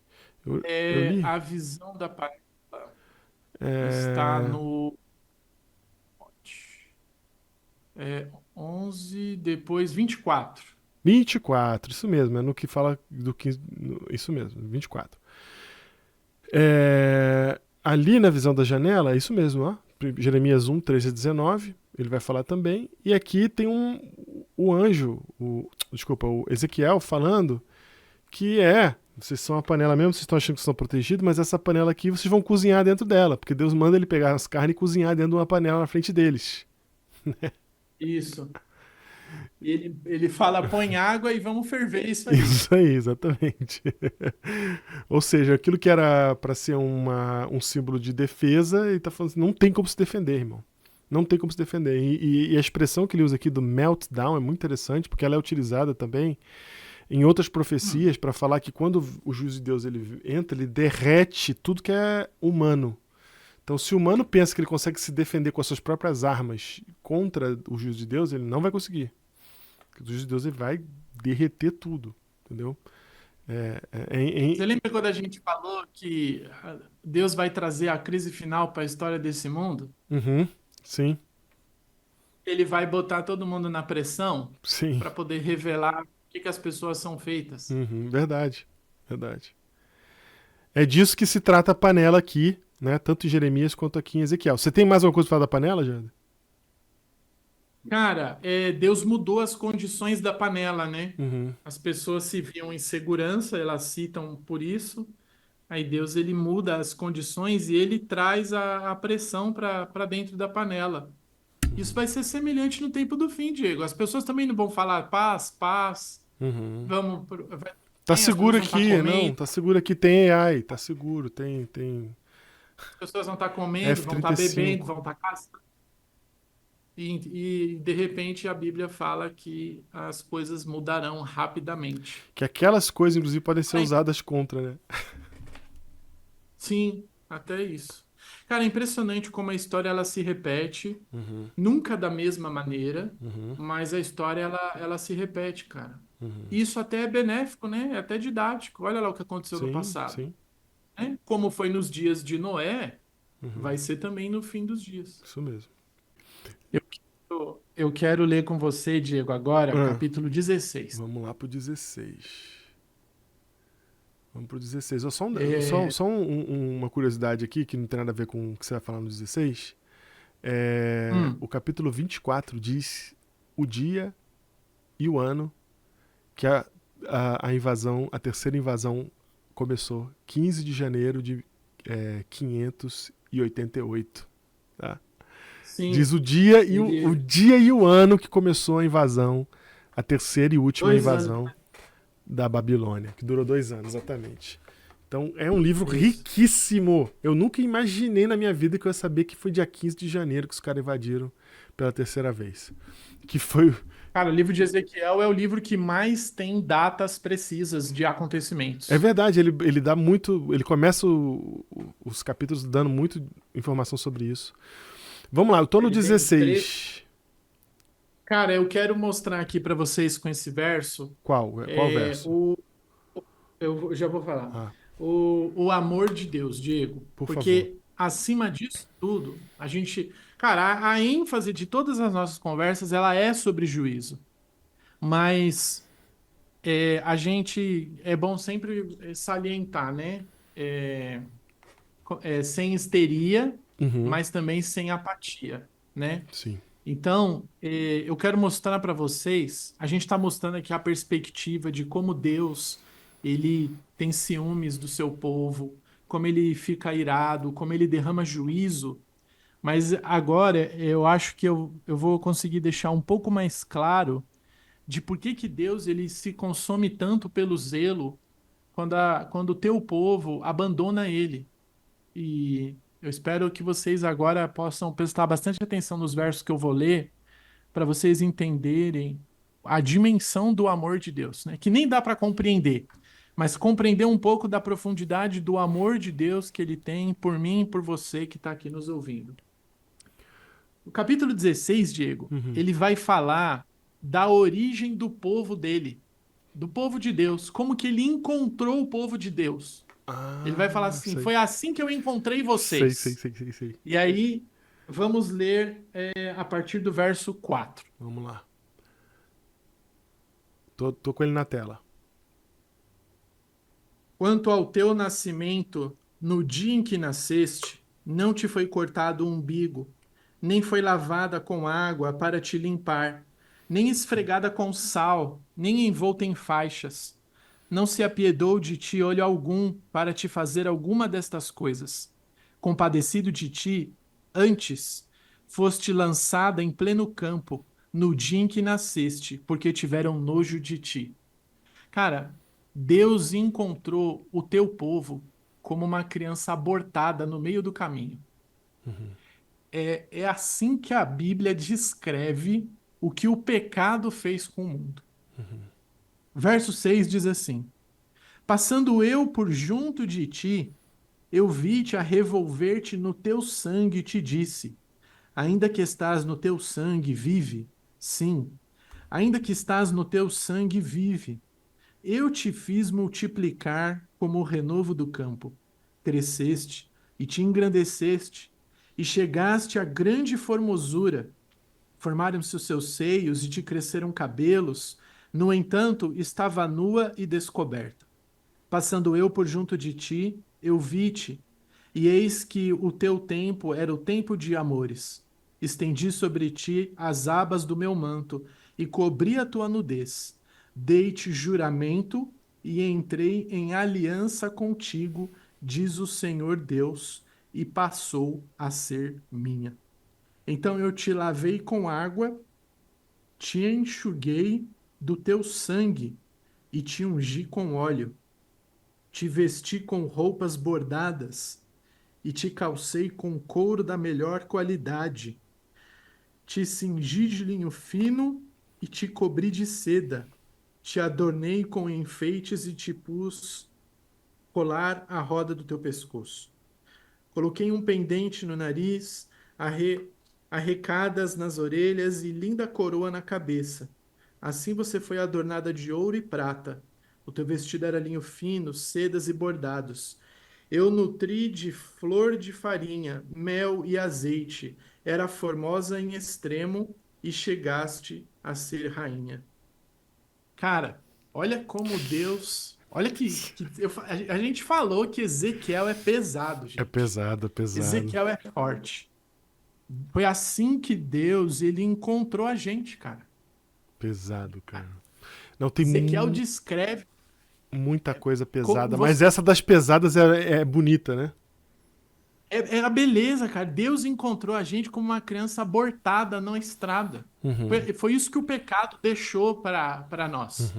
Eu li? A visão da panela está É, no 11, depois 24. 24, isso mesmo, é no que fala do 15. Isso mesmo, 24. Ali na visão da janela, é isso mesmo, ó. Jeremias 1, 13 a 19, ele vai falar também. E aqui tem o anjo, desculpa, o Ezequiel falando que vocês são a panela mesmo, vocês estão achando que estão protegidos, mas essa panela aqui vocês vão cozinhar dentro dela, porque Deus manda ele pegar as carnes e cozinhar dentro de uma panela na frente deles. Isso. E ele fala: põe água e vamos ferver isso aí. Isso aí, exatamente. Ou seja, aquilo que era para ser um símbolo de defesa, ele tá falando assim, não tem como se defender, irmão. Não tem como se defender. E a expressão que ele usa aqui do meltdown é muito interessante, porque ela é utilizada também em outras Hum, profecias para falar que quando o juízo de Deus ele entra, ele derrete tudo que é humano. Então, se o humano pensa que ele consegue se defender com as suas próprias armas contra o juízo de Deus, ele não vai conseguir. Porque o juízo de Deus ele vai derreter tudo, entendeu? É, é, Você é, lembra quando a gente falou que Deus vai trazer a crise final para a história desse mundo? uhum, sim, Ele vai botar todo mundo na pressão sim, para poder revelar o que as pessoas são feitas. verdade, verdade. É disso que se trata a panela aqui, né? Tanto em Jeremias quanto aqui em Ezequiel. Você tem mais alguma coisa para falar da panela, Janda? Cara, Deus mudou as condições da panela, né? Uhum. As pessoas se viam em segurança, elas citam por isso. Aí Deus ele muda as condições e ele traz a pressão para dentro da panela. Isso vai ser semelhante no tempo do fim, Diego. As pessoas também não vão falar paz, paz, Uhum. vai Tá bem, as seguro pessoas vão estar aqui, não, comendo, tá seguro aqui, tem AI, tá seguro, tem as pessoas vão estar comendo, vão estar bebendo, F-35. vão estar caçando. E de repente a Bíblia fala que as coisas mudarão rapidamente. Que aquelas coisas, inclusive, podem ser Aí, usadas contra, né? sim, até isso. Cara, é impressionante como a história ela se repete, Uhum, nunca da mesma maneira, uhum, mas a história ela se repete, cara. uhum. E isso até é benéfico, né? É até didático. Olha lá o que aconteceu no Sim, passado, sim, né? Como foi nos dias de Noé, uhum. vai ser também no fim dos dias. Isso mesmo. Eu quero ler com você, Diego, agora, Ah, capítulo 16. vamos lá pro 16. Vamos pro 16. Ó, É, uma curiosidade aqui, que não tem nada a ver com o que você vai falar no 16. O hum, capítulo 24 diz o dia e o ano que a invasão, a terceira invasão começou 15 de janeiro de 588. Tá? Diz Sim, o dia, o ele... dia e o ano que começou a invasão, a terceira e última 2 anos. invasão da Babilônia, que durou 2 anos, exatamente. Então é um livro Isso. riquíssimo. Eu nunca imaginei na minha vida que eu ia saber que foi dia 15 de janeiro que os caras invadiram pela terceira vez. Que foi. Cara, o livro de Ezequiel é o livro que mais tem datas precisas de É acontecimentos. verdade, ele dá muito. Ele começa os capítulos dando muito informação sobre isso. Vamos lá, eu tô no Ele tem 16. Cara, eu quero mostrar aqui para vocês com esse verso, Qual é, verso? o, eu já vou falar, Ah, o amor de Deus, Diego, por favor. porque acima disso tudo, a gente, cara, a ênfase de todas as nossas conversas, ela é sobre juízo, mas a gente, é bom sempre salientar, né? É, sem histeria, Uhum, mas também sem apatia, né? sim. Então, eu quero mostrar para vocês, a gente está mostrando aqui a perspectiva de como Deus, ele tem ciúmes do seu povo, como ele fica irado, como ele derrama juízo, mas agora eu acho que eu vou conseguir deixar um pouco mais claro de por que que Deus ele se consome tanto pelo zelo quando o teu povo abandona ele. E eu espero que vocês agora possam prestar bastante atenção nos versos que eu vou ler, para vocês entenderem a dimensão do amor de Deus, né? Que nem dá para compreender, mas compreender um pouco da profundidade do amor de Deus que ele tem por mim e por você que está aqui nos ouvindo. O capítulo 16, Diego, Uhum. ele vai falar da origem do povo dele, do povo de Deus, como que ele encontrou o povo de Deus. Ele vai falar Ah, assim: sei. foi assim que eu encontrei Sei, sei, vocês. sei, sei, sei. E aí, vamos ler a partir do verso 4. Vamos lá. Tô com ele na tela. Quanto ao teu nascimento, no dia em que nasceste, não te foi cortado o umbigo, nem foi lavada com água para te limpar, nem esfregada com sal, nem envolta em faixas. Não se apiedou de ti olho algum para te fazer alguma destas coisas. Compadecido de ti, antes foste lançada em pleno campo, no dia em que nasceste, porque tiveram nojo de ti. Cara, Deus encontrou o teu povo como uma criança abortada no meio do caminho. É assim que a Bíblia descreve o que o pecado fez com o mundo. Verso 6 diz assim: Passando eu por junto de ti, eu vi-te a revolver-te no teu sangue e te disse: Ainda que estás no teu sangue, vive. Sim, ainda que estás no teu sangue, vive. Eu te fiz multiplicar como o renovo do campo. Cresceste e te engrandeceste, e chegaste a grande formosura. Formaram-se os seus seios e te cresceram cabelos. No entanto, estava nua e descoberta. Passando eu por junto de ti, eu vi-te, e eis que o teu tempo era o tempo de amores. Estendi sobre ti as abas do meu manto e cobri a tua nudez. Dei-te juramento e entrei em aliança contigo, diz o Senhor Deus, e passou a ser minha. Então eu te lavei com água, te enxuguei do teu sangue e te ungi com óleo. Te vesti com roupas bordadas e te calcei com couro da melhor qualidade. Te cingi de linho fino e te cobri de seda. Te adornei com enfeites e te pus colar à roda do teu pescoço. Coloquei um pendente no nariz, arrecadas nas orelhas e linda coroa na cabeça. Assim você foi adornada de ouro e prata. O teu vestido era linho fino, sedas e bordados. Eu nutri de flor de farinha, mel e azeite. Era formosa em extremo e chegaste a ser rainha. Cara, olha como Deus. Olha a gente falou que Ezequiel é pesado, É gente. pesado, é pesado. Ezequiel é forte. Foi assim que Deus ele encontrou a gente, cara. Pesado, cara. Não, tem Ezequiel descreve muita coisa como pesada, mas você. essa das pesadas é bonita, né? É a beleza, cara. Deus encontrou a gente como uma criança abortada na estrada. Uhum, Foi isso que o pecado deixou para nós.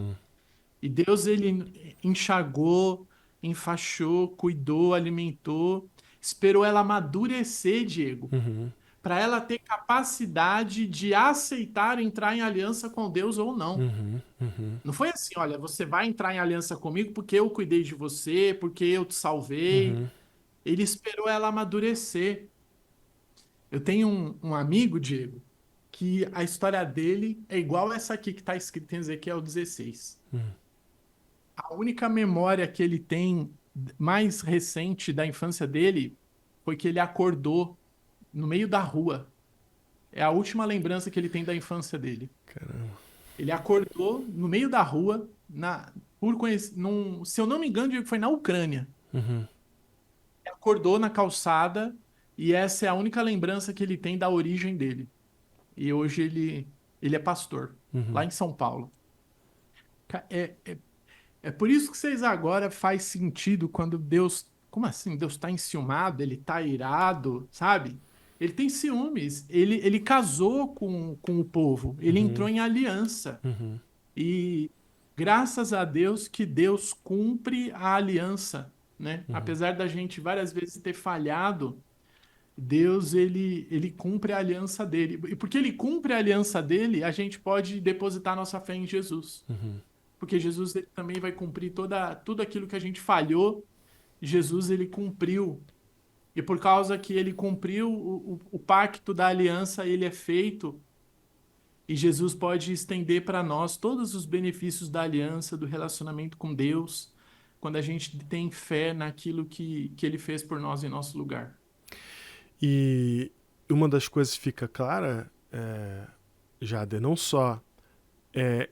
E Deus, ele enxagou, enfaixou, cuidou, alimentou, esperou ela amadurecer, Diego, uhum, para ela ter capacidade de aceitar entrar em aliança com Deus ou não. uhum, uhum, Não foi assim, olha, você vai entrar em aliança comigo porque eu cuidei de você, porque eu te salvei. uhum, Ele esperou ela amadurecer. Eu tenho um amigo, Diego, que a história dele é igual essa aqui que está escrita em Ezequiel 16. uhum, A única memória que ele tem mais recente da infância dele foi que ele acordou no meio da rua. É a última lembrança que ele tem da infância dele. caramba. Ele acordou no meio da rua, se eu não me engano, Diego, foi na Ucrânia. Uhum, Ele acordou na calçada e essa é a única lembrança que ele tem da origem dele. E hoje ele é pastor, lá uhum. em São Paulo. É por isso que vocês agora faz sentido quando Deus. Como assim? Deus está enciumado, ele está irado, sabe? Ele tem ciúmes. Ele casou com o povo, ele entrou Uhum, em aliança. uhum, E graças a Deus que Deus cumpre a aliança, né? uhum. Apesar da gente várias vezes ter falhado, Deus ele cumpre a aliança dele. E porque ele cumpre a aliança dele, a gente pode depositar nossa fé em Jesus. Porque Jesus ele também vai cumprir tudo aquilo que a gente falhou, Jesus ele cumpriu. E por causa que ele cumpriu o pacto da aliança, ele é feito, e Jesus pode estender para nós todos os benefícios da aliança, do relacionamento com Deus, quando a gente tem fé naquilo que ele fez por nós em nosso lugar. E uma das coisas que fica clara, Jader, não só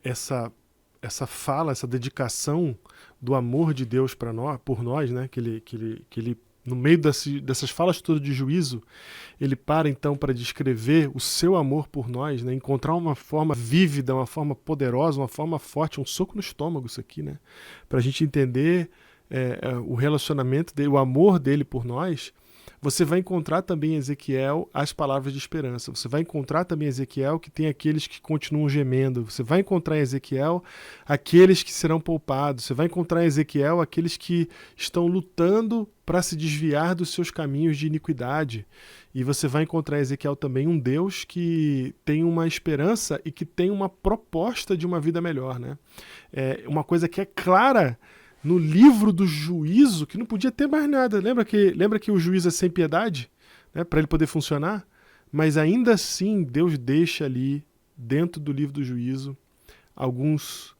essa fala, essa dedicação do amor de Deus para nós, por nós, né? Que ele no meio dessas falas todas de juízo, ele para então para descrever o seu amor por nós, né? Encontrar uma forma vívida, uma forma poderosa, uma forma forte, um soco no estômago isso aqui, né? Para a gente entender o relacionamento dele, o amor dele por nós. Você vai encontrar também em Ezequiel as palavras de esperança. Você vai encontrar também em Ezequiel que tem aqueles que continuam gemendo. Você vai encontrar em Ezequiel aqueles que serão poupados. Você vai encontrar em Ezequiel aqueles que estão lutando para se desviar dos seus caminhos de iniquidade. E você vai encontrar em Ezequiel também um Deus que tem uma esperança e que tem uma proposta de uma vida melhor, né? Uma coisa que é clara no livro do juízo, que não podia ter mais nada. Lembra que o juiz é sem piedade, né, para ele poder funcionar? Mas ainda assim, Deus deixa ali, dentro do livro do juízo, alguns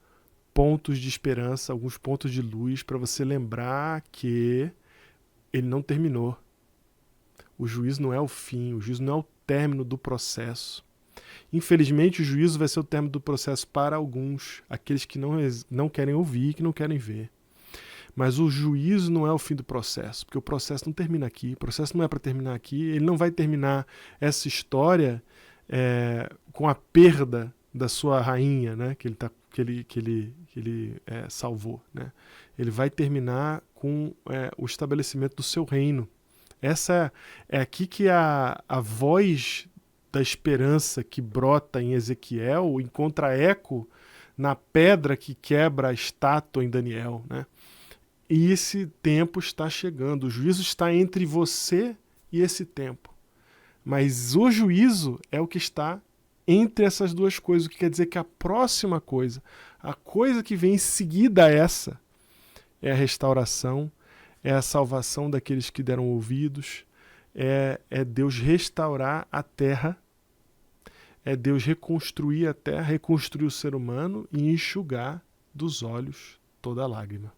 pontos de esperança, alguns pontos de luz, para você lembrar que ele não terminou. O juízo não é o fim, o juízo não é o término do processo. Infelizmente, o juízo vai ser o término do processo para alguns, aqueles que não querem ouvir, que não querem ver. Mas o juízo não é o fim do processo, porque o processo não termina aqui, o processo não é para terminar aqui, ele não vai terminar essa história com a perda da sua rainha, né, que ele salvou. Né? Ele vai terminar com o estabelecimento do seu reino. Essa é aqui que a voz da esperança que brota em Ezequiel encontra eco na pedra que quebra a estátua em Daniel, né? E esse tempo está chegando. O juízo está entre você e esse tempo. Mas o juízo é o que está entre essas duas coisas. O que quer dizer que a próxima coisa, a coisa que vem em seguida a essa, é a restauração, é a salvação daqueles que deram ouvidos, é Deus restaurar a terra, é Deus reconstruir a terra, reconstruir o ser humano e enxugar dos olhos toda lágrima.